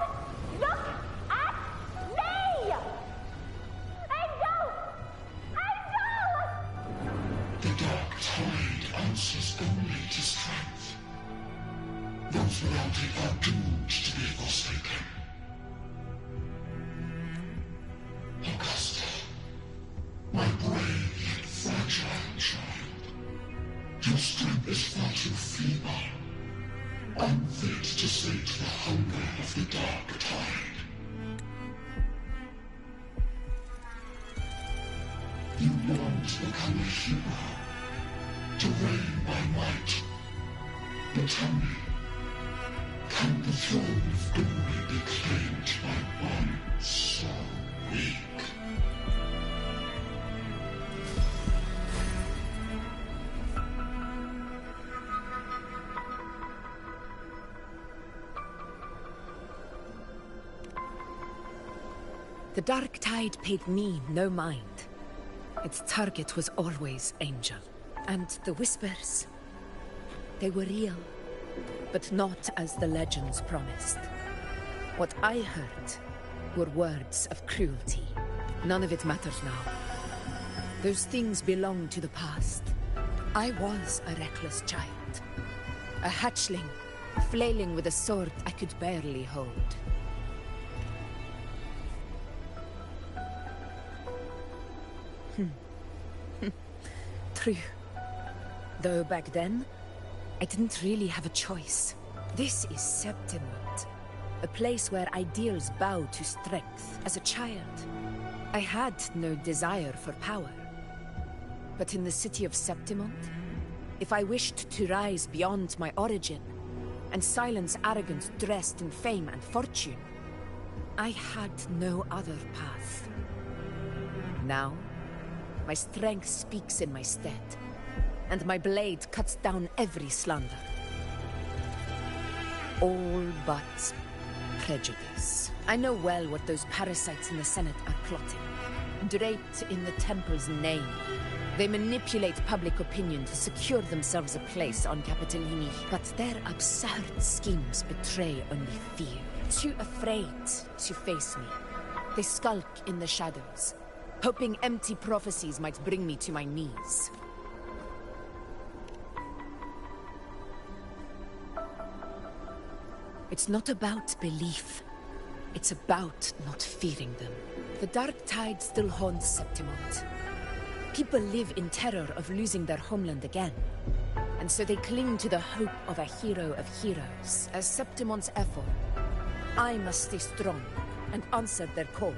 look at me! Angel! Angel! The dark tide answers only to strength. Those without it are doomed to be forsaken. Augusta, my brave yet fragile child, your strength is far too feeble, unfit to sate the hunger of the dark tide. You long to become a hero, to reign by might. But tell me, can the throne of glory be claimed by one so weak? The dark tide paid me no mind. Its target was always Angel. And the whispers, they were real, but not as the legends promised. What I heard were words of cruelty. None of it matters now. Those things belong to the past. I was a reckless child, a hatchling flailing with a sword I could barely hold. True. Though back then, I didn't really have a choice. This is Septimont, a place where ideals bow to strength. As a child, I had no desire for power. But in the city of Septimont, if I wished to rise beyond my origin and silence arrogance dressed in fame and fortune, I had no other path. Now, my strength speaks in my stead, and my blade cuts down every slander. All but prejudice. I know well what those parasites in the Senate are plotting. Draped in the Temple's name, they manipulate public opinion to secure themselves a place on Capitoline. But their absurd schemes betray only fear. Too afraid to face me, they skulk in the shadows, hoping empty prophecies might bring me to my knees. It's not about belief. It's about not fearing them. The dark tide still haunts Septimont. People live in terror of losing their homeland again. And so they cling to the hope of a hero of heroes. As Septimont's effort, I must stay strong and answer their call.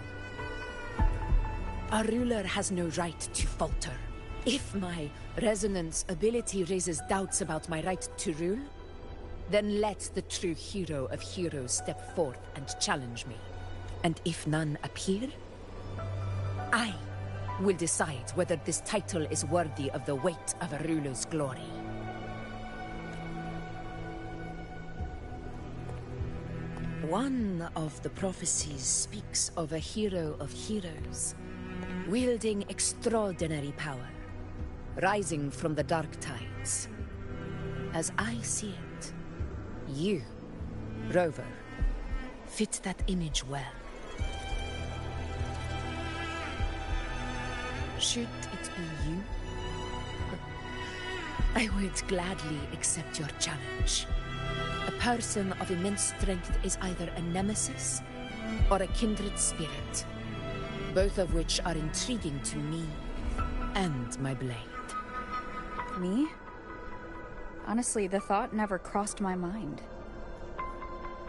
A ruler has no right to falter. If my resonance ability raises doubts about my right to rule, then let the true hero of heroes step forth and challenge me. And if none appear, I will decide whether this title is worthy of the weight of a ruler's glory. One of the prophecies speaks of a hero of heroes, wielding extraordinary power, rising from the dark tides. As I see it, you, Rover, fit that image well. Should it be you, I would gladly accept your challenge. A person of immense strength is either a nemesis or a kindred spirit, both of which are intriguing to me and my blade. Me? Honestly, the thought never crossed my mind.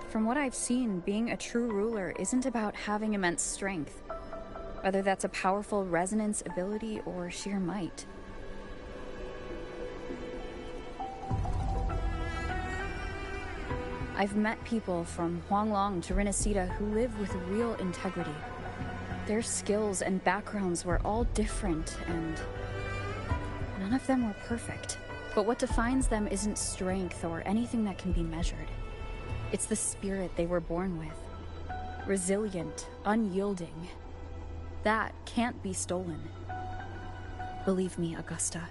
From what I've seen, being a true ruler isn't about having immense strength, whether that's a powerful resonance ability or sheer might. I've met people from Huanglong to Renacida who live with real integrity. Their skills and backgrounds were all different, and none of them were perfect. But what defines them isn't strength or anything that can be measured. It's the spirit they were born with. Resilient, unyielding. That can't be stolen. Believe me, Augusta.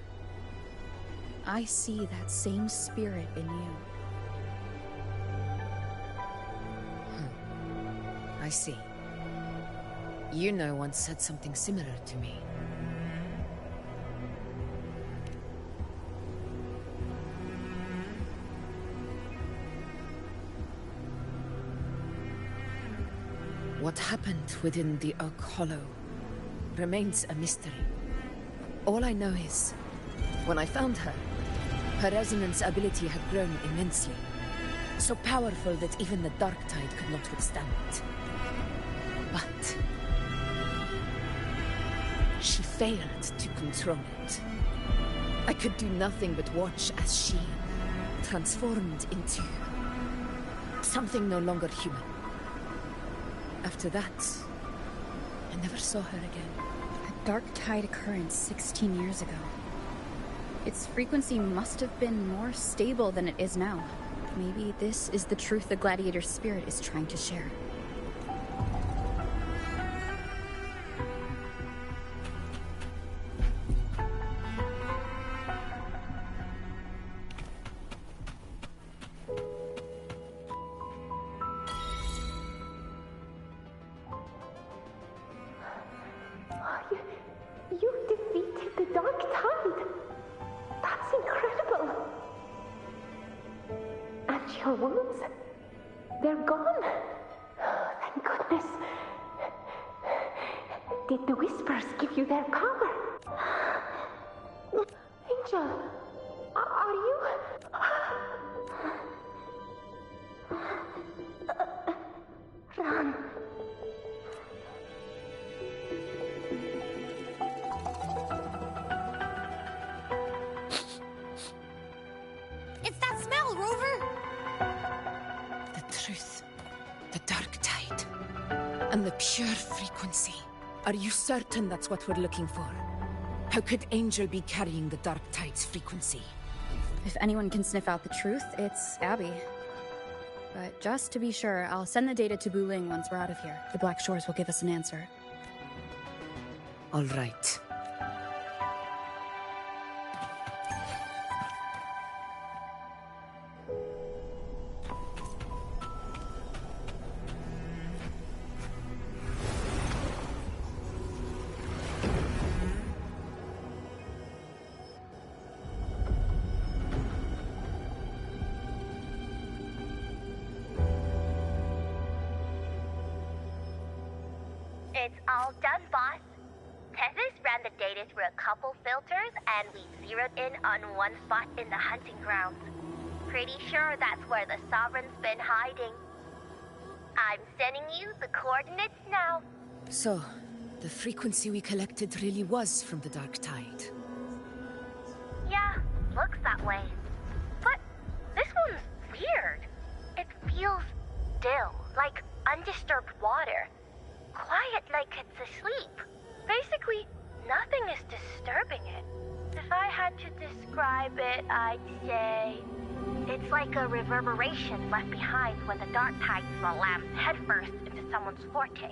I see that same spirit in you. I see. Yuno once said something similar to me. What happened within the Oak Hollow remains a mystery. All I know is, when I found her, her resonance ability had grown immensely. So powerful that even the Dark Tide could not withstand it. But she failed to control it. I could do nothing but watch as she transformed into something no longer human. After that, I never saw her again. A Dark Tide occurrence 16 years ago. Its frequency must have been more stable than it is now. Maybe this is the truth the gladiator spirit is trying to share. You defeated the Dark Tide! That's incredible! And you're wounds? They're gone? Thank goodness. Did the Whispers give you their power? Angel, are you... Run. It's that smell, Rover! The truth. The dark tide. And the pure frequency. Are you certain that's what we're looking for? How could Angel be carrying the dark tide's frequency? If anyone can sniff out the truth, it's Abby. But just to be sure, I'll send the data to Buling once we're out of here. The Black Shores will give us an answer. All right. It's all done, boss. Tethys ran the data through a couple filters, and we zeroed in on one spot in the hunting grounds. Pretty sure that's where the Sovereign's been hiding. I'm sending you the coordinates now. So, the frequency we collected really was from the dark tide. Yeah, looks that way. But this one's weird. It feels still, like undisturbed water. Quiet like it's asleep. Basically, nothing is disturbing it. If I had to describe it, I'd say it's like a reverberation left behind when the dark tide slams headfirst into someone's forte.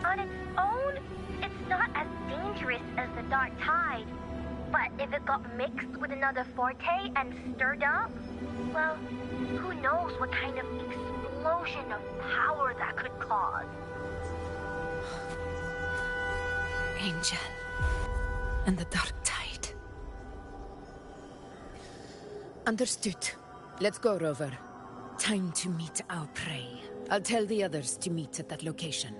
On its own, it's not as dangerous as the dark tide, but if it got mixed with another forte and stirred up, well, who knows what kind of explosion of power that could cause. Angel. And the dark tide. Understood. Let's go, Rover. Time to meet our prey. I'll tell the others to meet at that location.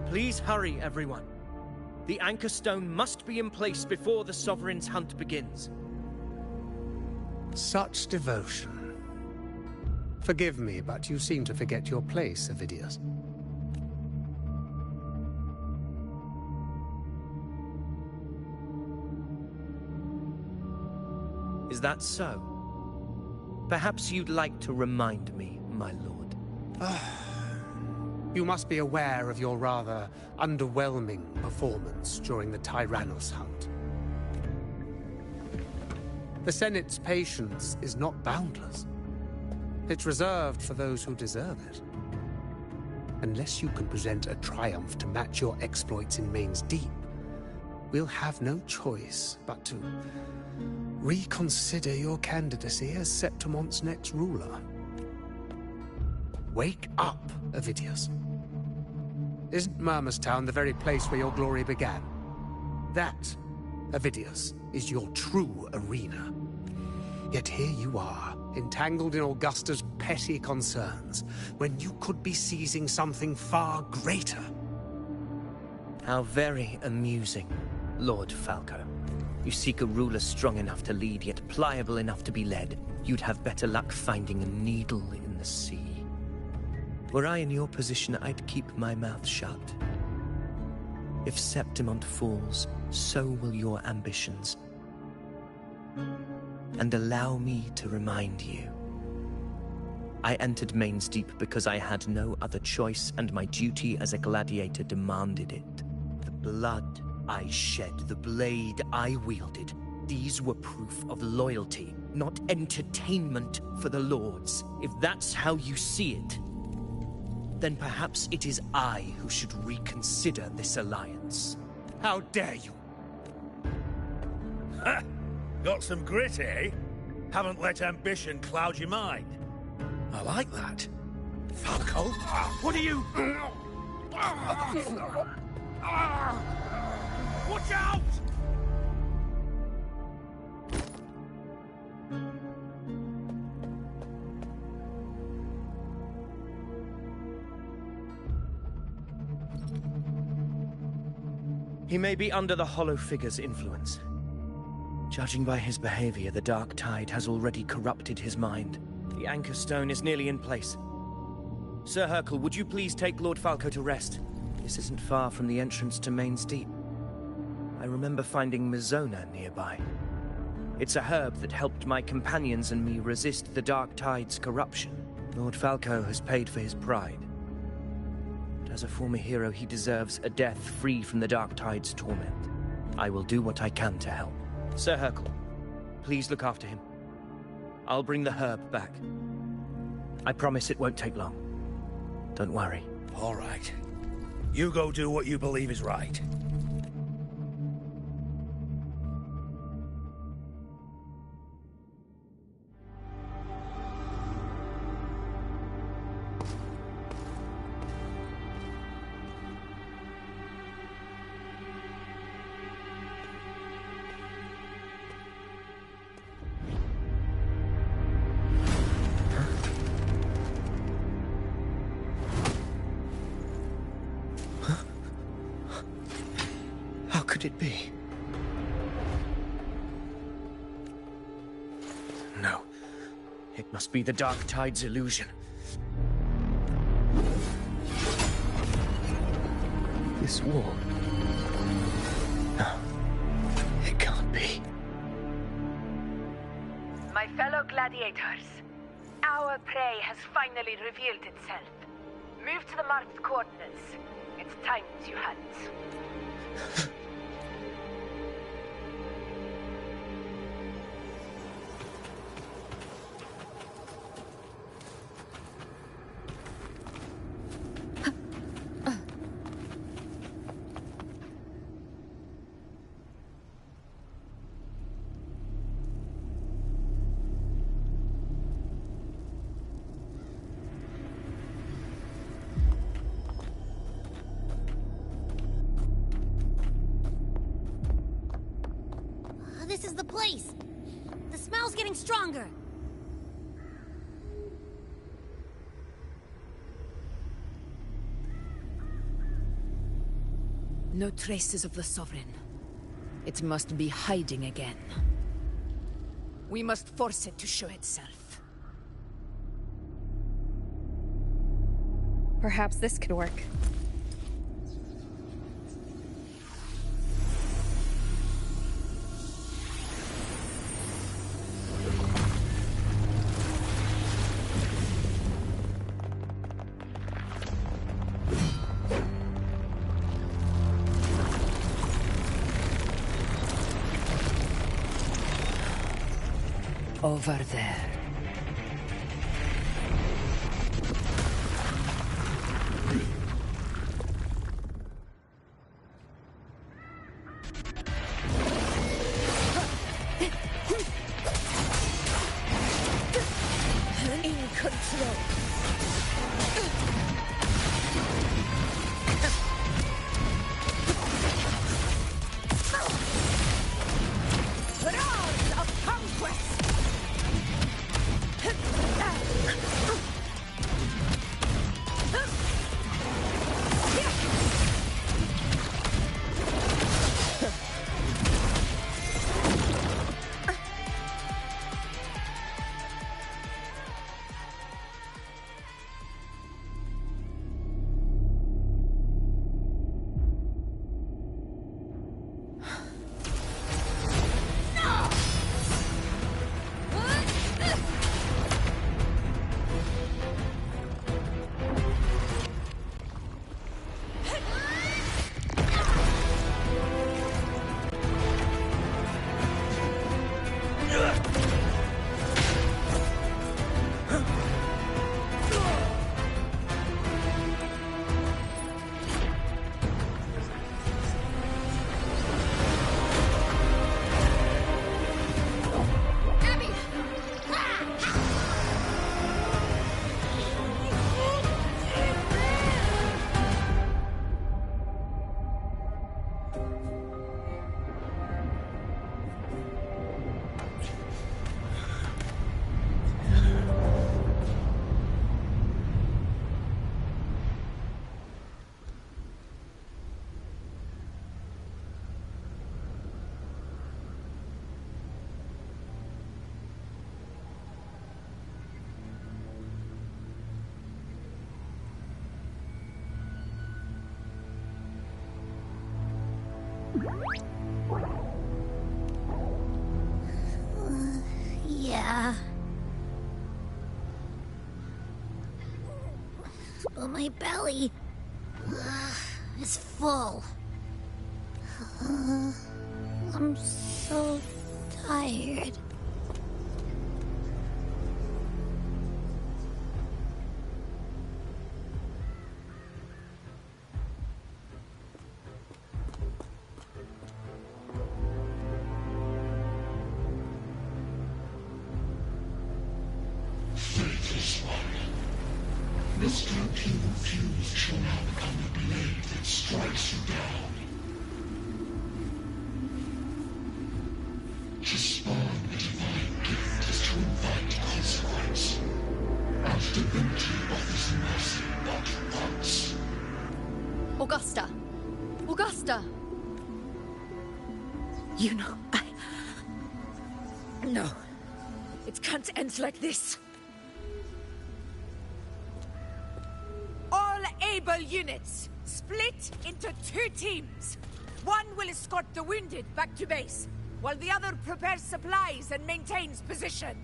Please hurry, everyone. The anchor stone must be in place before the Sovereign's hunt begins. Such devotion. Forgive me, but you seem to forget your place, Avidius. Is that so? Perhaps you'd like to remind me, my lord. You must be aware of your rather underwhelming performance during the Tyrannus hunt. The Senate's patience is not boundless. It's reserved for those who deserve it. Unless you can present a triumph to match your exploits in Main's Deep, we'll have no choice but to reconsider your candidacy as Septimon's next ruler. Wake up, Avidius. Isn't Murmustown the very place where your glory began? That, Avidius, is your true arena. Yet here you are, entangled in Augusta's petty concerns, when you could be seizing something far greater. How very amusing, Lord Falco. You seek a ruler strong enough to lead, yet pliable enough to be led. You'd have better luck finding a needle in the sea. Were I in your position, I'd keep my mouth shut. If Septimont falls, so will your ambitions. And allow me to remind you. I entered Main's Deep because I had no other choice, and my duty as a gladiator demanded it. The blood I shed, the blade I wielded, these were proof of loyalty, not entertainment for the Lords. If that's how you see it, then perhaps it is I who should reconsider this alliance. How dare you? Ha! Got some grit, eh? Haven't let ambition cloud your mind. I like that. Falco? What are you... Watch out! He may be under the Hollow Figure's influence. Judging by his behavior, the Dark Tide has already corrupted his mind. The Anchor Stone is nearly in place. Sir Hercule, would you please take Lord Falco to rest? This isn't far from the entrance to Main's Deep. I remember finding Mizona nearby. It's a herb that helped my companions and me resist the Dark Tide's corruption. Lord Falco has paid for his pride. But as a former hero, he deserves a death free from the Dark Tide's torment. I will do what I can to help. Sir Hercule, please look after him. I'll bring the herb back. I promise it won't take long. Don't worry. All right. You go do what you believe is right. How could it be? No. It must be the Dark Tide's illusion. This wall. No. It can't be. My fellow gladiators, our prey has finally revealed itself. Move to the marked coordinates. It's time to hunt. This is the place! The smell's getting stronger! No traces of the Sovereign. It must be hiding again. We must force it to show itself. Perhaps this could work. Over there. In control. Roars of conquest! Yeah. But my belly is full. I'm so tired. Fate is one. This gently refused shall now become the blade that strikes you down. To spawn a divine gift is to invite consequence. And divinity offers mercy but once. Augusta! Augusta! You know, No. It can't end like this. All able units, split into 2 teams. One will escort the wounded back to base, while the other prepares supplies and maintains position.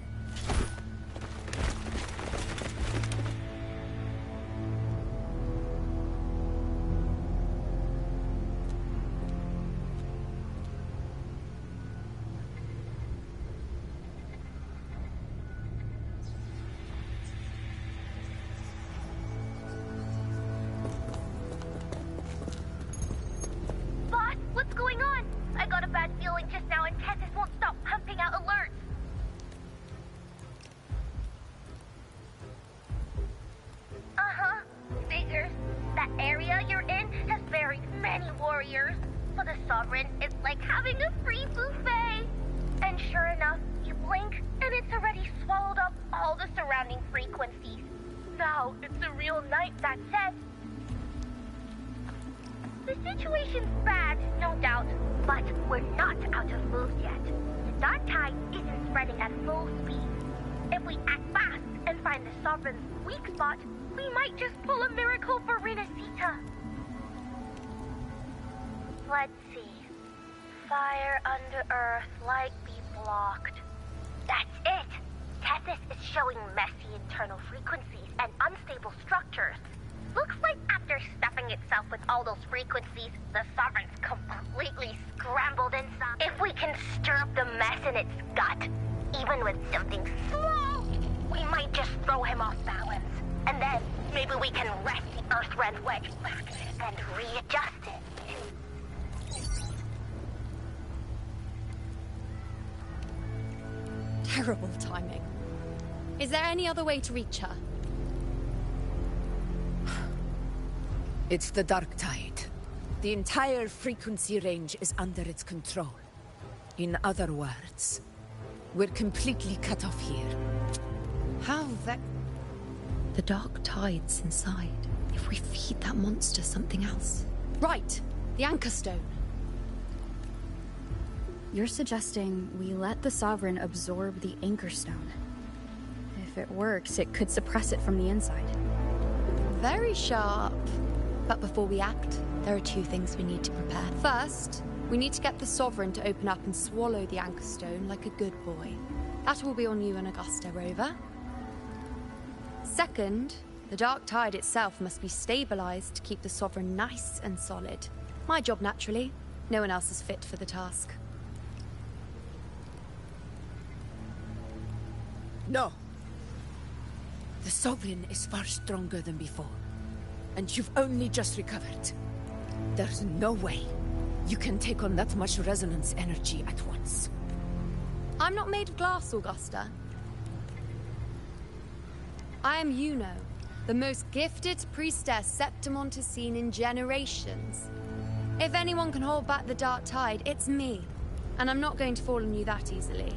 Boss, what's going on? I got a bad feeling just now and Tessus won't stop pumping out alerts. Uh-huh. Figures. That area you're in has very many warriors. For the Sovereign, it's like having a free buffet. And sure enough, you blink, and it's already swallowed up all the surrounding frequencies. Now, it's a real night, that said. The situation's bad, no doubt, but we're not out of moves yet. The dark tide isn't spreading at full speed. If we act fast and find the Sovereign's weak spot, we might just pull a miracle for Renacita. Let's see. Fire under earth, light be blocked. That's it! Tessus is showing messy internal frequencies and unstable structures. Looks like after stuffing itself with all those frequencies, the Sovereign's completely scrambled inside. If we can stir up the mess in its gut, even with something small, we might just throw him off balance. And then maybe we can wrest the Earthrend wedge back and readjust it. Terrible timing. Is there any other way to reach her? It's the dark tide. The entire frequency range is under its control. In other words, we're completely cut off here. How the dark tide's inside. If we feed that monster something else. Right, the Anchor Stone. You're suggesting we let the Sovereign absorb the Anchor Stone. If it works, it could suppress it from the inside. Very sharp. But before we act, there are 2 things we need to prepare. First, we need to get the Sovereign to open up and swallow the Anchor Stone like a good boy. That will be on you and Augusta, Rover. Second, the dark tide itself must be stabilized to keep the Sovereign nice and solid. My job, naturally. No one else is fit for the task. No. The Sovereign is far stronger than before. And you've only just recovered. There's no way you can take on that much resonance energy at once. I'm not made of glass, Augusta. I am Yuno, the most gifted priestess Septimont has seen in generations. If anyone can hold back the dark tide, it's me. And I'm not going to fall on you that easily.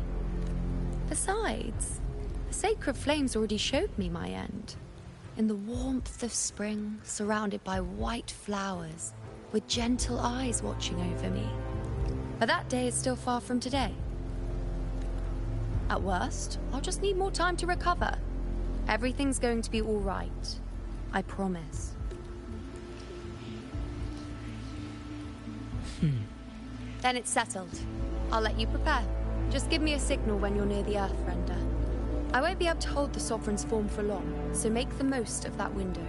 Besides, the sacred flames already showed me my end. In the warmth of spring, surrounded by white flowers, with gentle eyes watching over me. But that day is still far from today. At worst, I'll just need more time to recover. Everything's going to be all right. I promise. Then it's settled. I'll let you prepare. Just give me a signal when you're near the Earthrender. I won't be able to hold the Sovereign's form for long, so make the most of that window.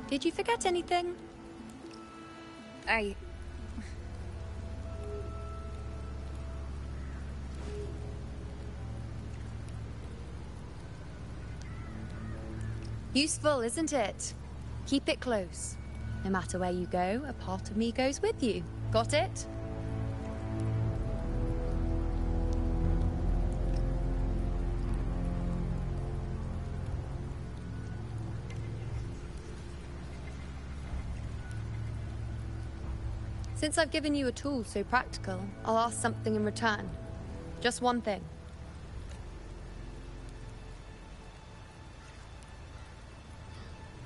Did you forget anything? Useful, isn't it? Keep it close. No matter where you go, a part of me goes with you. Got it? Since I've given you a tool so practical, I'll ask something in return. Just one thing.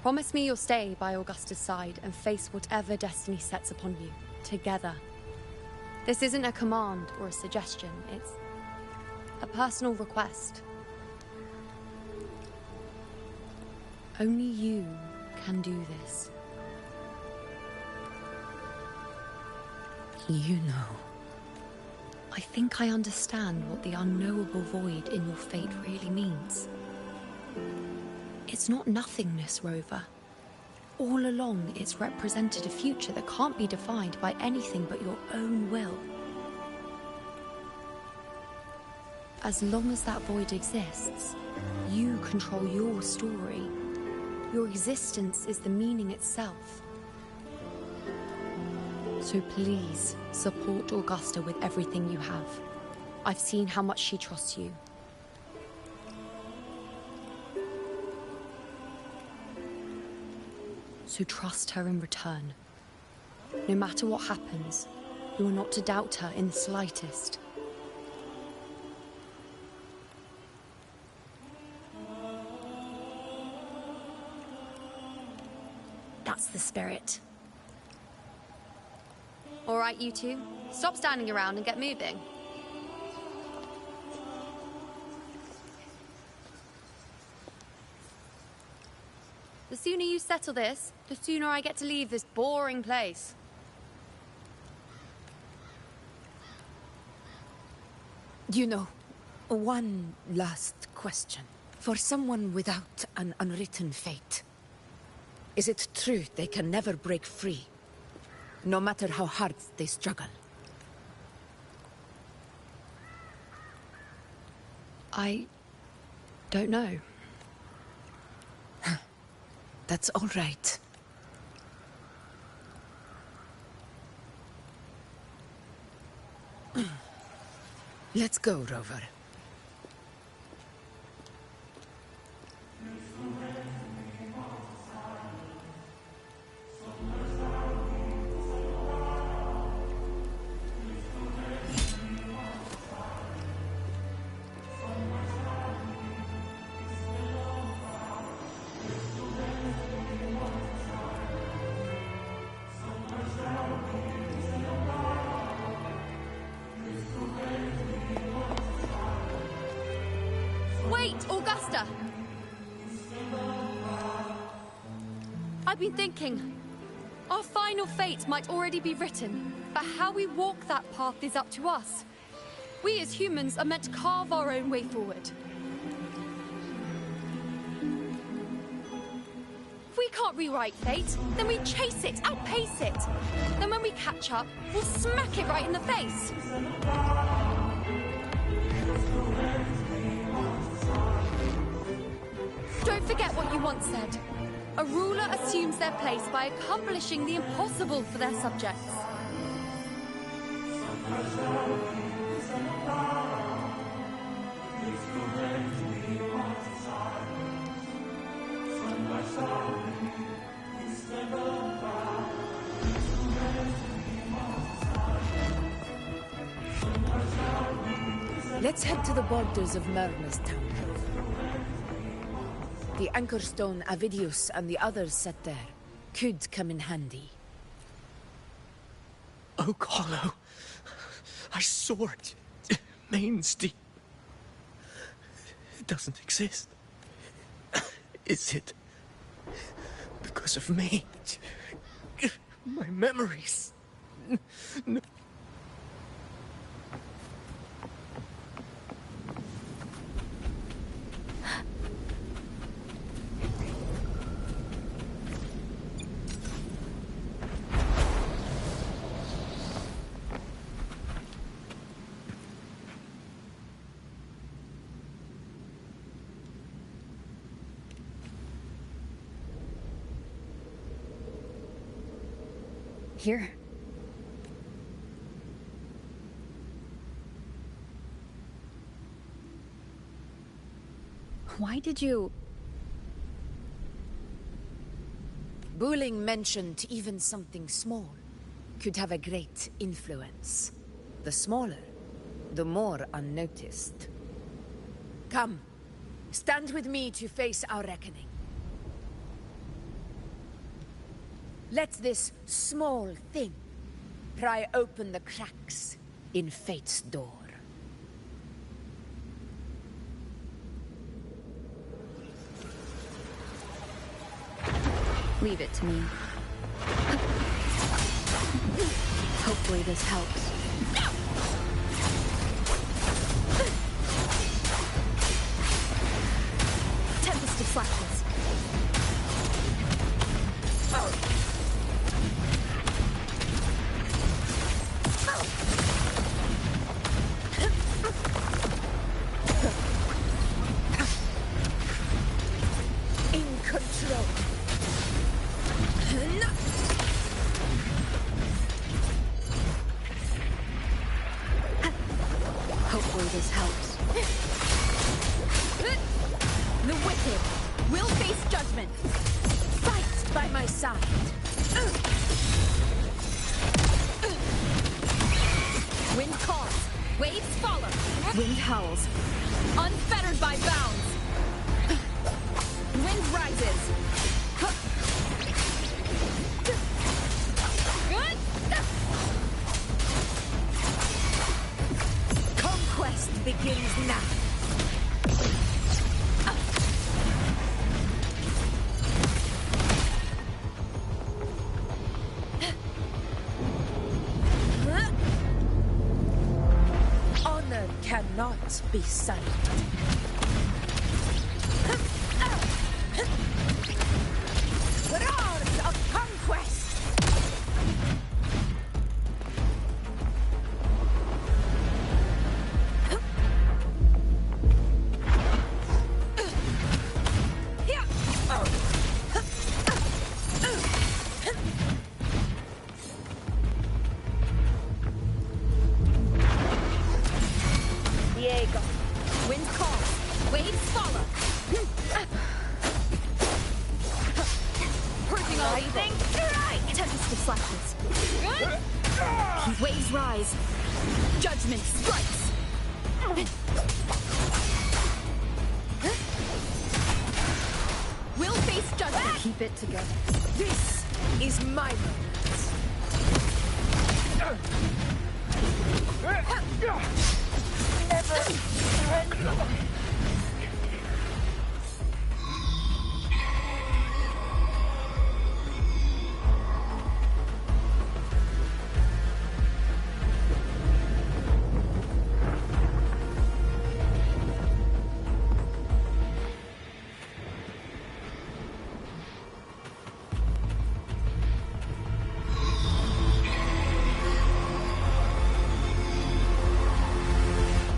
Promise me you'll stay by Augusta's side and face whatever destiny sets upon you, together. This isn't a command or a suggestion, it's a personal request. Only you can do this. You know. I think I understand what the unknowable void in your fate really means. It's not nothingness, Rover. All along, it's represented a future that can't be defined by anything but your own will. As long as that void exists, you control your story. Your existence is the meaning itself. So please, support Augusta with everything you have. I've seen how much she trusts you. So trust her in return. No matter what happens, you are not to doubt her in the slightest. That's the spirit. All right, you two. Stop standing around and get moving. The sooner you settle this, the sooner I get to leave this boring place. You know, one last question. For someone without an unwritten fate, is it true they can never break free, no matter how hard they struggle? I don't know. That's all right. Let's go, Rover. Wait, Augusta! I've been thinking. Our final fate might already be written, but how we walk that path is up to us. We as humans are meant to carve our own way forward. If we can't rewrite fate, then we chase it, outpace it. Then when we catch up, we'll smack it right in the face. Don't forget what you once said. A ruler assumes their place by accomplishing the impossible for their subjects. Let's head to the borders of Myrna's town. The anchor stone Avidius and the others set there could come in handy. Oak Hollow. I saw it. Mains Deep. It doesn't exist. Is it? because of me. My memories. No. Here. Why did you... Buling mentioned even something small could have a great influence. The smaller, the more unnoticed. Come, stand with me to face our reckoning. Let this small thing pry open the cracks in fate's door. Leave it to me. Hopefully this helps. Tempest of flashes. In control. Hopefully this helps. The wicked will face judgment. Fight by my side. Wind calls, waves follow. Wind howls. Unfettered by bounds. Wind rises. Good. Conquest begins now. Honor cannot be silent. Roars of conquest! Diego. Wind calls, waves follow. Purging all evil. Right. Tempest of flashes. Good. Waves rise. Judgment strikes. We'll face judgment. Keep it together. This is my moment. Never surrender.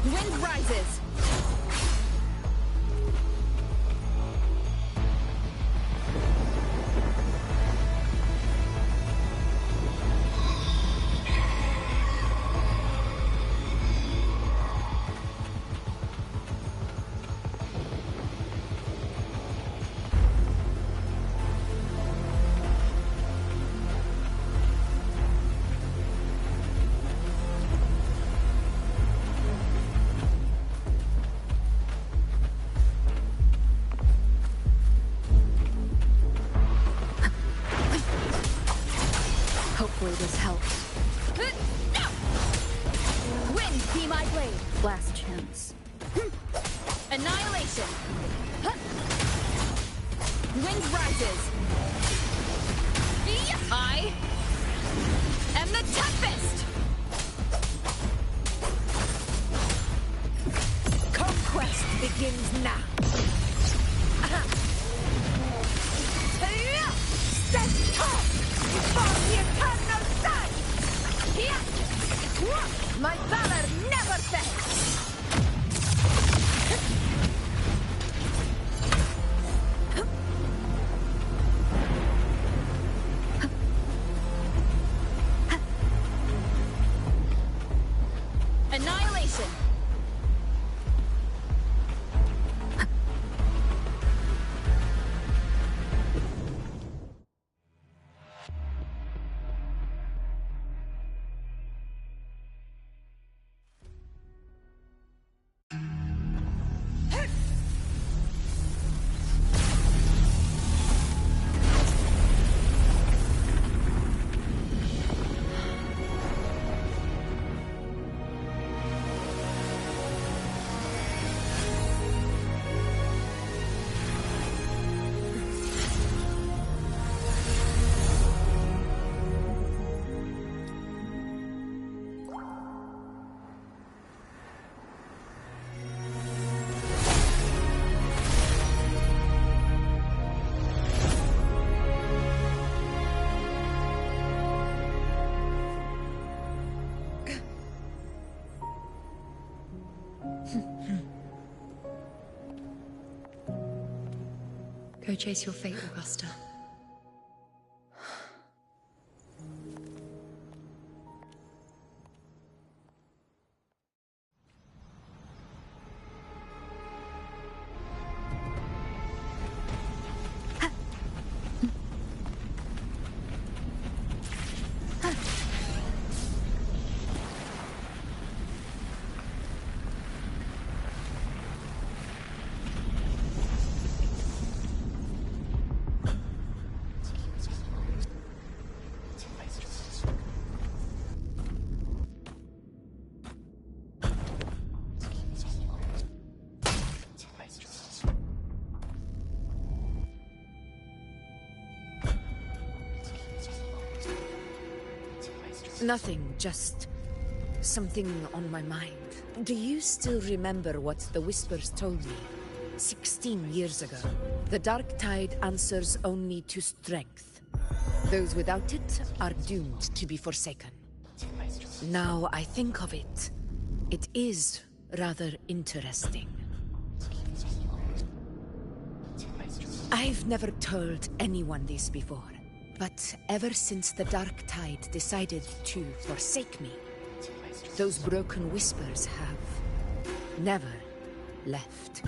Wind rises. Hopefully this helps. Wind be my blade. Last chance. Annihilation. Wind rises. I am the Tempest! Conquest begins now. Stand tall before the eternal sun! My valor never fails! Annihilation! Go chase your fate, Augusta. Nothing, just something on my mind. Do you still remember what the Whispers told me 16 years ago? The Dark Tide answers only to strength. Those without it are doomed to be forsaken. Now I think of it, it is rather interesting. I've never told anyone this before. But ever since the Dark Tide decided to forsake me, those broken Whispers have never left.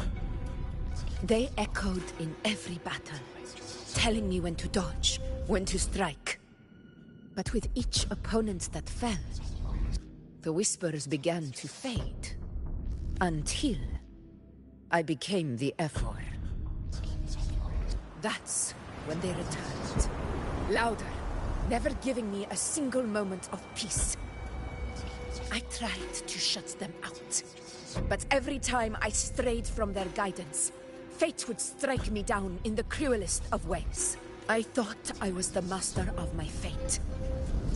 They echoed in every battle, telling me when to dodge, when to strike. But with each opponent that fell, the Whispers began to fade. Until I became the Ephor. That's when they returned. Louder, never giving me a single moment of peace. I tried to shut them out, but every time I strayed from their guidance, fate would strike me down in the cruelest of ways. I thought I was the master of my fate,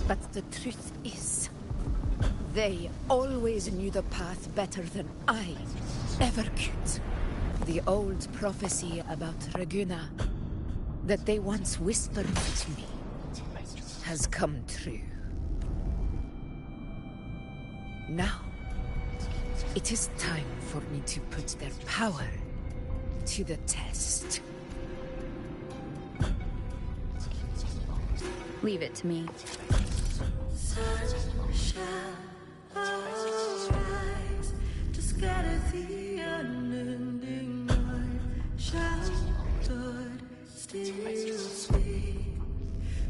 but the truth is, they always knew the path better than I ever could. The old prophecy about Raguna that they once whispered to me has come true. Now, it is time for me to put their power to the test. Leave it to me. Sun shall arise to scatter the unending night. Sheltered, still speak.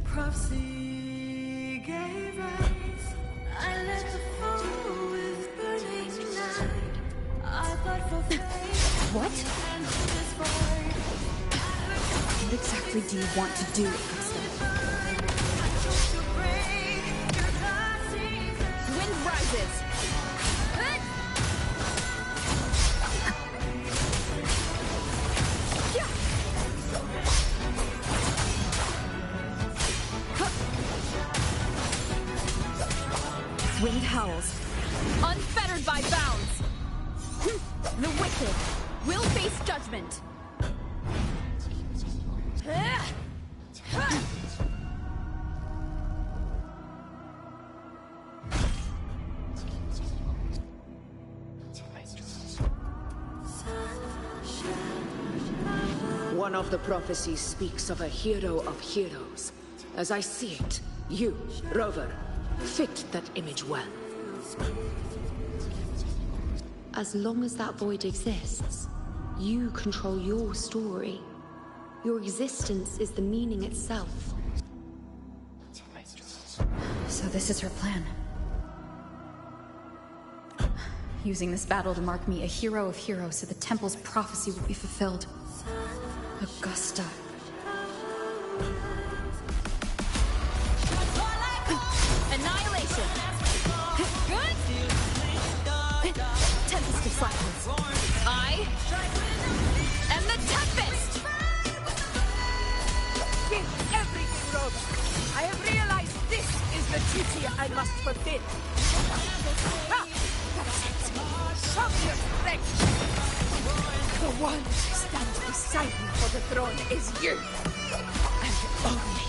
Prophecy gave rise. I let the fall with burning night. I fought for faith. What? What exactly do you want to do, Augusta? Wind rises! defeated. We'll face judgment. One of the prophecies speaks of a hero of heroes. As I see it, you, Rover, fit that image well. As long as that void exists, you control your story. Your existence is the meaning itself. So this is her plan. Using this battle to mark me a hero of heroes so the temple's prophecy will be fulfilled. Augusta. Annihilation! Good! Tempest of Slackness. I am the Tempest! Give everything, Rover. I have realized this is the duty I must fulfill. Ah, that's it. Show me your strength. The one who stands beside me for the throne is you. And only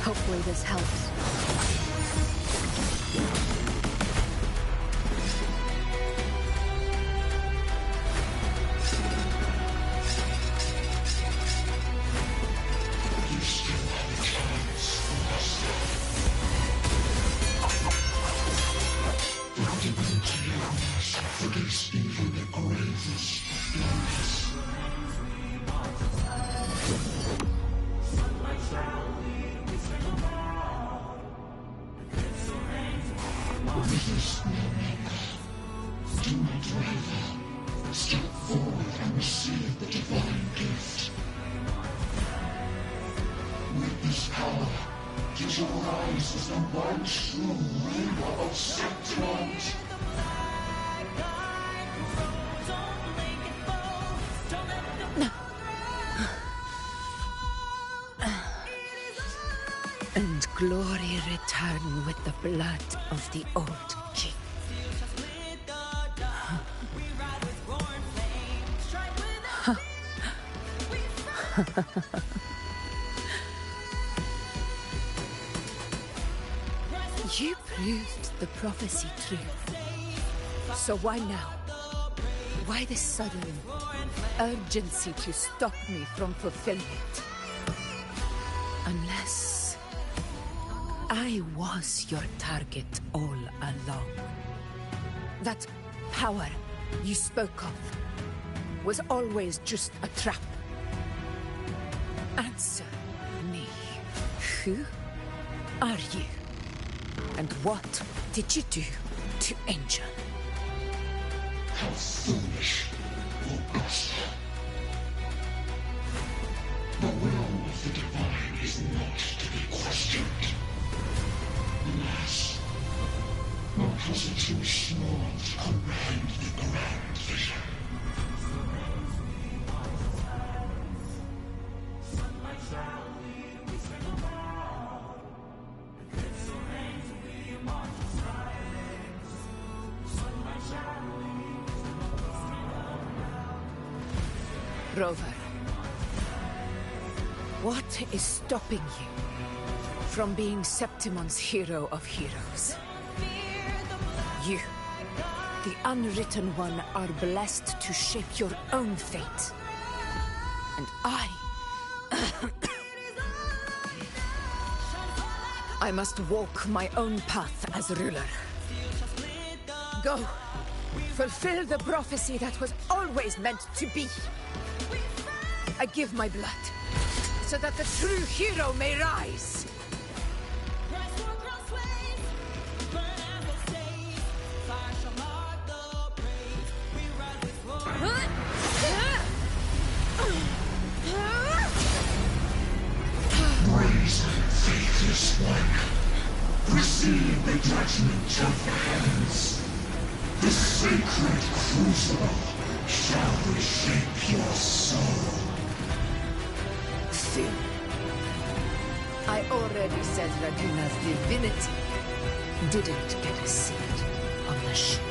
Hopefully this helps. and glory return with the blood of the old king. You proved the prophecy true. So why now? Why this sudden urgency to stop me from fulfilling it? Unless I was your target all along. That power you spoke of was always just a trap. Answer me. Who are you? And what did you do to Angel? How foolish, Augusta. The will of the divine is not to be questioned. Alas, because it's too small to comprehend the grand vision. Rover, what is stopping you from being Septimon's hero of heroes? You, the unwritten one, are blessed to shape your own fate. And I must walk my own path as ruler. Go, fulfill the prophecy that was always meant to be. I give my blood, so that the true hero may rise. Brazen, faithless one, receive the judgment of the heavens. The sacred crucible shall reshape your already said Raguna's divinity didn't get a seat on the ship.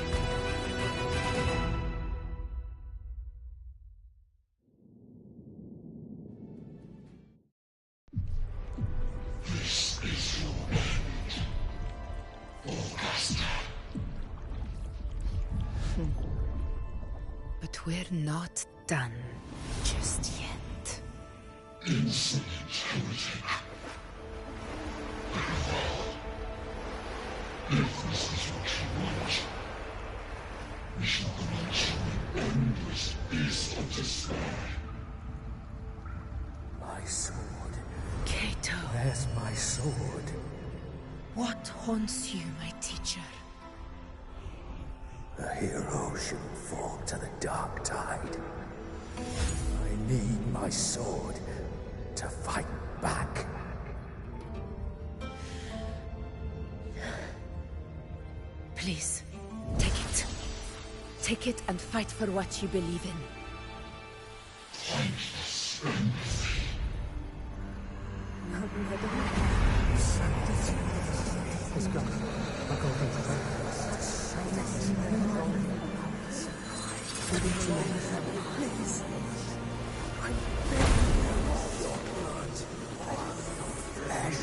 This is your end, Augusta. But we're not done just yet. Insolent heretic. If this is what you want, we shall grant you an endless beast of despair. My sword. Cato. Where's my sword? What haunts you, my teacher? A hero shouldn't fall to the dark tide. I need my sword to fight back. Please, take it. Take it and fight for what you believe in. Thankless empathy. Let's go. I'll go over Please. I'm begging your blood. Flesh.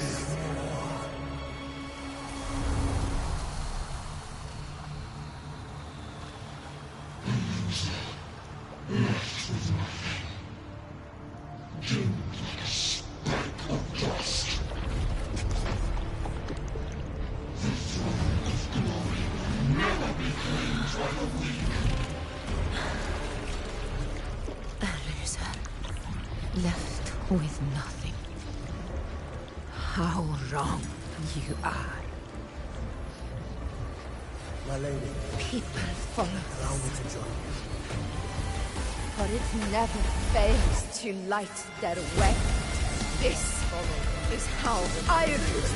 Left with nothing. Doomed like a speck of dust. The throne of glory will never be claimed by the weak. A loser. Left with nothing. How wrong you are. My lady. People follow Allow me to join you. For it never fails to light their way. This is how I rule.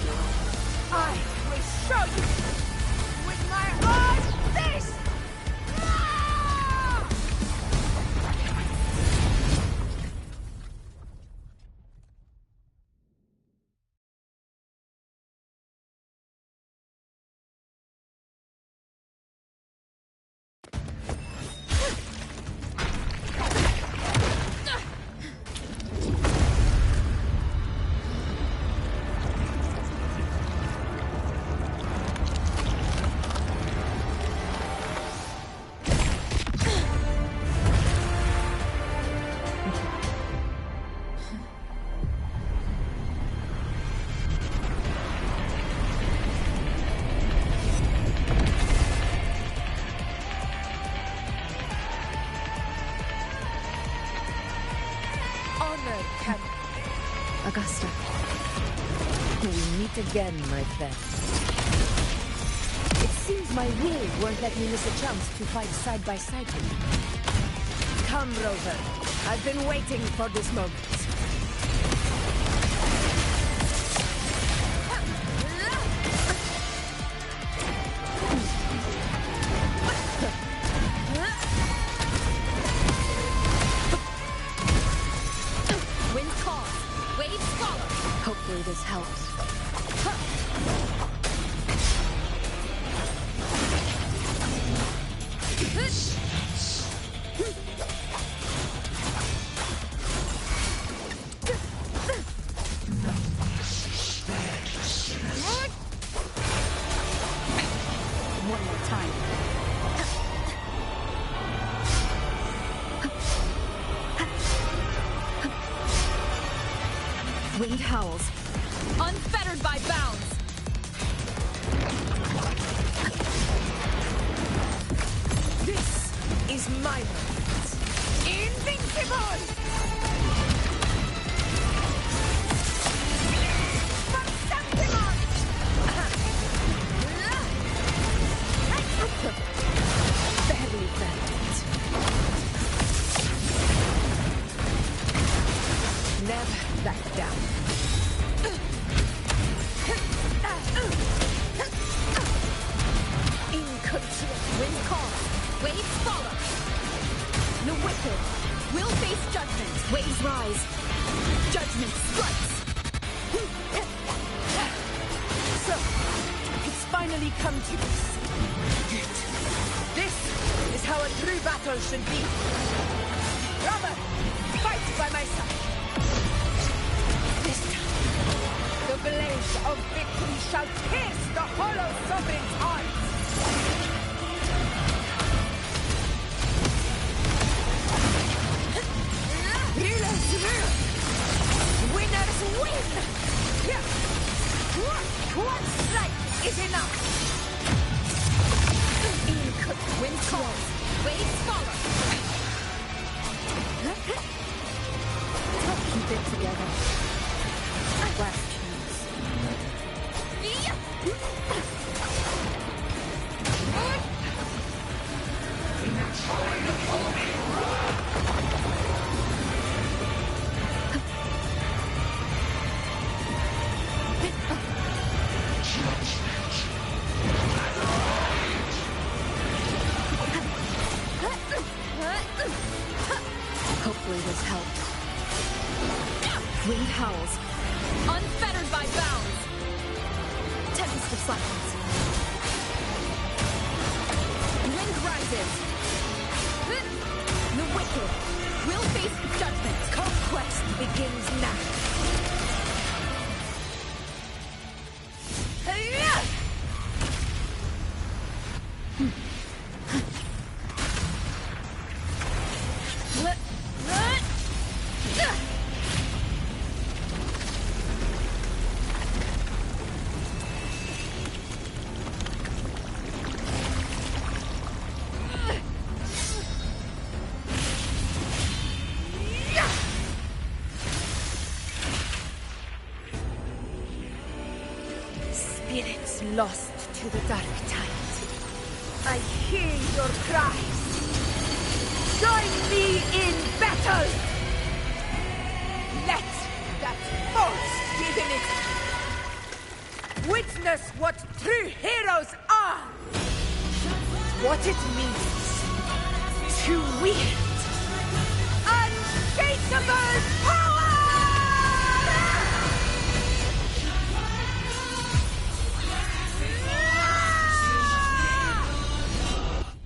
I will show you with my own fist! Augusta. We meet again, my friend. It seems my will won't let me miss a chance to fight side by side with you. Come, Rover. I've been waiting for this moment. Hopefully this helps. One more time. Wind howls. Unfettered by bounds! This is my moment. Invincible! Barely felt it. Never back down. In control. Wind calls. Waves follow. The wicked will face judgment. Waves rise. Judgment strikes. So, it's finally come to this. This is how a true battle should be. Brother, fight by my side. This time, the blaze of victory shall pierce the hollow sovereign's heart. Rulers rule. Winners win. One strike is enough. Ill-cooked wind calls. Waves follow. I'll keep it together. Last chance. Hopefully this helps. Wind howls. Unfettered by bounds. Tempest of silence. Wind rises. The wicked will face judgment. Conquest begins now. Spirits lost to the dark tide. I hear your cries. Join me in battle! Let that false divinity witness what true heroes are! What it means to wield unshakable power!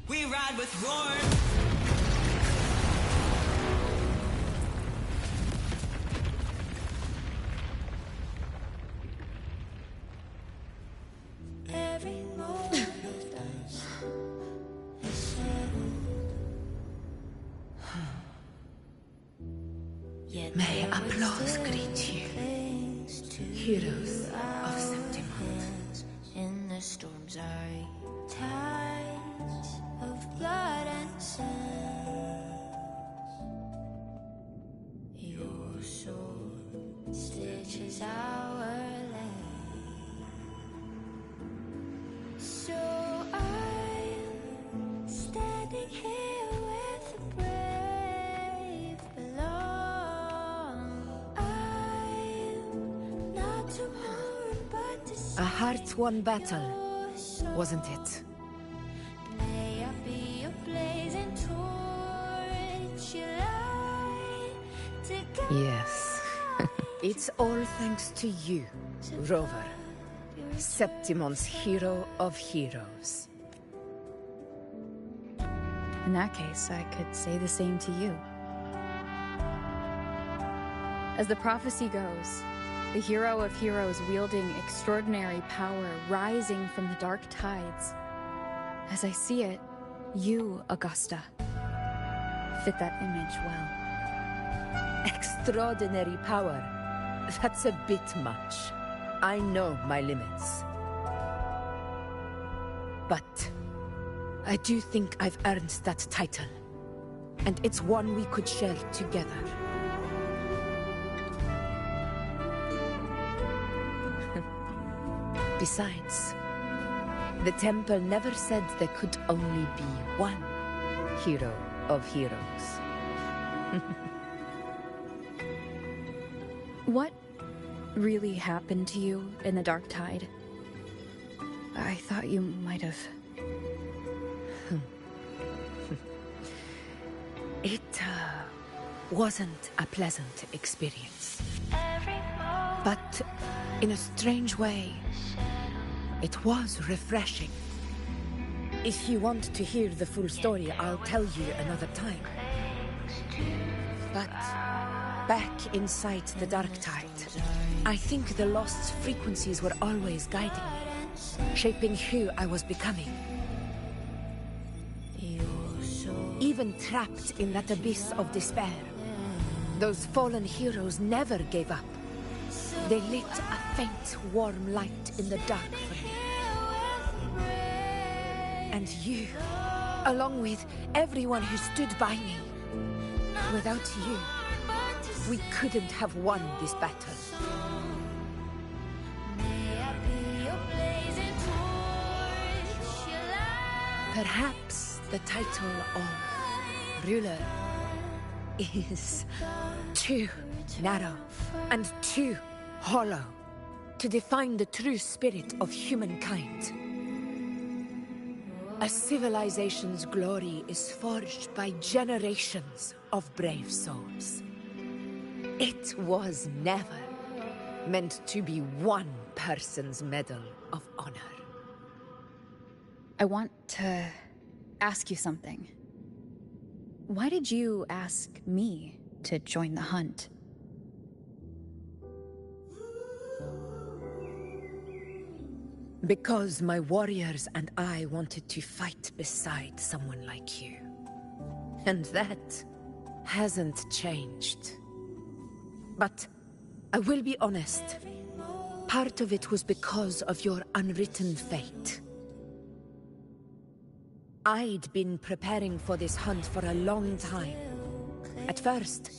We ride with roar. Every moment is settled. May applause greet you, heroes of Septimont. In the storms are tides of blood and sand. Your sword stitches our land. So I'm standing here where the brave belong. I'm not to mourn, but to A hard-won battle, wasn't it? may I be a blazing torch you light to guide. Yes. It's all thanks to you, Rover. Septimon's hero of heroes. In that case, I could say the same to you. As the prophecy goes, the hero of heroes wielding extraordinary power rising from the dark tides. As I see it, you, Augusta, fit that image well. Extraordinary power. That's a bit much. I know my limits. But I do think I've earned that title. And it's one we could share together. Besides, the temple never said there could only be one hero of heroes. What really happened to you in the dark tide? I thought you might have... It wasn't a pleasant experience. But in a strange way, It was refreshing. If you want to hear the full story, I'll tell you another time. But back inside the Dark Tide, I think the lost frequencies were always guiding me, shaping who I was becoming. Even trapped in that abyss of despair, those fallen heroes never gave up. They lit a faint, warm light in the dark for me. And you, along with everyone who stood by me. Without you, we couldn't have won this battle. Perhaps the title of ruler is too narrow and too hollow to define the true spirit of humankind. A civilization's glory is forged by generations of brave souls. It was never meant to be one person's medal of honor. I want to ask you something. Why did you ask me to join the hunt? Because my warriors and I wanted to fight beside someone like you. And that hasn't changed. But I will be honest, part of it was because of your unwritten fate. I'd been preparing for this hunt for a long time. At first,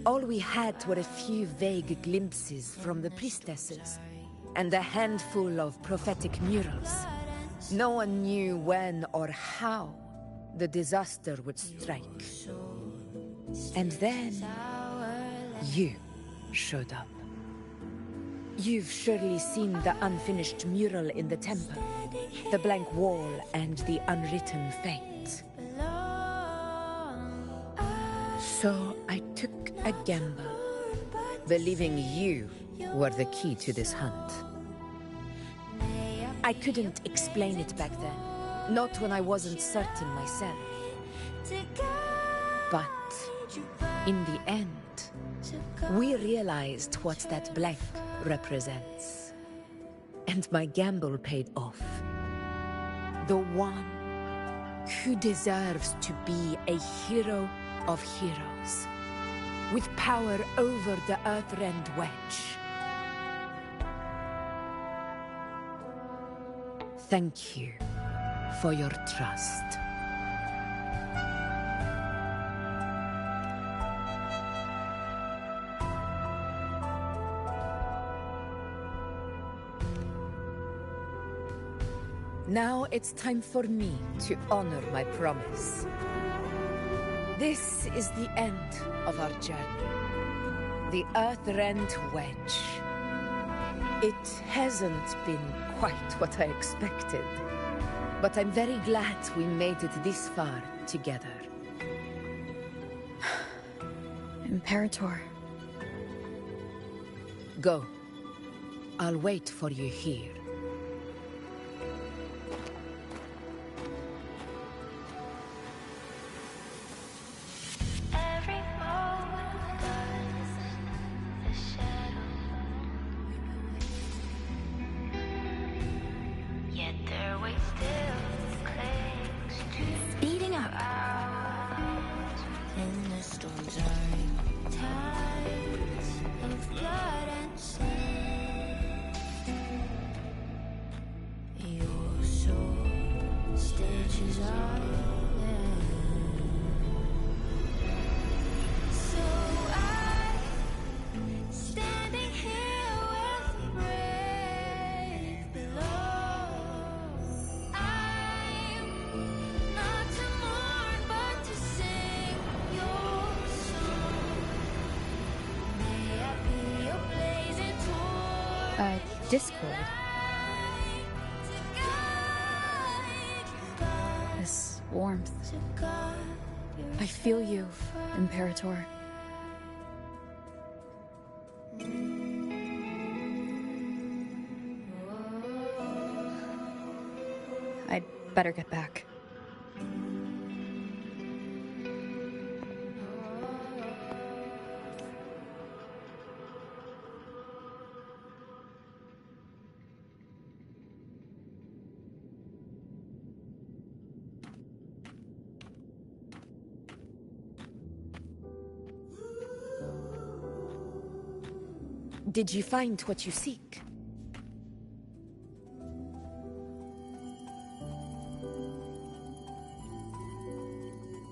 all we had were a few vague glimpses from the priestesses, and a handful of prophetic murals. No one knew when or how the disaster would strike. And then, you showed up. You've surely seen the unfinished mural in the temple, the blank wall and the unwritten fate. So I took a gamble, believing you were the key to this hunt. I couldn't explain it back then, not when I wasn't certain myself. But in the end, we realized what that blank represents. And my gamble paid off. The one who deserves to be a hero of heroes, with power over the Earthrend Wedge. Thank you for your trust. Now it's time for me to honor my promise. This is the end of our journey. The Earthrend Wedge. It hasn't been quite what I expected, but I'm very glad we made it this far together. Imperator. Go. I'll wait for you here. Speeding up. In the storms are tides of blood and sand. Your soul stitches are so I'm standing here with brave below. I'm not to mourn, but to sing your song. May I be your blazing torch, Discord. This warmth. I feel you, Imperator. I'd better get back. Did you find what you seek?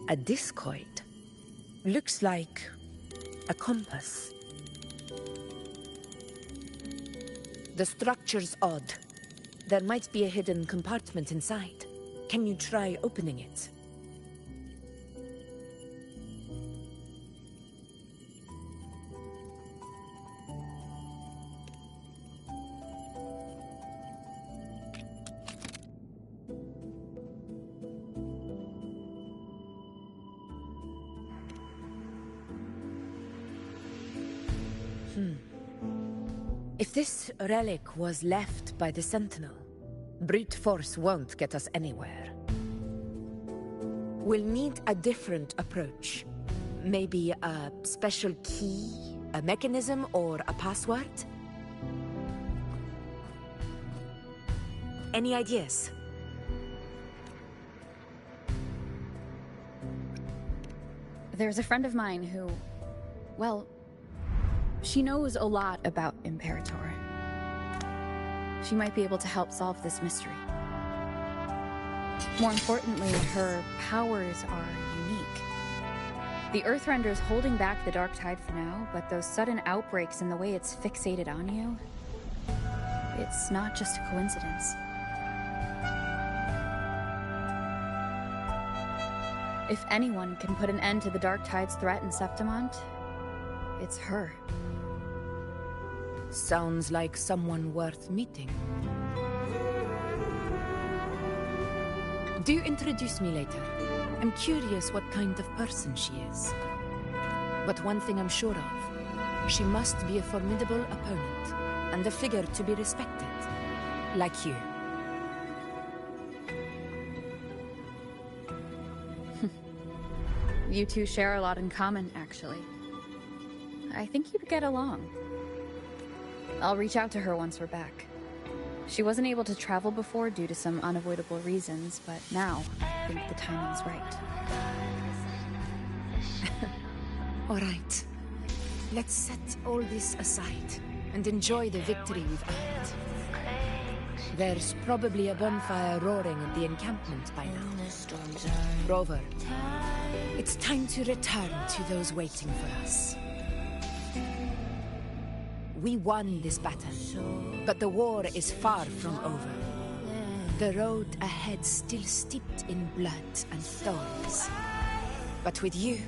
A discoid. Looks like a compass. The structure's odd. There might be a hidden compartment inside. Can you try opening it? If this relic was left by the Sentinel, brute force won't get us anywhere. We'll need a different approach. Maybe a special key, a mechanism, or a password? Any ideas? There's a friend of mine who, well, she knows a lot about Imperator. She might be able to help solve this mystery. More importantly, her powers are unique. The Earthrender's holding back the dark tide for now, but those sudden outbreaks and the way it's fixated on you, it's not just a coincidence. If anyone can put an end to the dark tide's threat in Septimont, it's her. Sounds like someone worth meeting. Do introduce me later. I'm curious what kind of person she is. But one thing I'm sure of, she must be a formidable opponent, and a figure to be respected. Like you. You two share a lot in common, actually. I think you'd get along. I'll reach out to her once we're back. She wasn't able to travel before due to some unavoidable reasons, but now I think the timing's right. All right. Let's set all this aside and enjoy the victory we've earned. There's probably a bonfire roaring at the encampment by now. Rover, it's time to return to those waiting for us. We won this battle, but the war is far from over. The road ahead still steeped in blood and thorns. But with you,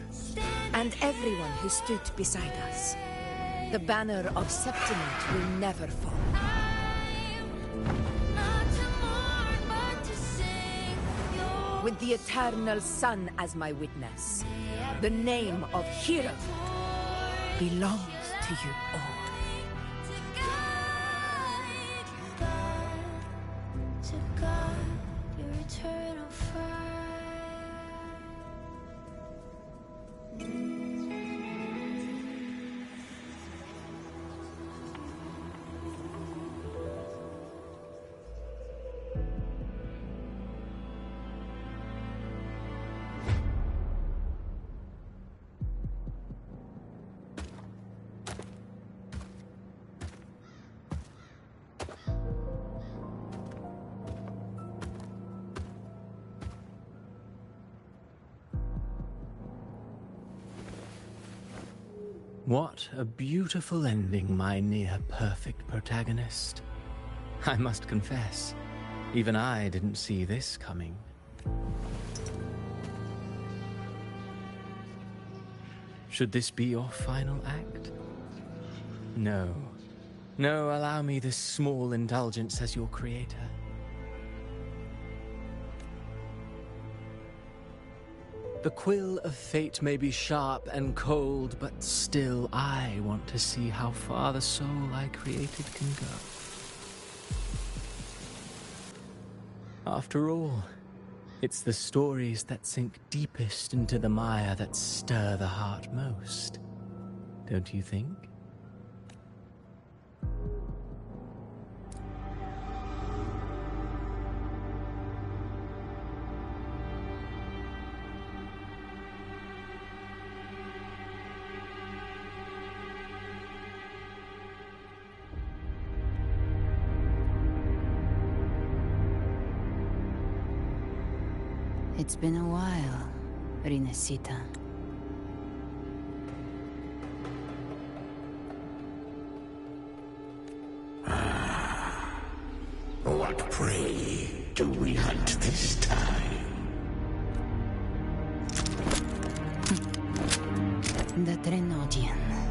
and everyone who stood beside us, the banner of Septimont will never fall. With the eternal sun as my witness, the name of hero belongs to you all. What a beautiful ending, my near-perfect protagonist. I must confess, even I didn't see this coming. Should this be your final act? No. No, allow me this small indulgence as your creator. The quill of fate may be sharp and cold, but still I want to see how far the soul I created can go. After all, it's the stories that sink deepest into the mire that stir the heart most. Don't you think? It's been a while, Rinesita. What prey do we hunt this time? The Trenodian.